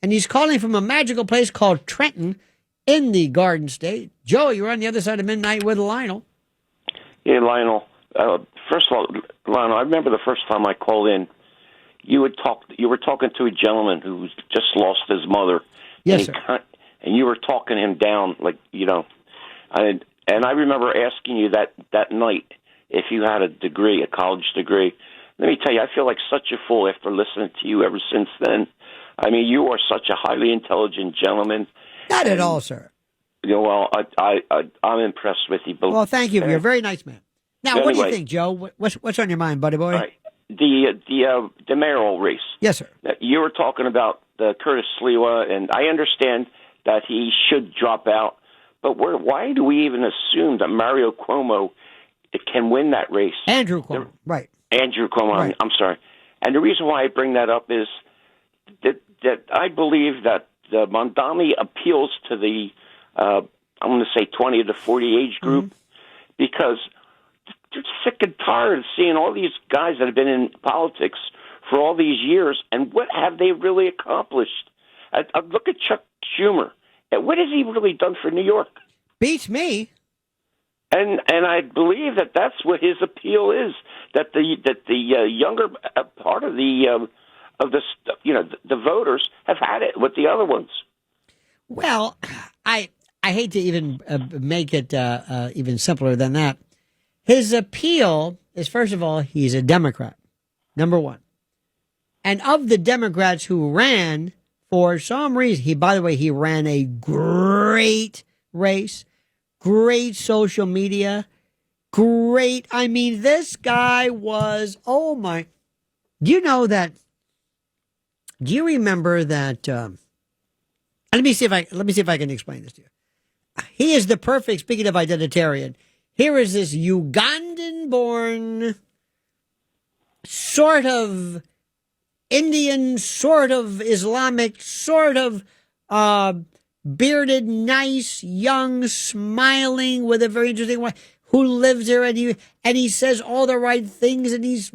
And he's calling from a magical place called Trenton in the Garden State. Joe, you're on the other side of midnight with Lionel. Yeah, Lionel. First of all, Lionel, I remember the first time I called in, you were talking to a gentleman who just lost his mother. Yes, sir. And you were talking him down, and I remember asking you that night if you had a college degree. Let me tell you, I feel like such a fool after listening to you ever since then. I mean, you are such a highly intelligent gentleman. Not at all, sir. Well, I'm impressed with you. Well, thank you. You're a very nice man. Now, anyway, what do you think, Joe? What's on your mind, buddy boy? Right. The mayoral race. Yes, sir. You were talking about Curtis Sliwa, and I understand that he should drop out. But why do we even assume that Mario Cuomo can win that race? Andrew Cuomo, right. Andrew Cuomo, right. I'm sorry. And the reason why I bring that up is that I believe that the Mamdani appeals to the, I'm going to say 20 to 40 age group, because they're sick and tired of seeing all these guys that have been in politics for all these years, and what have they really accomplished? Look at Chuck Schumer. What has he really done for New York? Beats me. And I believe that that's what his appeal is. That the younger part of the voters have had it with the other ones. Well, I hate to even make it even simpler than that. His appeal is, first of all, he's a Democrat, number one. And of the Democrats who ran, for some reason, he ran a great race, great social media, great. I mean, this guy was, oh my. Do you remember that? Let me see if I can explain this to you. He is the perfect, speaking of identitarian, here is this Ugandan-born, sort of Indian, sort of Islamic, sort of bearded, nice, young, smiling, with a very interesting wife, who lives there, and he says all the right things, and he's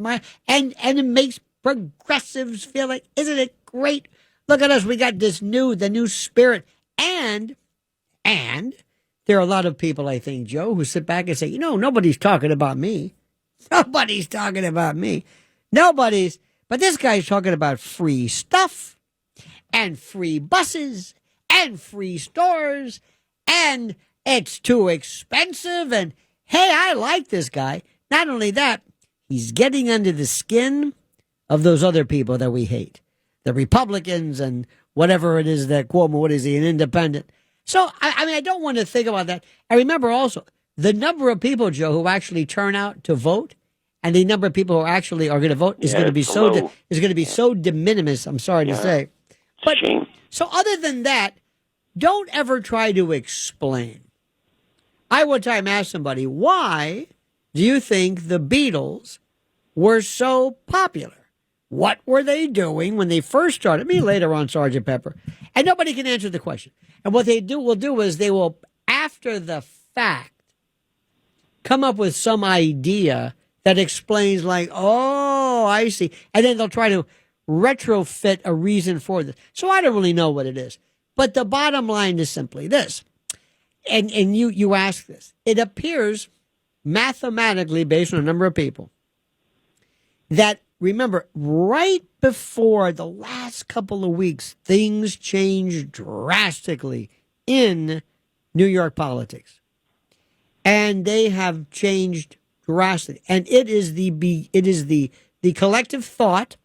and it makes progressives feel like, isn't it great? Look at us, we got the new spirit, and there are a lot of people, I think, Joe, who sit back and say, nobody's talking about me. Nobody's talking about me. Nobody's. But this guy's talking about free stuff and free buses and free stores, and it's too expensive. And hey, I like this guy. Not only that, he's getting under the skin of those other people that we hate, the Republicans and whatever it is that Cuomo, what is he, an independent? So, I don't want to think about that. I remember also the number of people, Joe, who actually turn out to vote, and the number of people who actually are going to vote is going to be so de minimis. I'm sorry to say, but so other than that, don't ever try to explain. I one time asked somebody, why do you think the Beatles were so popular? What were they doing when they first started? Me later on, Sgt. Pepper, and nobody can answer the question. And what they will do is they will, after the fact, come up with some idea that explains, like, oh, I see. And then they'll try to retrofit a reason for this. So I don't really know what it is. But the bottom line is simply this. And you ask this. It appears mathematically, based on a number of people, that, remember, right before the last couple of weeks, things changed drastically in New York politics. And they have changed drastically. And it is the collective thought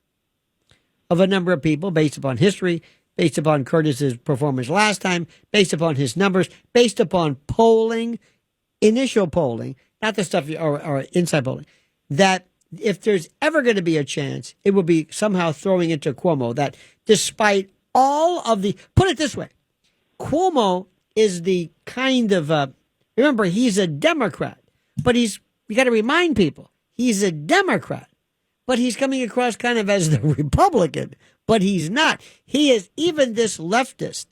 of a number of people based upon history, based upon Curtis's performance last time, based upon his numbers, based upon polling, initial polling, not the stuff or inside polling, that if there's ever going to be a chance, it will be somehow throwing into Cuomo, that despite all of the, put it this way, Cuomo is the kind of, remember, he's a Democrat, but you got to remind people, he's a Democrat, but he's coming across kind of as the Republican, but he's not. He is, even this leftist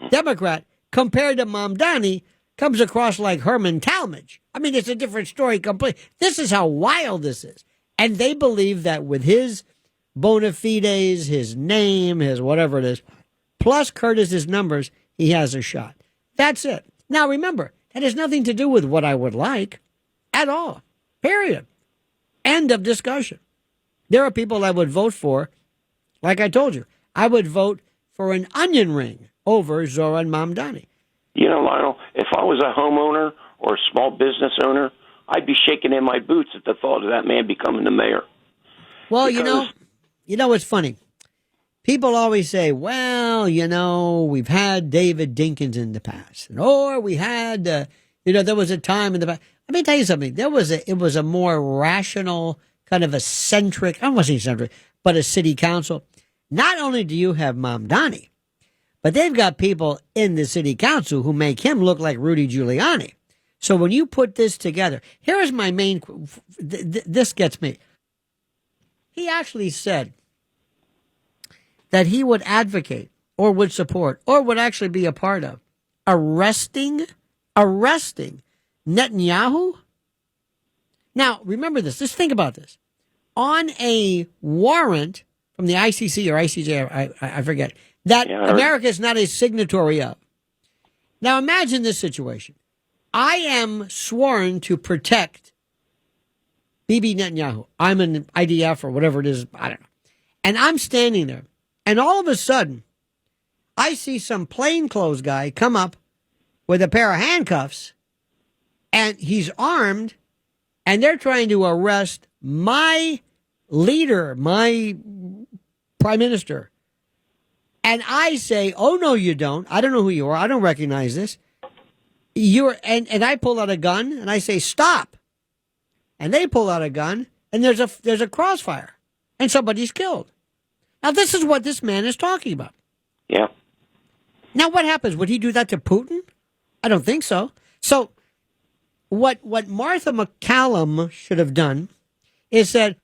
Democrat, compared to Mamdani, comes across like Herman Talmadge. I mean, it's a different story completely. This is how wild this is. And they believe that with his bona fides, his name, his whatever it is, plus Curtis's numbers, he has a shot. That's it. Now, remember, that has nothing to do with what I would like at all. Period. End of discussion. There are people I would vote for. Like I told you, I would vote for an onion ring over Zoran Mamdani. Lionel, if I was a homeowner or a small business owner, I'd be shaking in my boots at the thought of that man becoming the mayor. Well, it's funny. People always say, well, we've had David Dinkins in the past, or we had, there was a time in the past. Let me tell you something. It was a more rational, kind of eccentric, I don't want to say eccentric, but a city council. Not only do you have Mamdani, but they've got people in the city council who make him look like Rudy Giuliani. So when you put this together, here is my main, this gets me. He actually said that he would advocate or would support or would actually be a part of arresting Netanyahu. Now, remember this. Just think about this. On a warrant from the ICC or ICJ, I forget, that America is not a signatory of. Now, imagine this situation. I am sworn to protect Bibi Netanyahu. I'm an IDF or whatever it is. I don't know. And I'm standing there. And all of a sudden, I see some plainclothes guy come up with a pair of handcuffs, and he's armed, and they're trying to arrest my leader, my prime minister. And I say, oh, no, you don't. I don't know who you are. I don't recognize this. And I pull out a gun, and I say, stop. And they pull out a gun, and there's a crossfire, and somebody's killed. Now, this is what this man is talking about. Yeah. Now, what happens? Would he do that to Putin? I don't think so. So what Martha McCallum should have done is said,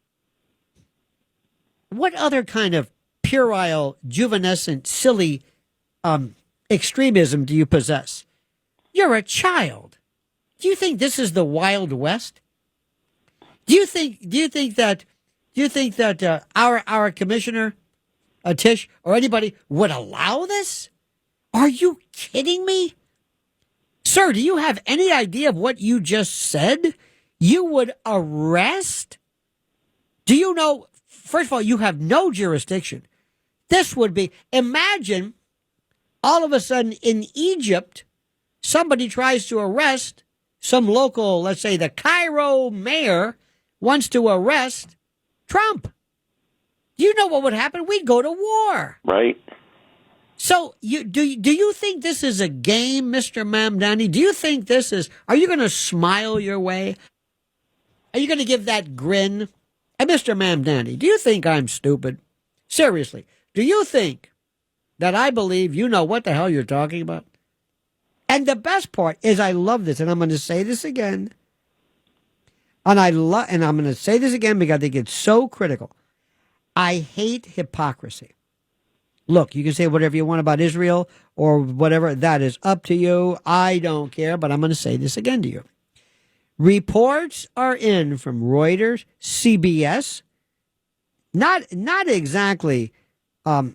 what other kind of puerile, juvenescent, silly extremism do you possess? You're a child. Do you think this is the Wild West? Do you think that our commissioner, Tish, or anybody would allow this? Are you kidding me? Sir, do you have any idea of what you just said? You would arrest? Do you know, first of all, you have no jurisdiction. This would be, imagine all of a sudden in Egypt, somebody tries to arrest some local, let's say the Cairo mayor wants to arrest Trump. Do you know what would happen? We'd go to war. Right. So do you think this is a game, Mr. Mamdani? Do you think this is, are you going to smile your way? Are you going to give that grin? And Mr. Mamdani, do you think I'm stupid? Seriously, do you think that I believe you know what the hell you're talking about? And the best part is I love this, and I'm going to say this again. And I'm going to say this again because I think it's so critical. I hate hypocrisy. Look, you can say whatever you want about Israel or whatever. That is up to you. I don't care, but I'm going to say this again to you. Reports are in from Reuters, CBS, not exactly, Jerry's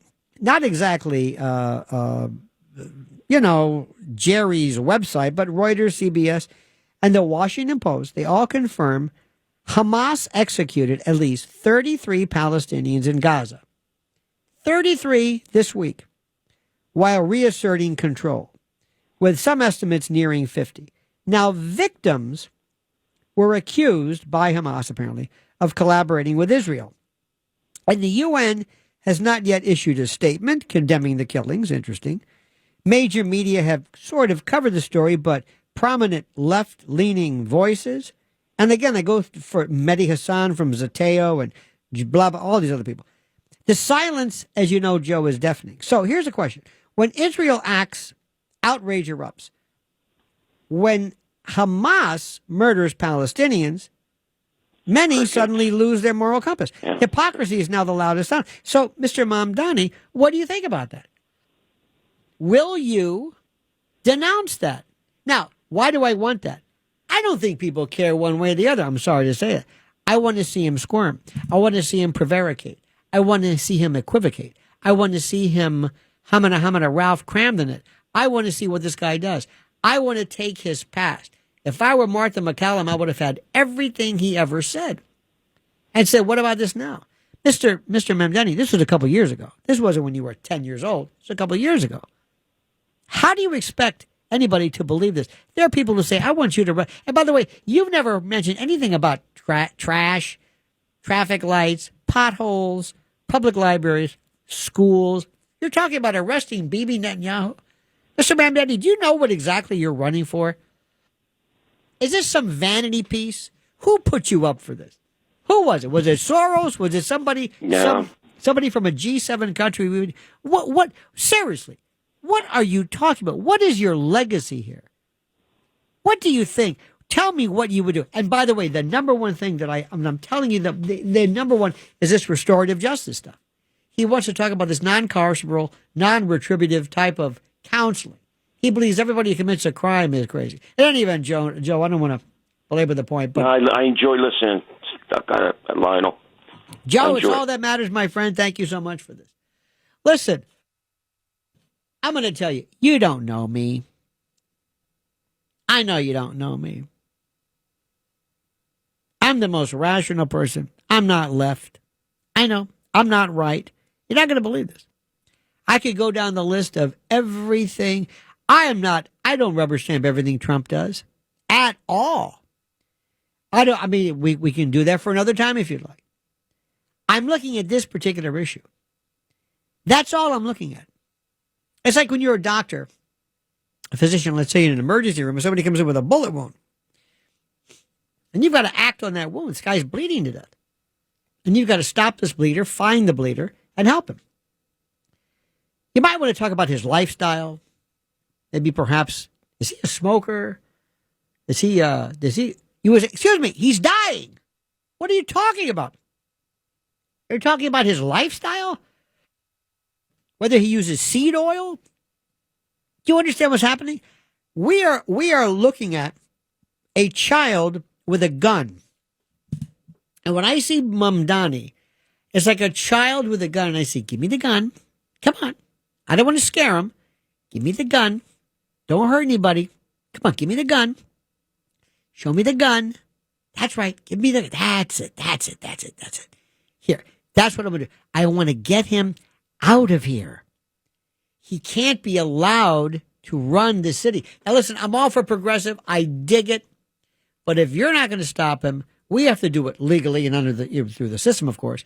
website, but Reuters, CBS, and the Washington Post. They all confirm Hamas executed at least 33 Palestinians in Gaza. 33 this week, while reasserting control, with some estimates nearing 50. Now, victims were accused by Hamas, apparently, of collaborating with Israel. And the UN has not yet issued a statement condemning the killings. Interesting. Major media have sort of covered the story, but prominent left-leaning voices, and again, I go for Mehdi Hassan from Zateo and blah, blah, all these other people. The silence, as you know, Joe, is deafening. So here's a question. When Israel acts, outrage erupts. When Hamas murders Palestinians, many suddenly lose their moral compass. Yeah. Hypocrisy is now the loudest sound. So, Mr. Mamdani, what do you think about that? Will you denounce that? Now, why do I want that? I don't think people care one way or the other. I'm sorry to say it. I want to see him squirm. I want to see him prevaricate. I want to see him equivocate. I want to see him humana Ralph Cramden it. I want to see what this guy does. I want to take his past. If I were Martha McCallum, I would have had everything he ever said and said, what about this now? Mr. Mamdani, this was a couple years ago. This wasn't when you were 10 years old. It's a couple years ago. How do you expect anybody to believe this? There are people who say, I want you to... And by the way, you've never mentioned anything about trash, traffic lights, potholes, public libraries, schools. You're talking about arresting Bibi Netanyahu. Mr. Mamdani, do you know what exactly you're running for? Is this some vanity piece? Who put you up for this? Who was it? Was it Soros? Was it somebody? No. Somebody from a G7 country? What? Seriously, what are you talking about? What is your legacy here? What do you think? Tell me what you would do. And by the way, the number one thing that I'm telling you, the number one is this restorative justice stuff. He wants to talk about this non-carceral, non-retributive type of counseling. He believes everybody who commits a crime is crazy. In any event, Joe, I don't want to belabor the point, but no, I enjoy listening, Lionel. Joe, it's all that matters, my friend. Thank you so much for this. Listen, I'm going to tell you, you don't know me. I know you don't know me. I'm the most rational person. I'm not left. I know. I'm not right. You're not going to believe this. I could go down the list of everything. I don't rubber stamp everything Trump does at all. We can do that for another time if you'd like. I'm looking at this particular issue. That's all I'm looking at. It's like when you're a doctor, a physician, let's say in an emergency room, and somebody comes in with a bullet wound. And you've got to act on that wound. This guy's bleeding to death. And you've got to stop this bleeder, find the bleeder, and help him. You might want to talk about his lifestyle. Maybe perhaps, is he a smoker? Excuse me, he's dying. What are you talking about? You're talking about his lifestyle? Whether he uses seed oil? Do you understand what's happening? We are looking at a child with a gun. And when I see Mamdani, it's like a child with a gun. And I say, give me the gun. Come on. I don't want to scare him. Give me the gun. Don't hurt anybody. Come on, give me the gun. Show me the gun. That's right. Give me the. That's it. Here. That's what I'm going to do. I want to get him out of here. He can't be allowed to run the city. Now, listen, I'm all for progressive. I dig it. But if you're not going to stop him, we have to do it legally and through the system, of course.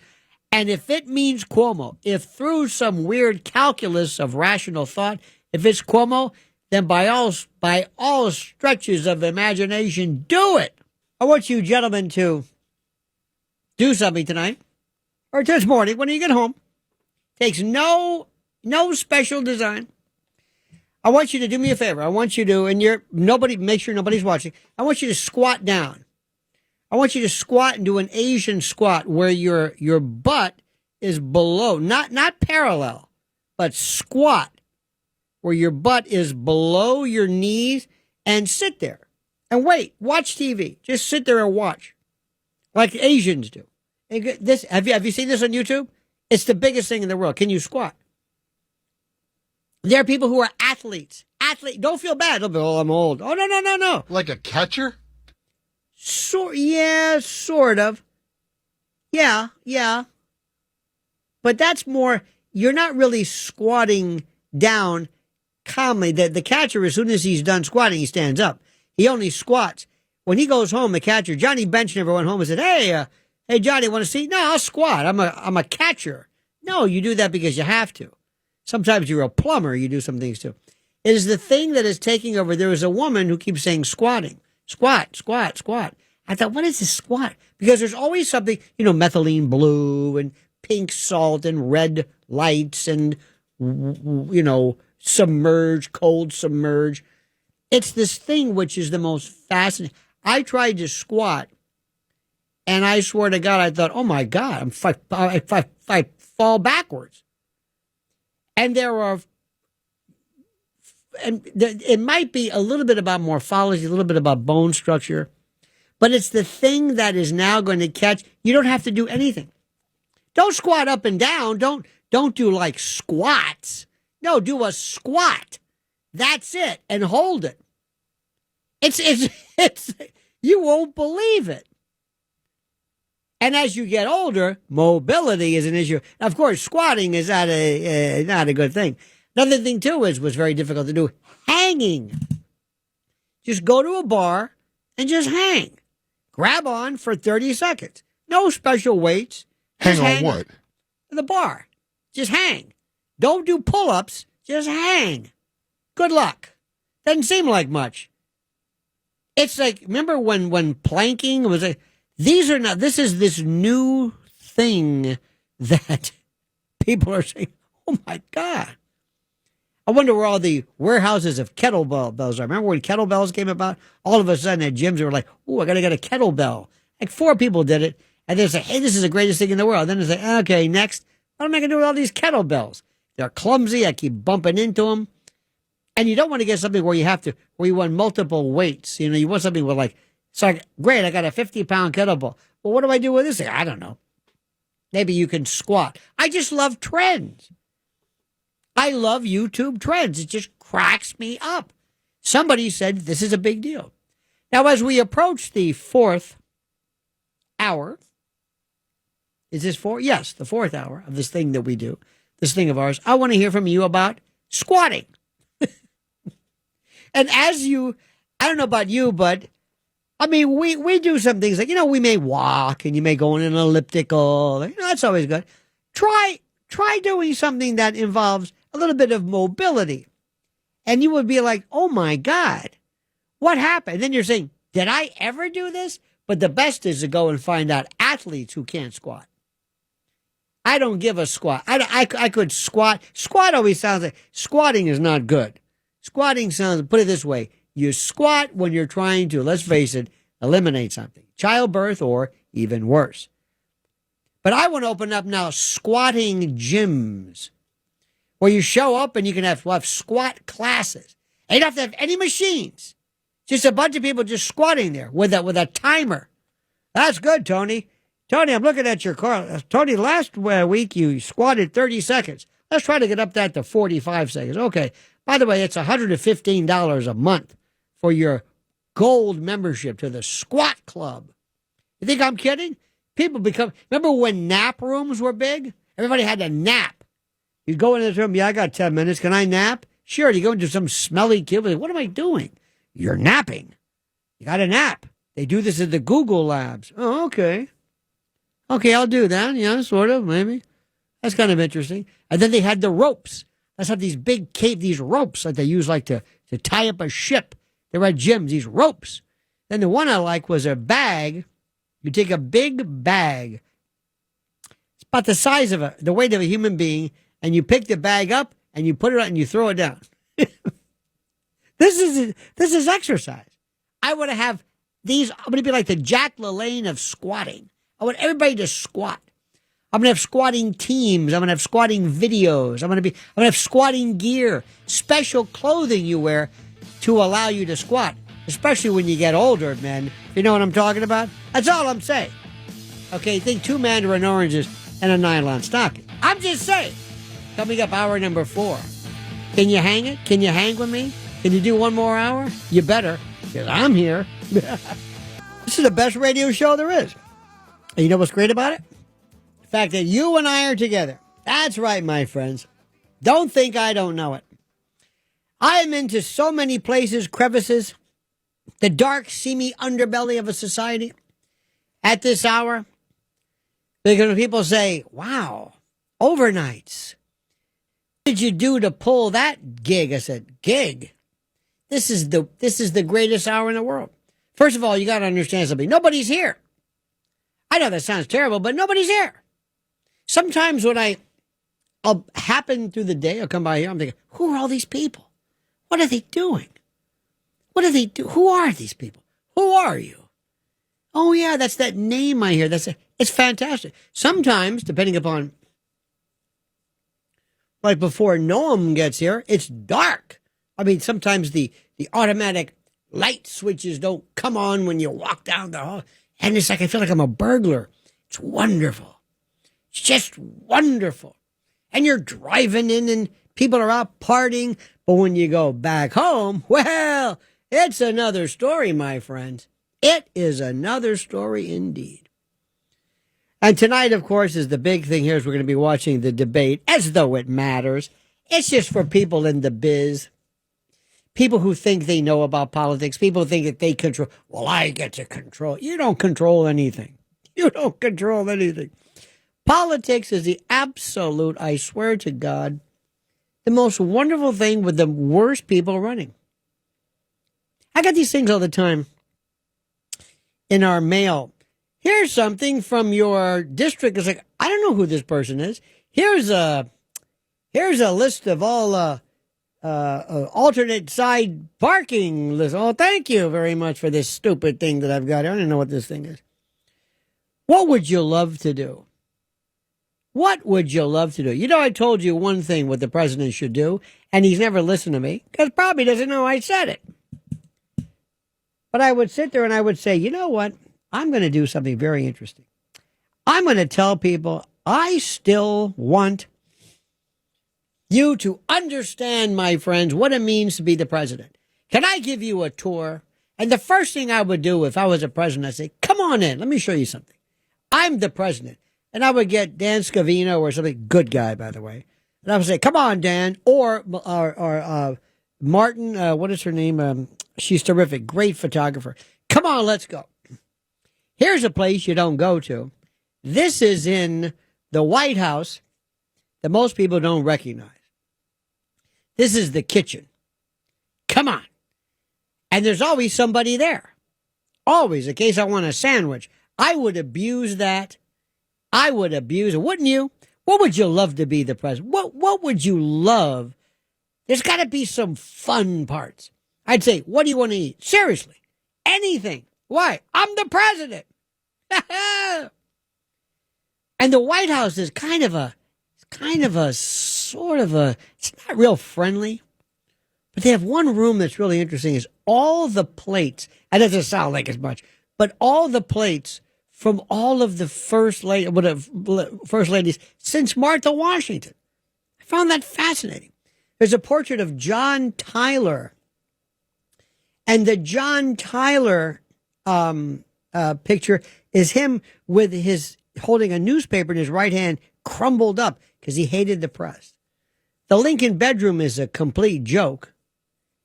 And if it means Cuomo, if through some weird calculus of rational thought, if it's Cuomo, then by all stretches of imagination, do it. I want you gentlemen to do something tonight or this morning when you get home. Takes no special design. I want you to do me a favor. I want you to, make sure nobody's watching. I want you to squat down. I want you to squat and do an Asian squat where your butt is below, not parallel, but squat where your butt is below your knees, and sit there and wait. Watch TV. Just sit there and watch like Asians do. This have you seen this on YouTube? It's the biggest thing in the world. Can you squat? There are people who are athletes. Don't feel bad. They'll be, oh, I'm old. Oh, no. Like a catcher? Yeah, sort of. Yeah. But that's more, you're not really squatting down calmly. The catcher, as soon as he's done squatting, he stands up. He only squats. When he goes home, the catcher, Johnny Bench never went home and said, hey, Johnny, want to see? No, I'll squat. I'm a catcher. No, you do that because you have to. Sometimes you're a plumber. You do some things too. It is the thing that is taking over. There is a woman who keeps saying squatting. Squat. I thought, what is this squat? Because there's always something, methylene blue and pink salt and red lights and, cold submerge. It's this thing which is the most fascinating. I tried to squat, and I swear to God, I thought, oh my God, I fall backwards. And it might be a little bit about morphology, a little bit about bone structure, but it's the thing that is now going to catch. You don't have to do anything. Don't squat up and down. Don't do like squats. No, do a squat. That's it, and hold it. It's you won't believe it. And as you get older, mobility is an issue. Now, of course, squatting is not a good thing. Another thing, too, was very difficult to do. Hanging. Just go to a bar and just hang. Grab on for 30 seconds. No special weights. Hang on what? The bar. Just hang. Don't do pull-ups. Just hang. Good luck. Doesn't seem like much. It's like, remember when planking was this is this new thing that people are saying, oh my God. I wonder where all the warehouses of kettlebells are. Remember when kettlebells came about? All of a sudden at gyms, they were like, oh, I got to get a kettlebell. Like 4 people did it. And they say, hey, this is the greatest thing in the world. Then they say, okay, next, what am I going to do with all these kettlebells? They're clumsy. I keep bumping into them. And you don't want to get something where you want multiple weights. You want something with great, I got a 50-pound kettlebell. Well, what do I do with this thing? I don't know. Maybe you can squat. I just love trends. I love YouTube trends. It just cracks me up. Somebody said this is a big deal. Now, as we approach the 4th hour, is this 4? Yes, the 4th hour of this thing that we do, this thing of ours, I want to hear from you about squatting. And I don't know about you, but I mean, we do some things like, we may walk and you may go in an elliptical. That's always good. Try doing something that involves a little bit of mobility. And you would be like, oh my God, what happened? And then you're saying, did I ever do this? But the best is to go and find out athletes who can't squat. I don't give a squat. I could squat. Squat always sounds like, squatting is not good. Squatting sounds, put it this way, you squat when you're trying to, let's face it, eliminate something. Childbirth or even worse. But I want to open up now squatting gyms where you show up and you can have squat classes. And you don't have to have any machines. Just a bunch of people just squatting there with a timer. That's good, Tony. Tony, I'm looking at your car. Tony, last week you squatted 30 seconds. Let's try to get up that to 45 seconds. Okay. By the way, it's $115 a month for your gold membership to the squat club. You think I'm kidding? People become, remember when nap rooms were big? Everybody had to nap. You'd go into this room, yeah, I got 10 minutes. Can I nap? Sure. You go into some smelly kid. What am I doing? You're napping. You got to nap. They do this at the Google Labs. Oh, okay. Okay, I'll do that. Yeah, sort of, maybe. That's kind of interesting. And then they had the ropes. Let's have these big these ropes that they use like to tie up a ship. They were at gyms, these ropes. Then the one I like was a bag. You take a big bag. It's about the size of the weight of a human being, and you pick the bag up and you put it on and you throw it down. This is exercise. I want to have these. I'm going to be like the Jack LaLanne of squatting. I want everybody to squat. I'm going to have squatting teams. I'm going to have squatting videos. I'm going to have squatting gear, special clothing you wear to allow you to squat, especially when you get older, man. You know what I'm talking about? That's all I'm saying. Okay, think 2 mandarin oranges and a nylon stocking. I'm just saying. Coming up, hour number 4. Can you hang it? Can you hang with me? Can you do one more hour? You better, because I'm here. This is the best radio show there is. And you know what's great about it? The fact that you and I are together. That's right, my friends. Don't think I don't know it. I am into so many places, crevices, the dark, seamy underbelly of a society at this hour. Because when people say, wow, overnights. What did you do to pull that gig? I said, gig? This is the greatest hour in the world. First of all, you got to understand something. Nobody's here. I know that sounds terrible, but nobody's here. Sometimes when I'll happen through the day, I'll come by here, I'm thinking, who are all these people? What are they doing? What do they do? Who are these people? Who are you? Oh, yeah, that's that name I hear. It's fantastic. Sometimes, depending upon, like before Noam gets here, it's dark. I mean, sometimes the automatic light switches don't come on when you walk down the hall. And it's like, I feel like I'm a burglar. It's wonderful. It's just wonderful. And you're driving in and people are out partying. But when you go back home, well, it's another story, my friends. It is another story indeed. And tonight, of course, is the big thing here is we're going to be watching the debate as though it matters. It's just for people in the biz. People who think they know about politics, people who think that they control. Well, I get to control. You don't control anything. You don't control anything. Politics is the absolute, I swear to God, the most wonderful thing with the worst people running. I got these things all the time in our mail. Here's something from your district. It's like, I don't know who this person is. Here's a list of all alternate side parking list. Oh, thank you very much for this stupid thing that I've got. I don't know what this thing is. What would you love to do? What would you love to do? You know, I told you one thing what the president should do, and he's never listened to me because probably doesn't know I said it. But I would sit there and I would say, you know what? I'm going to do something very interesting. I'm going to tell people I still want you to understand, my friends, what it means to be the president. Can I give you a tour? And the first thing I would do if I was a president, I'd say, come on in. Let me show you something. I'm the president. And I would get Dan Scavino or something, good guy, by the way. And I would say, come on, Dan. Or Martin, what is her name? She's terrific. Great photographer. Come on, let's go. Here's a place you don't go to. This is in the White House that most people don't recognize. This is the kitchen. Come on. And there's always somebody there. Always, in case I want a sandwich. I would abuse that. I would abuse it. Wouldn't you? What would you love to be the president? What would you love? There's got to be some fun parts. I'd say, what do you want to eat? Seriously. Anything. Why? I'm the president. And the White House is kind of a it's not real friendly. But they have one room that's really interesting is all the plates, and it doesn't sound like as much, but all the plates from all of the first ladies since Martha Washington. I found that fascinating. There's a portrait of John Tyler. And the John Tyler picture is him with his holding a newspaper in his right hand, crumbled up because he hated the press. The Lincoln bedroom is a complete joke.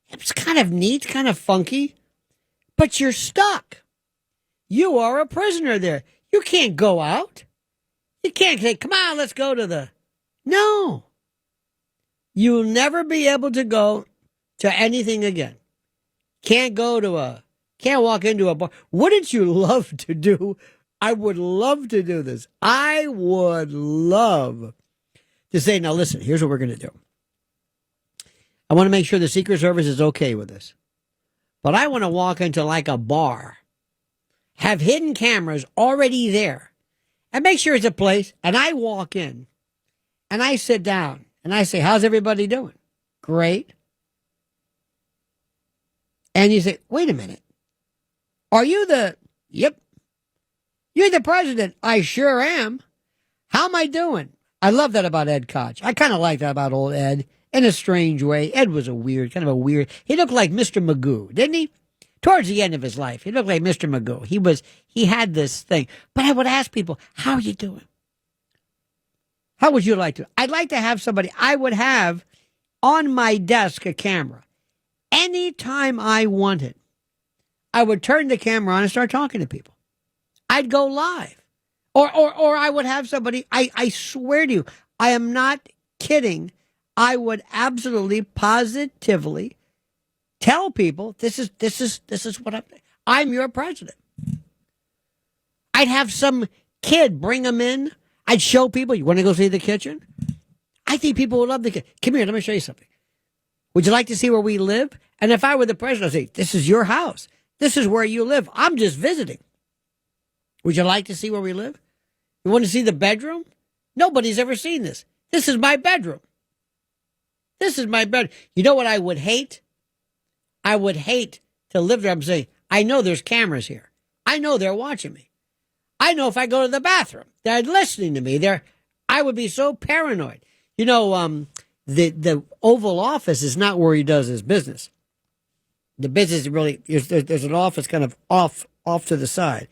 It's kind of neat, kind of funky, but you're stuck. You are a prisoner there. You can't go out. You can't say, come on, let's go to the... No. You'll never be able to go to anything again. Can't walk into a bar. Wouldn't you love to do? I would love to do this. I would love to say, now listen, here's what we're going to do. I want to make sure the Secret Service is okay with this. But I want to walk into like a bar, have hidden cameras already there, and make sure it's a place. And I walk in and I sit down and I say, how's everybody doing? Great. And you say, wait a minute. Are you yep. You're the president. I sure am. How am I doing? I love that about Ed Koch. I kind of like that about old Ed in a strange way. Ed was he looked like Mr. Magoo, didn't he? Towards the end of his life, he looked like Mr. Magoo. He had this thing. But I would ask people, how are you doing? How would you like to? I'd like to have somebody, I would have on my desk a camera. Anytime I wanted, I would turn the camera on and start talking to people. I'd go live. Or I would have somebody, I swear to you, I am not kidding. I would absolutely, positively tell people, this is what I'm your president. I'd have some kid bring them in. I'd show people, you want to go see the kitchen? I think people would love the kitchen. Come here, let me show you something. Would you like to see where we live? And if I were the president, I'd say, this is your house. This is where you live. I'm just visiting. Would you like to see where we live? You want to see the bedroom? Nobody's ever seen this. This is my bedroom. This is my bedroom. You know what I would hate? I would hate to live there. I'm saying, I know there's cameras here. I know they're watching me. I know if I go to the bathroom, they're listening to me. I would be so paranoid. You know, the Oval Office is not where he does his business. The business really, there's an office kind of off to the side.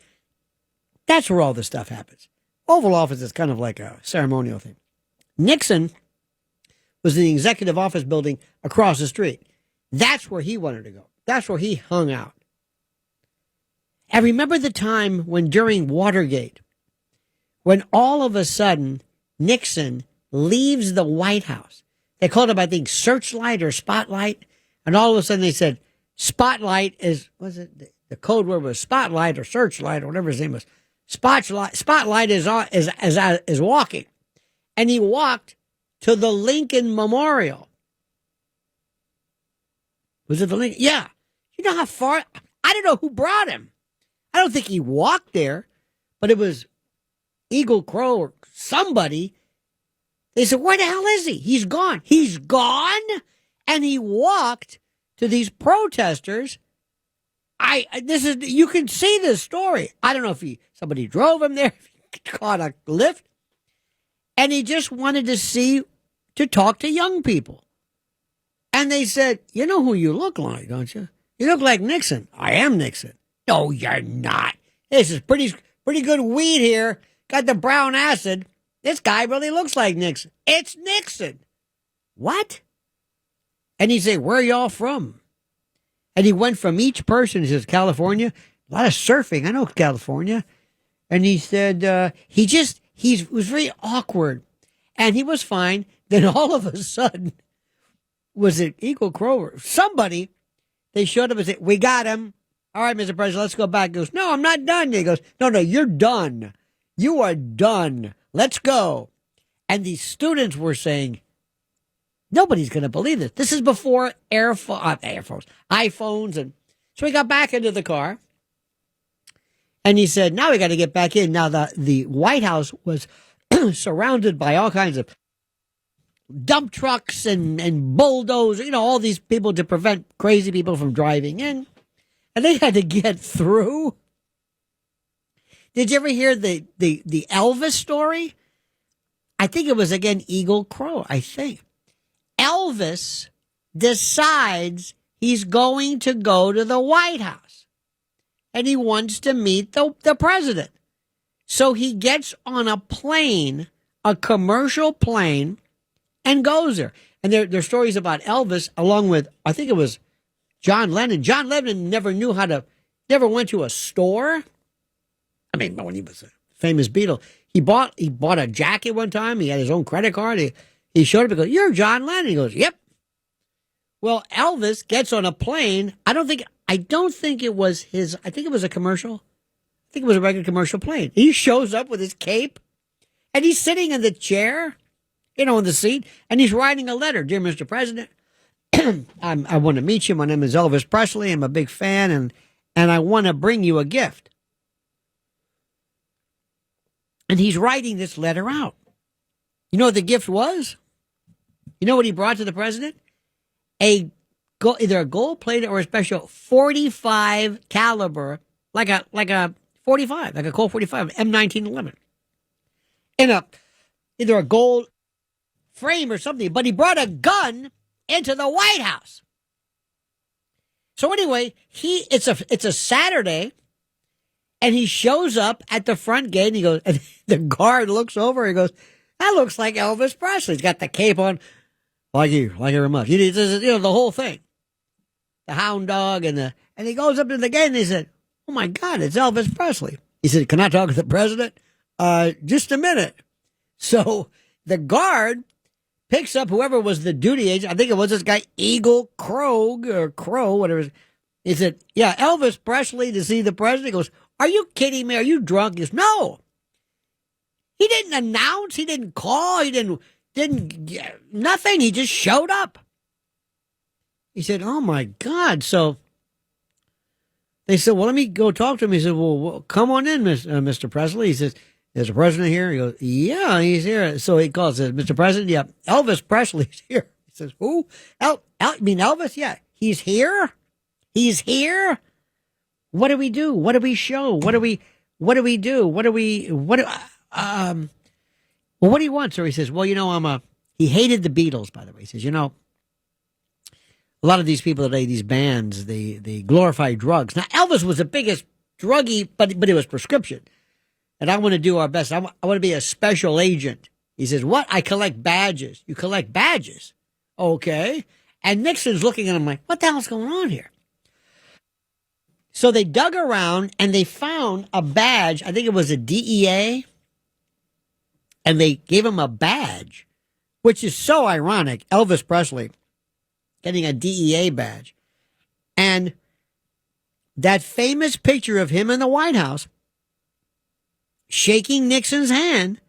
That's where all this stuff happens. Oval Office is kind of like a ceremonial thing. Nixon was in the executive office building across the street. That's where he wanted to go. That's where he hung out. And remember the time when during Watergate, when all of a sudden Nixon leaves the White House. They called him, I think, Searchlight or Spotlight. And all of a sudden they said, Spotlight the code word was Spotlight or Searchlight or whatever his name was. Spotlight is walking. And he walked to the Lincoln Memorial. Was it the Lincoln? Yeah. You know how far? I don't know who brought him. I don't think he walked there, but it was Eagle Crow or somebody. They said, where the hell is he? He's gone. He's gone? And he walked to these protesters. You can see this story. I don't know if somebody drove him there, if he caught a lift. And he just wanted to talk to young people. And they said, you know who you look like, don't you? You look like Nixon. I am Nixon. No, you're not. This is pretty good weed here. Got the brown acid. This guy really looks like Nixon. It's Nixon. What? And he'd say, where are y'all from? And he went from each person. He says, California. A lot of surfing. I know California. And he said, he was very awkward. And he was fine. Then all of a sudden, was it Eagle Crow or somebody? They showed up and said, we got him. All right, Mr. President, let's go back. He goes, no, I'm not done. He goes, no, you're done. You are done. Let's go. And the students were saying, nobody's going to believe this. This is before iPhones. And so we got back into the car. And he said, now we got to get back in. Now the White House was surrounded by all kinds of dump trucks and bulldozers, all these people to prevent crazy people from driving in. And they had to get through. Did you ever hear the Elvis story? I think it was, again, Eagle Crow, I think. Elvis decides he's going to go to the White House and he wants to meet the president. So he gets on a plane, a commercial plane, and goes there. And there are stories about Elvis, along with, I think it was John Lennon. John Lennon never went to a store. I mean, when he was a famous Beatle, he bought a jacket one time. He had his own credit card. He showed up and goes, "You're John Lennon." He goes, "Yep." Well, Elvis gets on a plane. I don't think it was his. I think it was a commercial. I think it was a regular commercial plane. He shows up with his cape, and he's sitting in the chair, in the seat, and he's writing a letter. "Dear Mr. President, I want to meet you. My name is Elvis Presley. I'm a big fan, and I want to bring you a gift." And he's writing this letter out. You know what the gift was? You know what he brought to the president? Either a gold-plated or a special .45 caliber, like a 45, like a Colt 45, M1911, in either a gold frame or something. But he brought a gun into the White House. So anyway, it's a Saturday, and he shows up at the front gate, and he goes, and the guard looks over, and he goes, "That looks like Elvis Presley. He's got the cape on, like you very much. The whole thing, the hound dog, and he goes up to the gate, and he said, "Oh my God, it's Elvis Presley." He said, "Can I talk to the president?" Just a minute." So the guard picks up whoever was the duty agent. I think it was this guy, Eagle Krogh, or Crow, whatever. He said, "Yeah, Elvis Presley to see the president." He goes, "Are you kidding me? Are you drunk?" He goes, "No." He didn't announce. He didn't call. He didn't nothing. He just showed up. He said, "Oh my God." So they said, "Well, let me go talk to him." He said, "Well, come on in, Mr. Presley." He says, "Is the president here?" He goes, "Yeah, he's here." So he calls, says, "Mr. President, yeah, Elvis Presley's here." He says, "Who? You mean Elvis? Yeah, he's here. He's here. What do we do? What do we show? What do we do? Well, what do you want, sir?" He says, "Well, he hated the Beatles, by the way." He says, "A lot of these people today, these bands, they glorify drugs." Now, Elvis was the biggest druggie, but it was prescription. And I want to do our best. I want to be a special agent. He says, "What? I collect badges." "You collect badges?" "Okay." And Nixon's looking at him like, "What the hell's going on here?" So they dug around and they found a badge. I think it was a DEA. And they gave him a badge, which is so ironic. Elvis Presley getting a DEA badge. And that famous picture of him in the White House shaking Nixon's hand,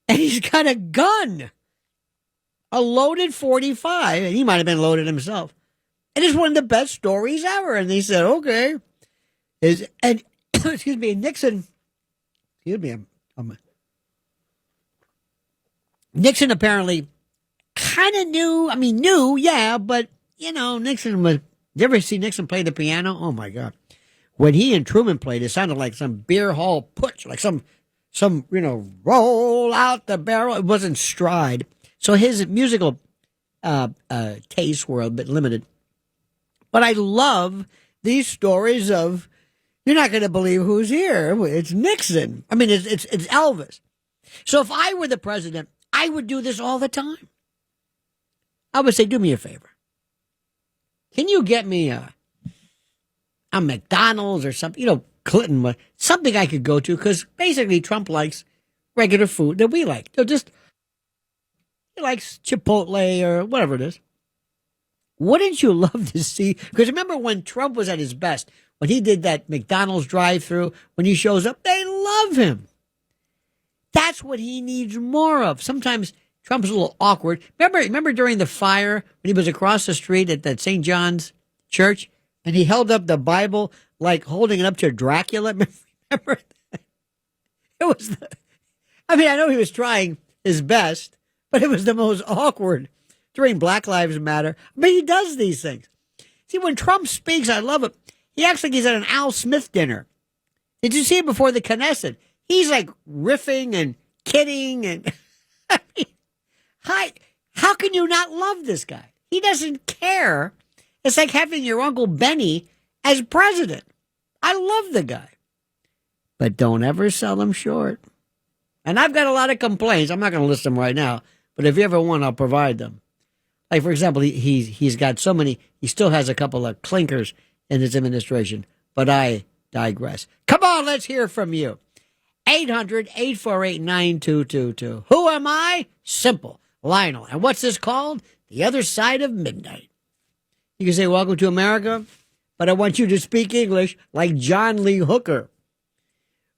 and he's got a gun, a loaded 45, and he might have been loaded himself. And it's one of the best stories ever. And they said, "Okay." Excuse me, Nixon, Nixon apparently kind of knew, yeah, but, Nixon was, you ever see Nixon play the piano? Oh, my God. When he and Truman played, it sounded like some beer hall putsch, like some roll out the barrel. It wasn't stride. So his musical tastes were a bit limited. But I love these stories of, you're not going to believe who's here. It's Nixon. I mean, it's Elvis. So if I were the president, I would do this all the time. I would say, "Do me a favor. Can you get me a McDonald's or something? Clinton, something I could go to," because basically Trump likes regular food that we like. He likes Chipotle or whatever it is. Wouldn't you love to see? Because remember when Trump was at his best, when he did that McDonald's drive-through, when he shows up, they love him. That's what he needs more of. Sometimes Trump's a little awkward. Remember during the fire when he was across the street at that St. John's church, and he held up the Bible like holding it up to Dracula? Remember that? It was. I know he was trying his best, but it was the most awkward during Black Lives Matter. But he does these things. See, when Trump speaks, I love it. He acts like he's at an Al Smith dinner. Did you see it before the Knesset? He's like riffing and kidding, and how can you not love this guy? He doesn't care It's like having your Uncle Benny as president. I love the guy. But don't ever sell him short. And I've got a lot of complaints. I'm not going to list them right now, but if you ever want, I'll provide them. Like, for example, he's got so many, he still has a couple of clinkers in his administration, but I digress. Come on, let's hear from you. 800-848-9222. Who am I? Simple. Lionel. And what's this called? The Other Side of Midnight. You can say, welcome to America, but I want you to speak English like John Lee Hooker.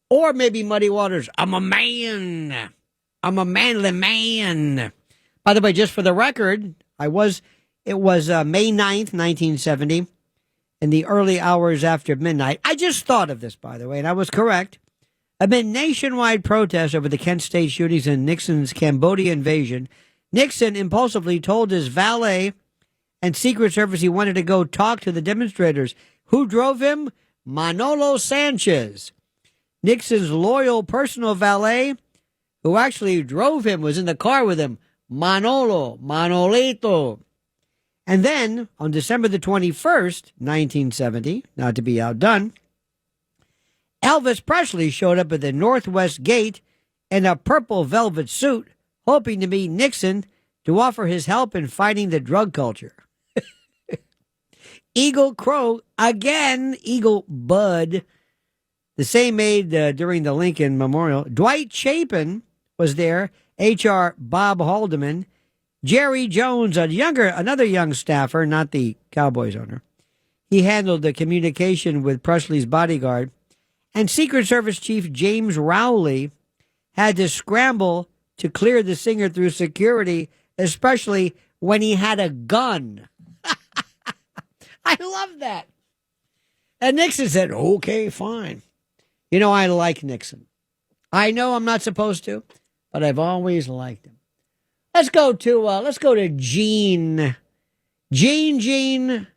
Or maybe Muddy Waters. I'm a man. I'm a manly man. By the way, just for the record, it was May 9th, 1970, in the early hours after midnight. I just thought of this, by the way, and I was correct. Amid nationwide protests over the Kent State shootings and Nixon's Cambodia invasion, Nixon impulsively told his valet and Secret Service he wanted to go talk to the demonstrators. Who drove him? Manolo Sanchez. Nixon's loyal personal valet, who actually drove him, was in the car with him. Manolito. And then, on December the 21st, 1970, not to be outdone, Elvis Presley showed up at the Northwest Gate in a purple velvet suit, hoping to meet Nixon to offer his help in fighting the drug culture. Eagle Crow, again, Eagle Bud, the same made during the Lincoln Memorial. Dwight Chapin was there, H.R. Bob Haldeman, Jerry Jones, another young staffer, not the Cowboys owner. He handled the communication with Presley's bodyguard. And Secret Service Chief James Rowley had to scramble to clear the singer through security, especially when he had a gun. I love that. And Nixon said, okay, fine. You know, I like Nixon. I know I'm not supposed to, but I've always liked him. Let's go to Gene. Gene,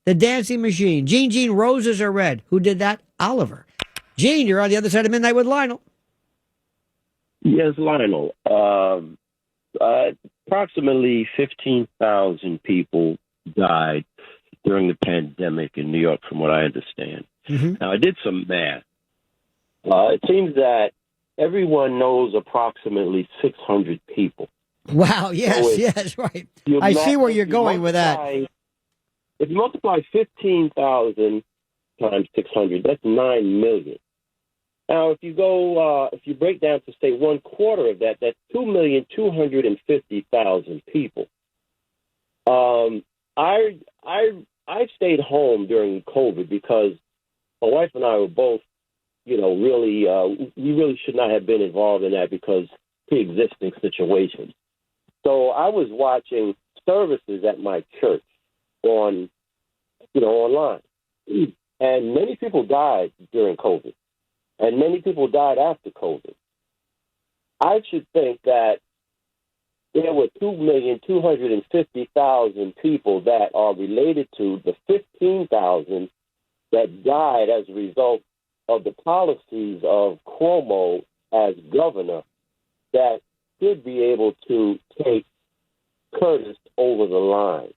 the dancing machine. Gene, roses are red. Who did that? Oliver. Gene, you're on the other side of midnight with Lionel. Yes, Lionel. Approximately 15,000 people died during the pandemic in New York, from what I understand. Mm-hmm. Now, I did some math. It seems that everyone knows approximately 600 people. Wow, yes, right. I see where you're going with that. If you multiply 15,000 times 600, that's 9 million. Now, if you break down to say 1/4 of that, that's 2,250,000 people. I stayed home during COVID because my wife and I were both, we really should not have been involved in that because pre-existing situations. So I was watching services at my church online. And many people died during COVID. And many people died after COVID. I should think that there were 2,250,000 people that are related to the 15,000 that died as a result of the policies of Cuomo as governor that should be able to take Curtis over the line.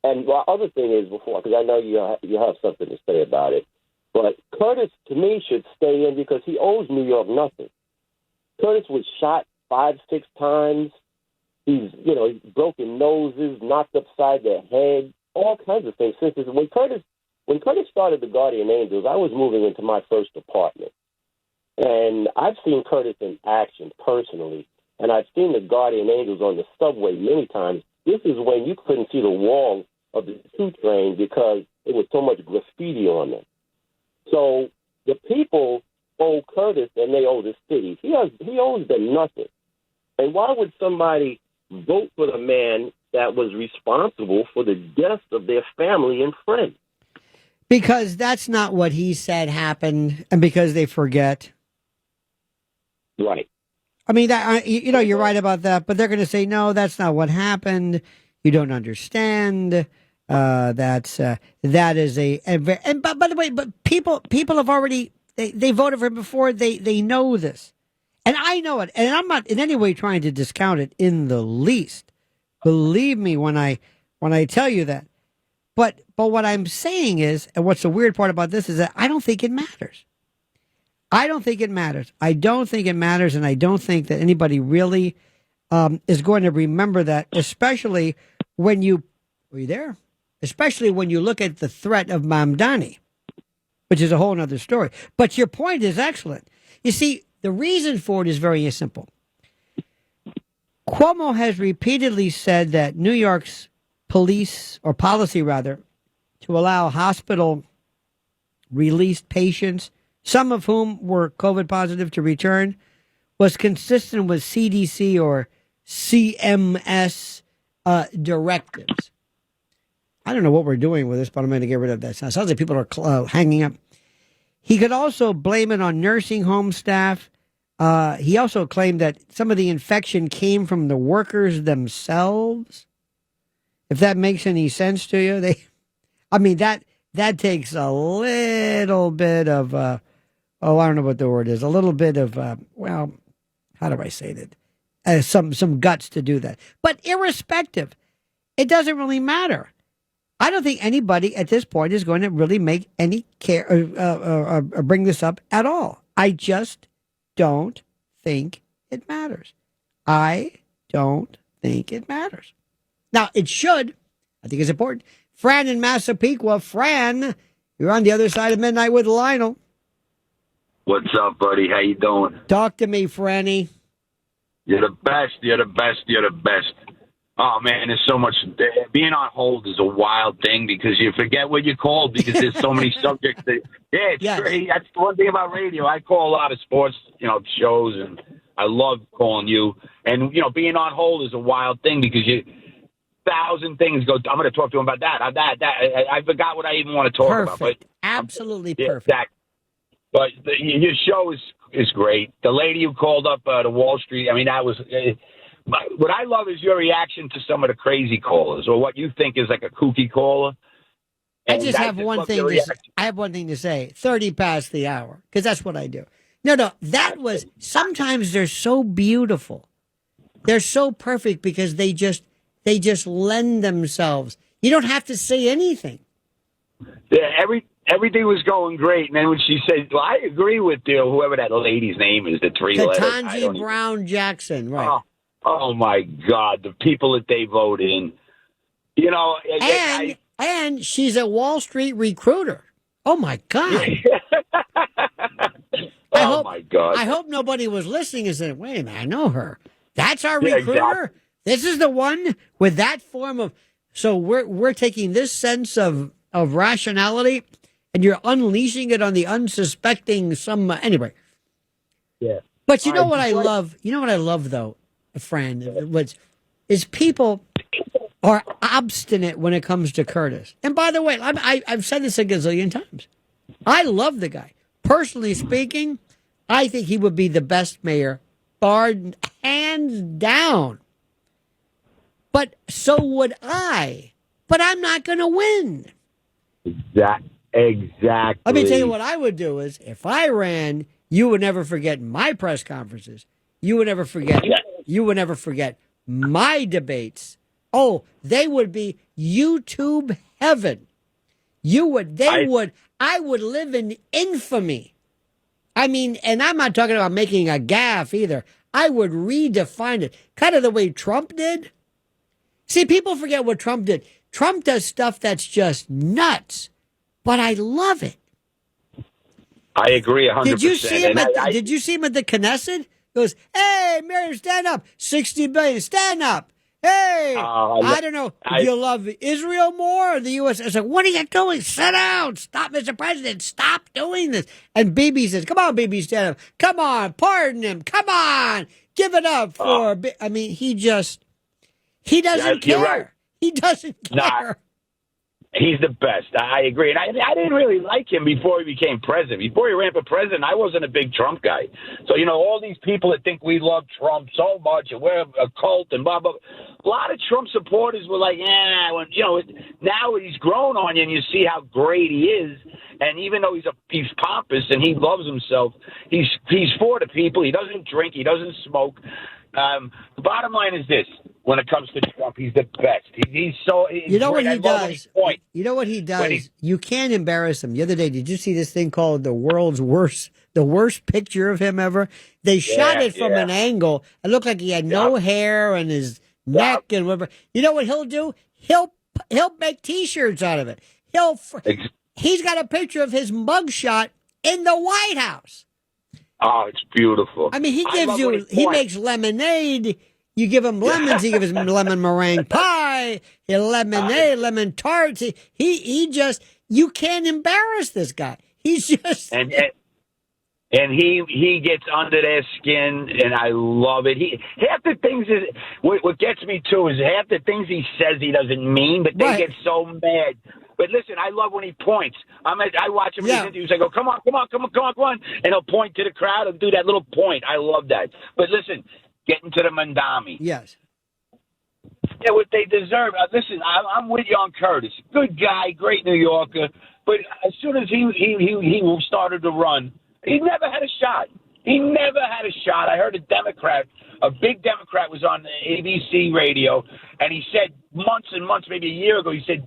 And the other thing is, because I know you have something to say about it, but Curtis, to me, should stay in because he owes New York nothing. Curtis was shot 5-6 times. He's broken noses, knocked upside the head, all kinds of things. When Curtis started the Guardian Angels, I was moving into my first apartment. And I've seen Curtis in action personally, and I've seen the Guardian Angels on the subway many times. This is when you couldn't see the wall of the 2 train because there was so much graffiti on them. So the people owe Curtis and they owe the city. He owes them nothing. And why would somebody vote for the man that was responsible for the deaths of their family and friends? Because that's not what he said happened, and because they forget. Right. I mean, you're right about that, but they're going to say, no, that's not what happened. You don't understand. That is and by the way, but people have already, they voted for him before. They know this. And I know it. And I'm not in any way trying to discount it in the least. Believe me when I tell you that. But what I'm saying is, and what's the weird part about this is that I don't think it matters. I don't think it matters. I don't think it matters, and I don't think that anybody really is going to remember that, especially when you are you there? Especially when you look at the threat of Mamdani, which is a whole other story. But your point is excellent. You see, the reason for it is very simple. Cuomo has repeatedly said that New York's policy, to allow hospital released patients, some of whom were COVID positive, to return, was consistent with CDC or CMS directives. I don't know what we're doing with this, but I'm going to get rid of that. It sounds like people are hanging up. He could also blame it on nursing home staff. He also claimed that some of the infection came from the workers themselves. If that makes any sense to you, that takes a little bit of, I don't know what the word is, a little bit of, how do I say that? Some guts to do that. But irrespective, it doesn't really matter. I don't think anybody at this point is going to really make any care or bring this up at all. I just don't think it matters. I don't think it matters. Now, it should. I think it's important. Fran in Massapequa. Fran, you're on the other side of midnight with Lionel. What's up, buddy? How you doing? Talk to me, Franny. You're the best. You're the best. You're the best. Oh, man, there's so much. Being on hold is a wild thing because you forget what you called because there's so many subjects. It's great. That's the one thing about radio. I call a lot of sports, shows, and I love calling you. And, being on hold is a wild thing because 1,000 things go. I'm going to talk to him about that. I forgot what I even want to talk about. But absolutely perfect. Exactly. But your show is great. The lady who called up to Wall Street, that was what I love is your reaction to some of the crazy callers or what you think is like a kooky caller. And I have one thing to say. I have one thing to say. 30 past the hour, because that's what I do. No, that was, sometimes they're so beautiful. They're so perfect because they just lend themselves. You don't have to say anything. Yeah, everything was going great, and then when she said, "Well, I agree with you," whoever that lady's name is, the three letters. Ketanji Brown Jackson, right? Oh my God, the people that they vote in, and she's a Wall Street recruiter. Oh my God! My God! I hope nobody was listening and said, "Wait a minute, I know her. That's our recruiter. Exactly. This is the one with that form of." So we're taking this sense of rationality, and you're unleashing it on the unsuspecting anyway. Yeah. But you know what I love? You know what I love, though, Fran, is people are obstinate when it comes to Curtis. And by the way, I've said this a gazillion times. I love the guy. Personally speaking, I think he would be the best mayor, barred hands down. But so would I. But I'm not going to win. Exactly. Let me tell you what I would do is, if I ran, you would never forget my press conferences. You would never forget my debates. Oh, they would be YouTube heaven. I would live in infamy. And I'm not talking about making a gaffe either. I would redefine it, kind of the way Trump did. See, people forget what Trump did. Trump does stuff that's just nuts, but I love it. I agree 100%. Did you see him? Did you see him at the Knesset? He goes, "Hey, Miriam, stand up! 60 billion, stand up! Hey, I don't know. Do you love Israel more or the U.S.?" I said, "What are you doing? Sit down! Stop, Mr. President! Stop doing this!" And Bibi says, "Come on, Bibi, stand up! Come on, pardon him! Come on, give it up for." He doesn't care. Right. He doesn't care. Nah, he's the best. I agree. And I didn't really like him before he became president. Before he ran for president, I wasn't a big Trump guy. So, all these people that think we love Trump so much and we're a cult and blah, blah, blah. A lot of Trump supporters were like, now he's grown on you and you see how great he is. And even though he's pompous and he loves himself, he's for the people. He doesn't drink. He doesn't smoke. The bottom line is this: when it comes to Trump, he's the best. He's so. You know what great. he does? You know what he does? You can't embarrass him. The other day, did you see this thing called the worst picture of him ever? They shot it from an angle. It looked like he had no hair and his neck and whatever. You know what he'll do? He'll make T-shirts out of it. He's got a picture of his mugshot in the White House. Oh, it's beautiful. I mean, he makes lemonade. You give him lemons, he gives him lemon meringue pie, lemon tarts. He just, you can't embarrass this guy. He's just. And he gets under their skin, and I love it. Half the things what gets me too is half the things he says he doesn't mean, but they get so mad. But listen, I love when he points. I watch him in his interviews. I go, come on, and he'll point to the crowd and do that little point. I love that. But listen, getting to the Mamdani. Yes. Yeah, what they deserve. Listen, I'm with you on Curtis. Good guy, great New Yorker. But as soon as he started to run, he never had a shot. I heard a big Democrat was on ABC radio, and he said months and months, maybe a year ago, he said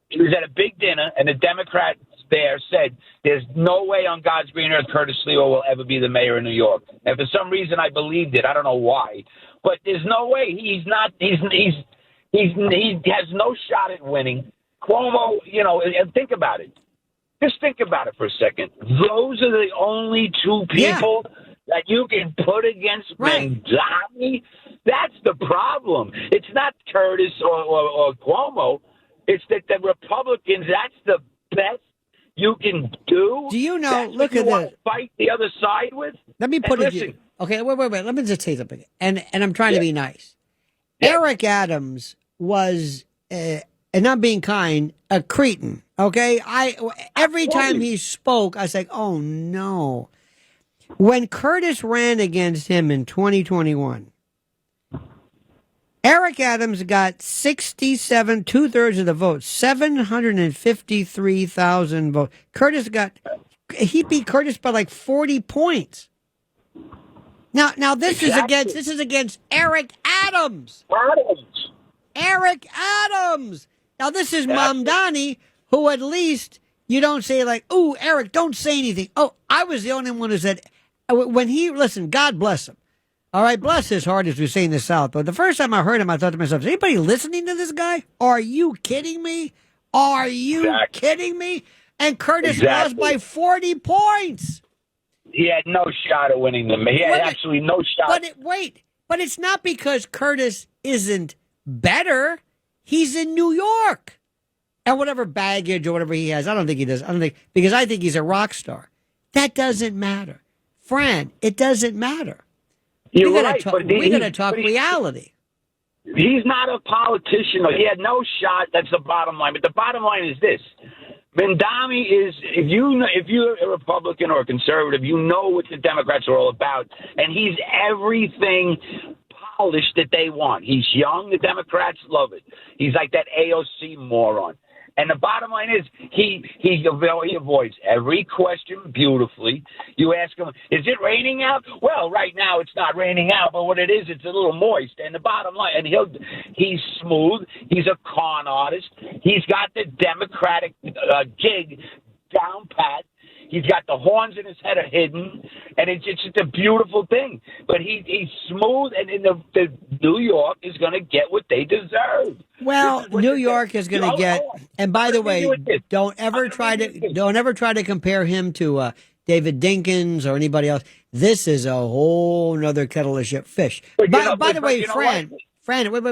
he was at a big dinner, and the Democrats there said, there's no way on God's green earth Curtis Sliwa will ever be the mayor of New York. And for some reason, I believed it. I don't know why. But there's no way. He has no shot at winning. Cuomo, and think about it. Just think about it for a second. Those are the only two people that you can put against Mamdani. That's the problem. It's not Curtis or Cuomo. It's that the Republicans, that's the best you can do. Do you know, that's look what at you want this. to fight the other side with? Let me put it listen. Okay, wait. Let me just say something. And I'm trying to be nice. Eric Adams was, and not being kind, a cretin. Okay? Every time he spoke, I was like, oh no. When Curtis ran against him in 2021, Eric Adams got 67, 2/3 of the votes, 753,000 votes. He beat Curtis by like 40 points. Now this is against Eric Adams. Eric Adams. Now this is Mamdani, who at least you don't say like, "Ooh, Eric, don't say anything." Oh, I was the only one who said listen, God bless him. All right, bless his heart, as we say in the South. But the first time I heard him, I thought to myself, is anybody listening to this guy? Are you kidding me? Kidding me? And Curtis lost by 40 points. He had no shot at winning them. He had absolutely no shot. But it's not because Curtis isn't better. He's in New York. And whatever baggage or whatever he has, I don't think he does. Because I think he's a rock star. That doesn't matter. Fran, it doesn't matter. You're we right. We got to talk reality. He's not a politician. He had no shot. That's the bottom line. But the bottom line is this. Mamdani is, if you're a Republican or a conservative, you know what the Democrats are all about. And he's everything polished that they want. He's young. The Democrats love it. He's like that AOC moron. And the bottom line is he avoids every question beautifully. You ask him, is it raining out? Well, right now it's not raining out, but what it is, it's a little moist. And the bottom line, and he's smooth. He's a con artist. He's got the Democratic gig down pat. He's got the horns in his head are hidden, and it's just a beautiful thing. But he's smooth, and the New York is going to get what they deserve. Well, New York is going to get. And by the way, don't ever try to compare him to David Dinkins or anybody else. This is a whole nother kettle of fish. By the way, Fran, wait.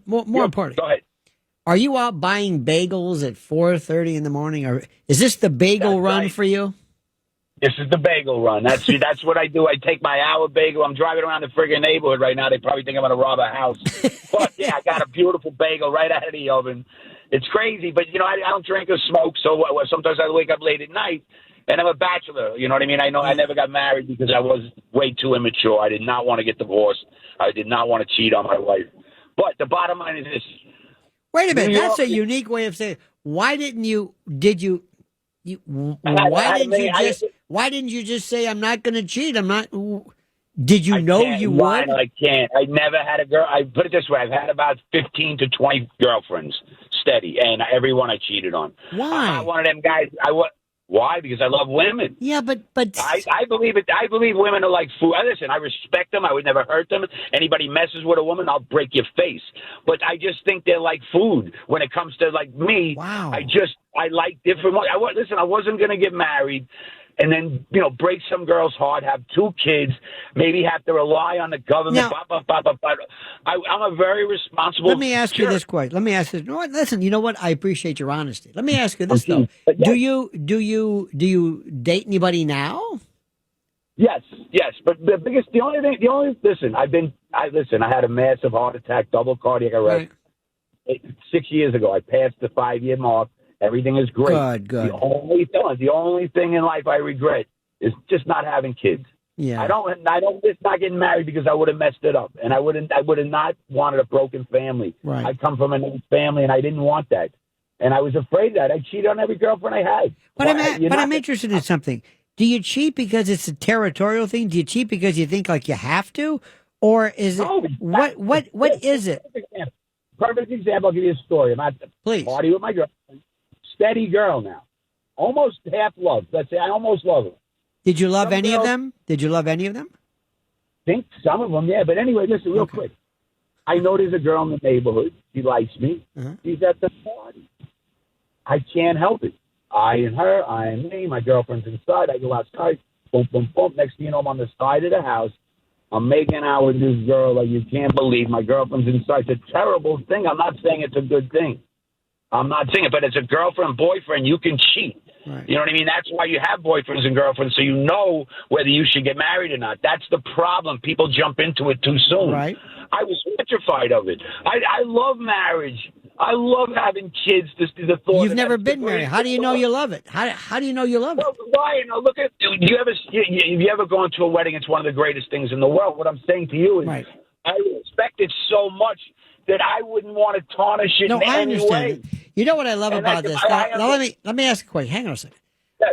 More important. Go ahead. Are you out buying bagels at 4:30 in the morning, or is this the bagel run for you? This is the bagel run. That's what I do. I take my hour bagel. I'm driving around the friggin' neighborhood right now. They probably think I'm going to rob a house. But, yeah, I got a beautiful bagel right out of the oven. It's crazy. But, I don't drink or smoke, so sometimes I wake up late at night, and I'm a bachelor. You know what I mean? I never got married because I was way too immature. I did not want to get divorced. I did not want to cheat on my wife. But the bottom line is this. Wait a minute. That's a unique way of saying it. Why didn't you just say I'm not going to cheat? Did you know can't, you Lionel, would? I can't. I never had a girl. I put it this way: I've had about 15 to 20 girlfriends, steady, and every one I cheated on. Why? I'm not one of them guys. Why? Because I love women. Yeah, but I believe it. I believe women are like food. Listen, I respect them. I would never hurt them. Anybody messes with a woman, I'll break your face. But I just think they're like food when it comes to like me. Wow. I like different. Listen, I wasn't going to get married. And then, break some girl's heart, have 2 kids, maybe have to rely on the government. Now, I'm a very responsible. Let me ask you this question. Let me ask this. Listen, you know what? I appreciate your honesty. Let me ask you this though. Do you date anybody now? Yes. But listen, I had a massive heart attack, double cardiac arrest 6 years ago. I passed the 5-year mark. Everything is great. Good. The only thing in life I regret is just not having kids. Yeah. I don't miss not getting married because I would have messed it up, and I would have not wanted a broken family. Right. I come from a nice family, and I didn't want that, and I was afraid that I cheated on every girlfriend I had. But I'm interested in something. Do you cheat because it's a territorial thing? Do you cheat because you think like you have to, or is it what is it? Perfect example. I'll give you a story. I'm at the party with my girlfriend. Steady girl now. Almost half love. Let's say I almost love her. Did you love any of them? Did you love any of them? Think some of them, yeah. But anyway, listen, real quick. I know there's a girl in the neighborhood. She likes me. She's at the party. I can't help it. I and her, I and me. My girlfriend's inside. I go outside. Boom, boom, boom. Next thing you know, I'm on the side of the house. I'm making out with this girl like you can't believe. My girlfriend's inside. It's a terrible thing. I'm not saying it's a good thing. I'm not saying it, but as a girlfriend, boyfriend, you can cheat. Right. You know what I mean? That's why you have boyfriends and girlfriends, so you know whether you should get married or not. That's the problem. People jump into it too soon. Right. I was petrified of it. I love marriage. I love having kids. The thought. You've never been married. How do you know you love it? How do you know you love it? Why? Look at you ever gone to a wedding? It's one of the greatest things in the world. What I'm saying to you is, I respect it so much that I wouldn't want to tarnish it in any way. You know what I love about this? Now, let me ask a question. Hang on a second.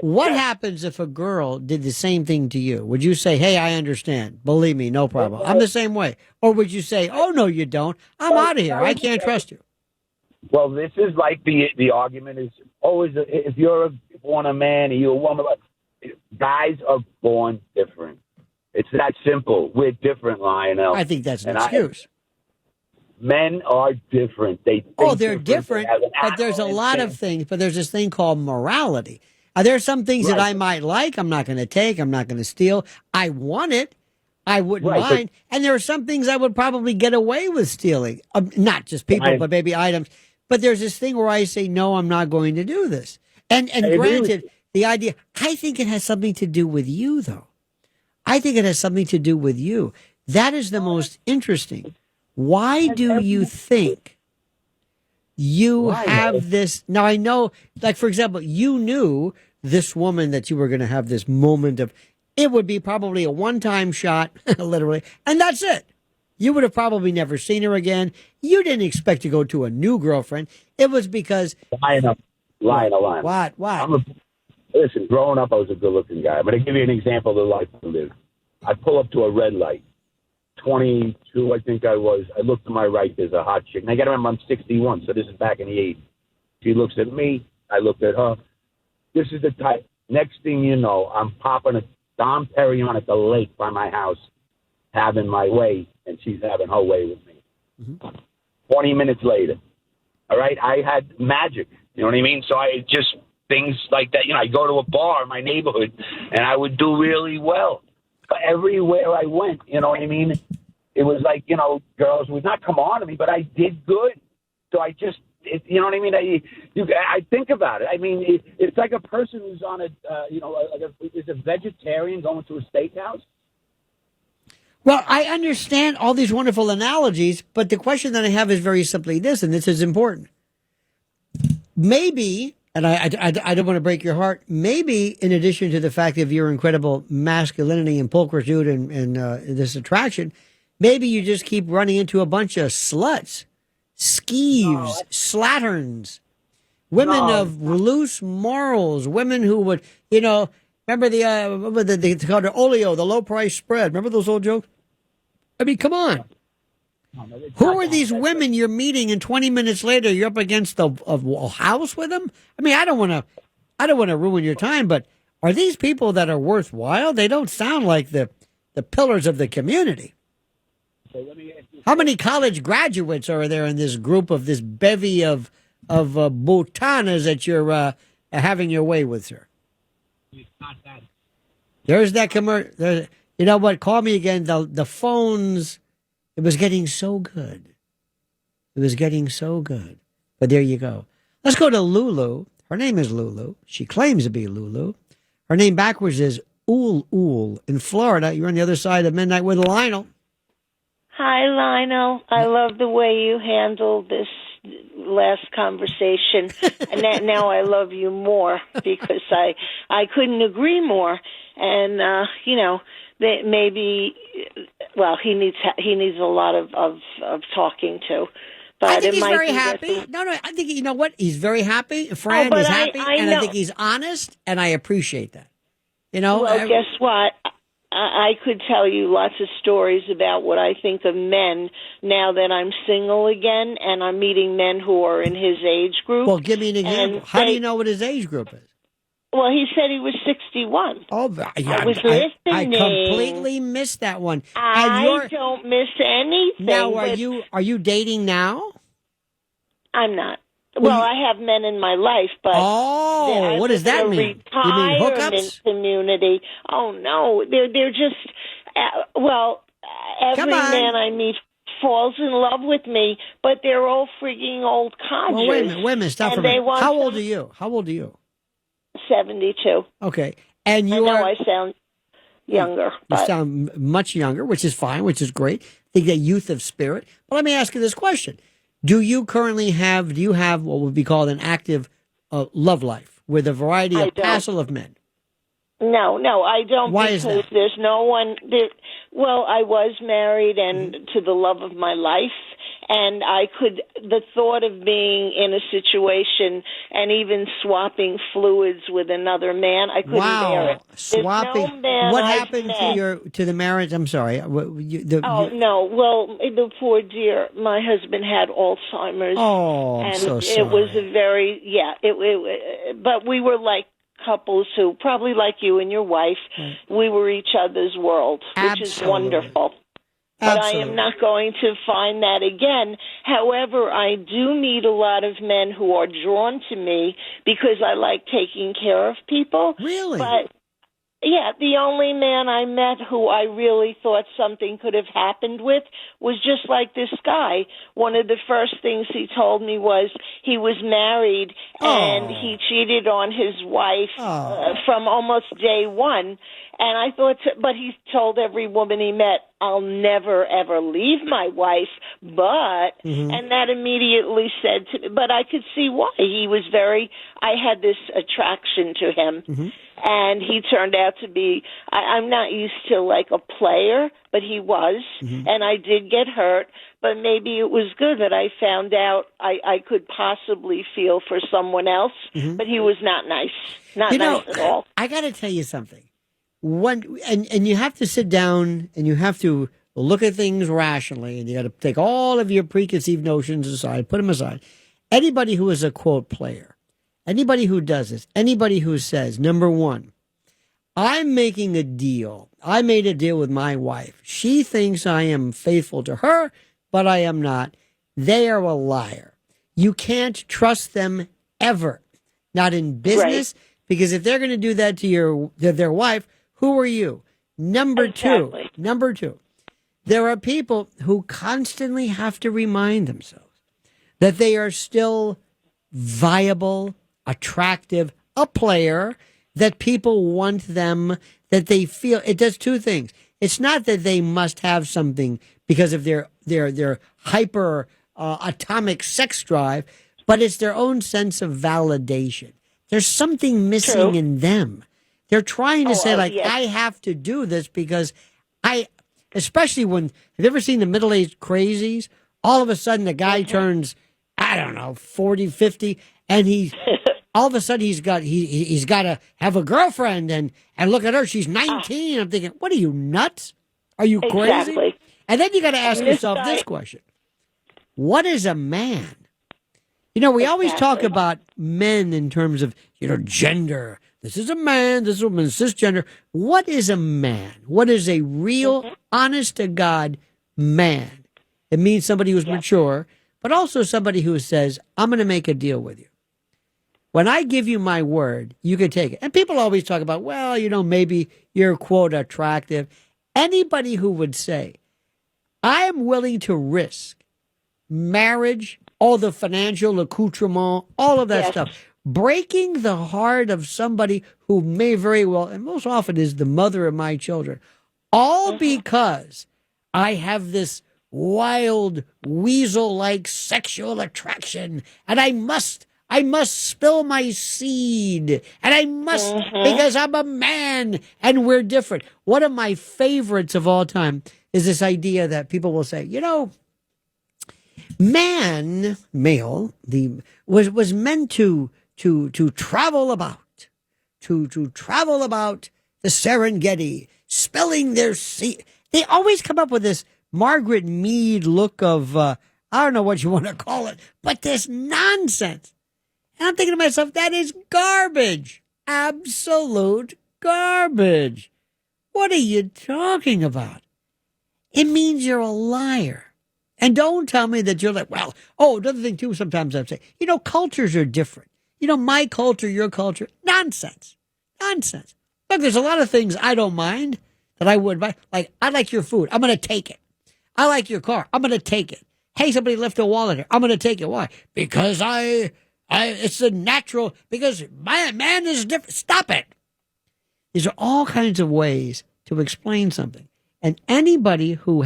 What happens if a girl did the same thing to you? Would you say, "Hey, I understand. Believe me, no problem. I'm the same way," or would you say, "Oh no, you don't. I'm out of here. I can't trust you." Well, this is like the argument is always if you're born a man and you're a woman, guys are born different. It's that simple. We're different, Lionel. I think that's an excuse. Men are different. They're different, but there's a lot of things. But there's this thing called morality. There are some things that I might like. I'm not going to take. I'm not going to steal. I want it. I wouldn't mind. And there are some things I would probably get away with stealing. Not just people, but maybe items. But there's this thing where I say, no, I'm not going to do this. And granted, the idea, I think it has something to do with you, though. I think it has something to do with you. That is the most interesting. Why do you think you have this? Now, I know, like, for example, you knew this woman that you were going to have this moment of, it would be probably a one-time shot, literally, and that's it. You would have probably never seen her again. You didn't expect to go to a new girlfriend. It was because... Lionel. What? Listen, growing up, I was a good-looking guy. I'm going to give you an example of the life I lived. I pull up to a red light. 22, I think I was. I look to my right. There's a hot chick. And I got to remember, I'm 61, so this is back in the 80s. She looks at me. I look at her. This is the type. Next thing you know, I'm popping a Dom Perignon at the lake by my house, having my way, and she's having her way with me. Mm-hmm. 20 minutes later, all right, I had magic. You know what I mean? So I just, things like that. I go to a bar in my neighborhood, and I would do really well. But everywhere I went, you know what I mean? It was like, girls would not come on to me, but I did good. So I just, you know what I mean? I think about it. I mean, it's like a person who's on is a vegetarian going to a steakhouse. Well, I understand all these wonderful analogies, but the question that I have is very simply this, and this is important. Maybe, and I don't want to break your heart, maybe in addition to the fact of your incredible masculinity and pulchritude and this attraction, maybe you just keep running into a bunch of sluts, skeeves, slatterns, women of loose morals, women who would, Remember they called it Oleo, the low price spread. Remember those old jokes? I mean, come on. Who are these women you're meeting, and 20 minutes later you're up against a house with them? I mean, I don't want to ruin your time, but are these people that are worthwhile? They don't sound like the pillars of the community. How many college graduates are there in this group of this bevy of botanas that you're having your way with, sir? There's that commercial. You know what? Call me again. The phones. It was getting so good. It was getting so good. But there you go. Let's go to Lulu. Her name is Lulu. She claims to be Lulu. Her name backwards is Ool Ool. In Florida, you're on the other side of midnight with Lionel. Hi, Lionel. I love the way you handled this last conversation. And now I love you more because I couldn't agree more. And, that maybe, well, he needs a lot of talking to. But I think it he's might very be happy. that- No, I think, you know what? He's very happy. Fran but is happy. I and I know. think he's honest, and I appreciate that. You know? Well, guess what? I could tell you lots of stories about what I think of men now that I'm single again and I'm meeting men who are in his age group. Well, give me an example. How do you know what his age group is? Well, he said he was 61. Oh, I was listening. I completely missed that one. I don't miss anything. Now, but are you dating now? I'm not. Well, I have men in my life, but what does that mean? You mean retirement hookups? community. Oh no, they're just every man I meet falls in love with me, but they're all freaking old codgers. Well, wait a minute, stop for a minute. How old are you? 72. Okay, and I know I sound younger. You sound much younger, which is fine, which is great. I think that youth of spirit. But let me ask you this question. Do you have what would be called an active love life with a variety of passel of men? No, I don't. Why is because that? There's no one there. Well, I was married and to the love of my life, and the thought of being in a situation and even swapping fluids with another man, I couldn't bear it. Swapping. What happened to the marriage? I'm sorry. No. Well, the poor dear, my husband had Alzheimer's. Oh, I'm and so sorry. It was a very but we were like couples who, probably like you and your wife, we were each other's world, which is wonderful. But I am not going to find that again. However, I do meet a lot of men who are drawn to me because I like taking care of people. Really? But yeah, the only man I met who I really thought something could have happened with was just like this guy. One of the first things he told me was he was married and he cheated on his wife from almost day one. And I thought, but he told every woman he met, I'll never, ever leave my wife, but, and that immediately said to me, but I could see why. I had this attraction to him, and he turned out to be, I'm not used to like a player, but he was, and I did get hurt, but maybe it was good that I found out I could possibly feel for someone else, but he was not nice, nice at all. I got to tell you something. And you have to sit down and you have to look at things rationally, and you got to take all of your preconceived notions aside, put them aside. Anybody who is a quote player, anybody who does this, anybody who says, number one, I'm making a deal. I made a deal with my wife. She thinks I am faithful to her, but I am not. They are a liar. You can't trust them ever. Not in business, because if they're going to do that to their wife, who are you? Number two, there are people who constantly have to remind themselves that they are still viable, attractive, a player, that people want them, that they feel. It does two things. It's not that they must have something because of their hyper atomic sex drive, but it's their own sense of validation. There's something missing in them. They're trying to say, I have to do this because especially when, have you ever seen the middle-aged crazies? All of a sudden, the guy turns, I don't know, 40, 50, and he's all of a sudden he's got to have a girlfriend, and look at her, she's 19. I'm thinking, what are you, nuts? Are you crazy? Exactly. And then you got to ask And this yourself guy- this question: what is a man? You know, we always talk about men in terms of, gender. This is a man, this is a woman, cisgender. What is a man? What is a real, honest to God man? It means somebody who's mature, but also somebody who says, I'm going to make a deal with you. When I give you my word, you can take it. And people always talk about, well, maybe you're, quote, attractive. Anybody who would say, I am willing to risk marriage, all the financial accoutrement, all of that stuff, breaking the heart of somebody who may very well, and most often is the mother of my children, all because I have this wild weasel-like sexual attraction, and I must spill my seed, and I must because I'm a man and we're different. One of my favorites of all time is this idea that people will say, male, was meant to travel about, to travel about the Serengeti, spilling their seed. They always come up with this Margaret Mead look of, I don't know what you want to call it, but this nonsense. And I'm thinking to myself, that is garbage. Absolute garbage. What are you talking about? It means you're a liar. And don't tell me that you're like, another thing too, sometimes I say, cultures are different. My culture, your culture, nonsense. Nonsense. Look, there's a lot of things I don't mind that I would buy. Like, I like your food. I'm going to take it. I like your car. I'm going to take it. Hey, somebody left a wallet here. I'm going to take it. Why? Because it's a natural, because my man is different. Stop it. These are all kinds of ways to explain something. And anybody who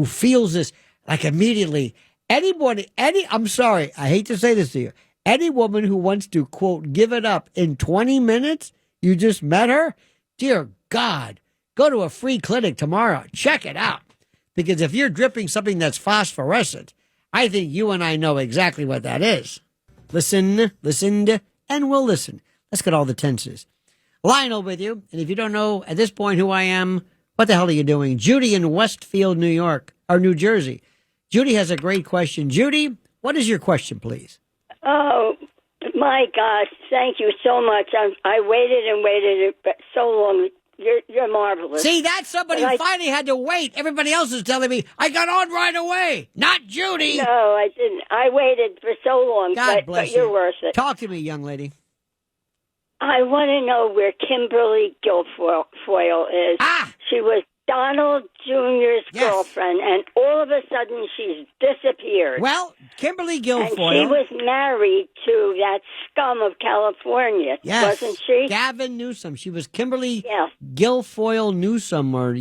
feels this, like immediately, I'm sorry, I hate to say this to you, any woman who wants to, quote, give it up in 20 minutes, you just met her, dear God, go to a free clinic tomorrow. Check it out. Because if you're dripping something that's phosphorescent, I think you and I know exactly what that is. Listened, and we'll listen. Let's get all the tenses. Lionel with you. And if you don't know at this point who I am, what the hell are you doing? Judy in Westfield, New Jersey. Judy has a great question. Judy, what is your question, please? Oh, my gosh. Thank you so much. I waited and waited so long. You're marvelous. See, that's somebody who finally had to wait. Everybody else is telling me I got on right away. Not Judy. No, I didn't. I waited for so long. God bless but you're you. worth it. Talk to me, young lady. I want to know where Kimberly Guilfoyle is. She was Donald Jr.'s girlfriend, and all of a sudden she's disappeared. Well, Kimberly Guilfoyle. And she was married to that scum of California, wasn't she? Gavin Newsom. She was Kimberly Guilfoyle Newsom, on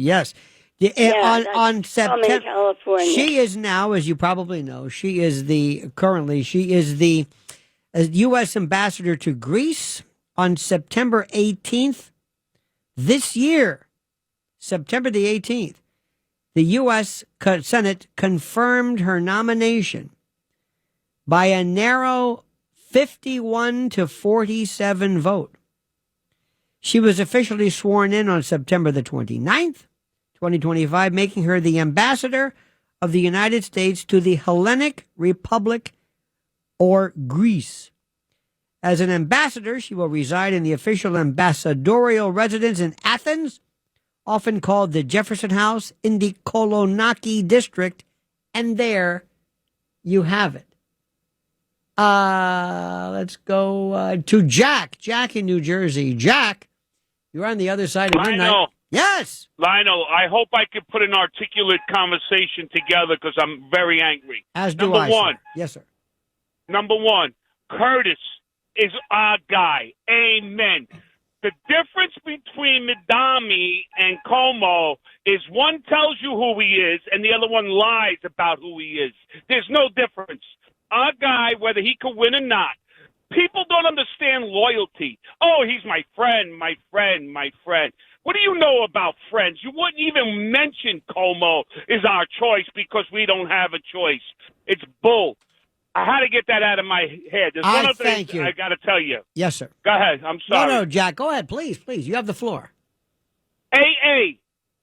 September. California. She is now, as you probably know, she is the U.S. ambassador to Greece. On September 18th, this year, September the 18th, the U.S. Senate confirmed her nomination by a narrow 51 to 47 vote. She was officially sworn in on September the 29th, 2025, making her the ambassador of the United States to the Hellenic Republic, or Greece. As an ambassador, she will reside in the official ambassadorial residence in Athens, often called the Jefferson House, in the Kolonaki district, and there you have it. Let's go to Jack. Jack in New Jersey. Jack, you're on the other side of midnight. Lionel. Yes. Lionel, I hope I could put an articulate conversation together because I'm very angry. As do Number I, one. sir. Yes, sir. Number one, Curtis is our guy. Amen. The difference between Mamdani and Como is one tells you who he is and the other one lies about who he is. There's no difference. Our guy, whether he could win or not, people don't understand loyalty. Oh, he's my friend, my friend, my friend. What do you know about friends? You wouldn't even mention Como is our choice because we don't have a choice. It's bull. I had to get that out of my head. There's one other thing thank you. I got to tell you. Yes, sir. Go ahead. I'm sorry. No, Jack. Go ahead, please. You have the floor. AA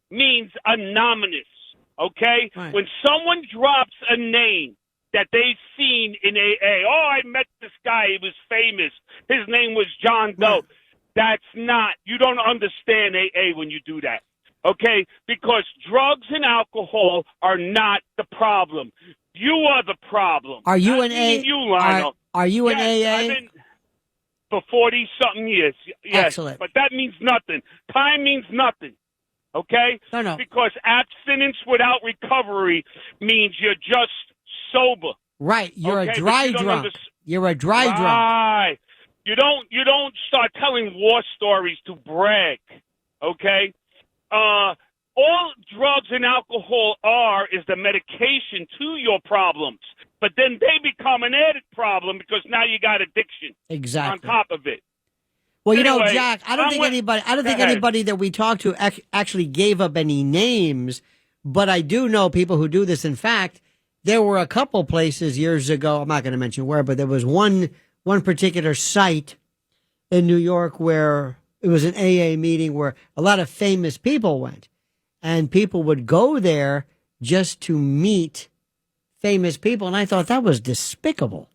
means anonymous, okay? Right. When someone drops a name that they've seen in AA, I met this guy, he was famous, his name was John Doe. Right. That's not, you don't understand AA when you do that, okay? Because drugs and alcohol are not the problem. You are the problem. Are you Not an me and you, Lionel. Are you an Yes, AA? I've been for 40-something years. Yes. Excellent. But that means nothing. Time means nothing. Okay? No. Because abstinence without recovery means you're just sober. Right. You're okay? a dry You drunk. understand. You're a dry drunk. Right. You don't start telling war stories to brag. Okay? All drugs and alcohol is the medication to your problems. But then they become an added problem because now you got addiction Exactly. on top of it. Well, you know, Anyway, Jack, I don't think anybody that we talked to actually gave up any names, but I do know people who do this. In fact, there were a couple places years ago, I'm not going to mention where, but there was one particular site in New York where it was an AA meeting where a lot of famous people went, and people would go there just to meet famous people. And I thought that was despicable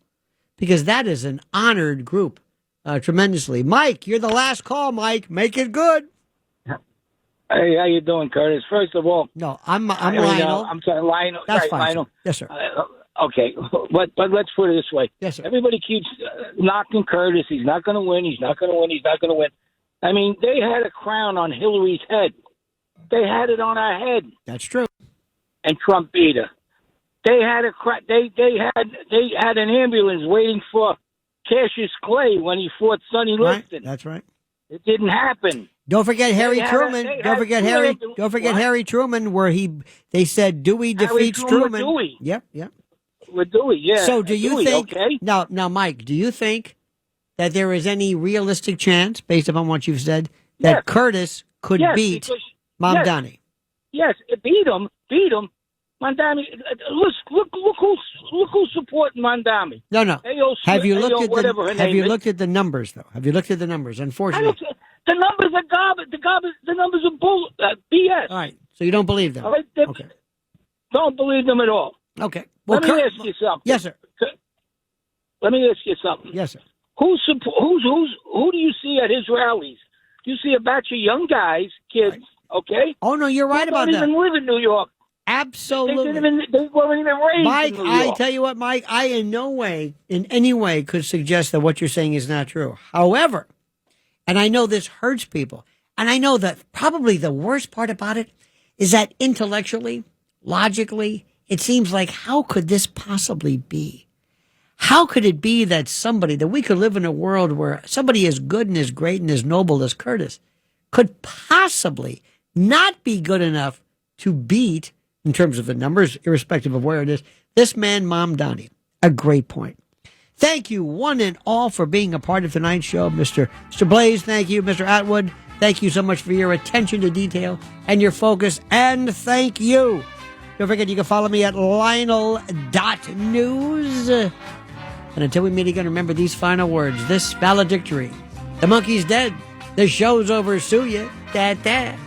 because that is an honored group. Tremendously. Mike, you're the last call, Mike. Make it good. Hey, how you doing, Curtis? First of all, no, I'm Lionel. I'm sorry, Lionel. That's right, fine. Lionel. Sir. Yes, sir. Okay, but let's put it this way. Yes, sir. Everybody keeps knocking Curtis. He's not going to win. He's not going to win. He's not going to win. I mean, they had a crown on Hillary's head. They had it on her head. That's true. And Trump beat her. They had they had an ambulance waiting for Cassius Clay when he fought Sonny Liston. That's right. It didn't happen. Don't forget Harry Truman. Don't forget Harry Truman, where they said Dewey defeats Truman. Dewey. Yep. With Dewey, yeah. So do you Dewey, think okay. now, Mike, do you think that there is any realistic chance, based upon what you've said, that Curtis could beat Mamdani? Yes, it beat him. Mamdani. Look who's supporting Mamdani. No. AOC, Have you looked at looked at the numbers though? Have you looked at the numbers? Unfortunately, the numbers are garbage. The numbers are bull BS. All right, so you don't believe them? All right, okay. Don't believe them at all. Okay. Well, let me ask you something. Yes, sir. Let me ask you something. Yes, sir. Who do you see at his rallies? You see a batch of young guys, kids. Right. Okay. Oh no, you're right about that. Don't even live in New York. Absolutely. They weren't even raised Mike, in New York. I tell you what, Mike, I in any way could suggest that what you're saying is not true. However, and I know this hurts people, and I know that probably the worst part about it is that intellectually, logically, it seems like how could this possibly be? How could it be that we could live in a world where somebody as good and as great and as noble as Curtis could possibly not be good enough to beat, in terms of the numbers, irrespective of where it is, this man, Mamdani. A great point. Thank you, one and all, for being a part of tonight's show. Mr. Blaze, thank you. Mr. Atwood, thank you so much for your attention to detail and your focus. And thank you. Don't forget, you can follow me at Lionel.news. And until we meet again, remember these final words, this valedictory. The monkey's dead. The show's over. Sue ya. Da-da.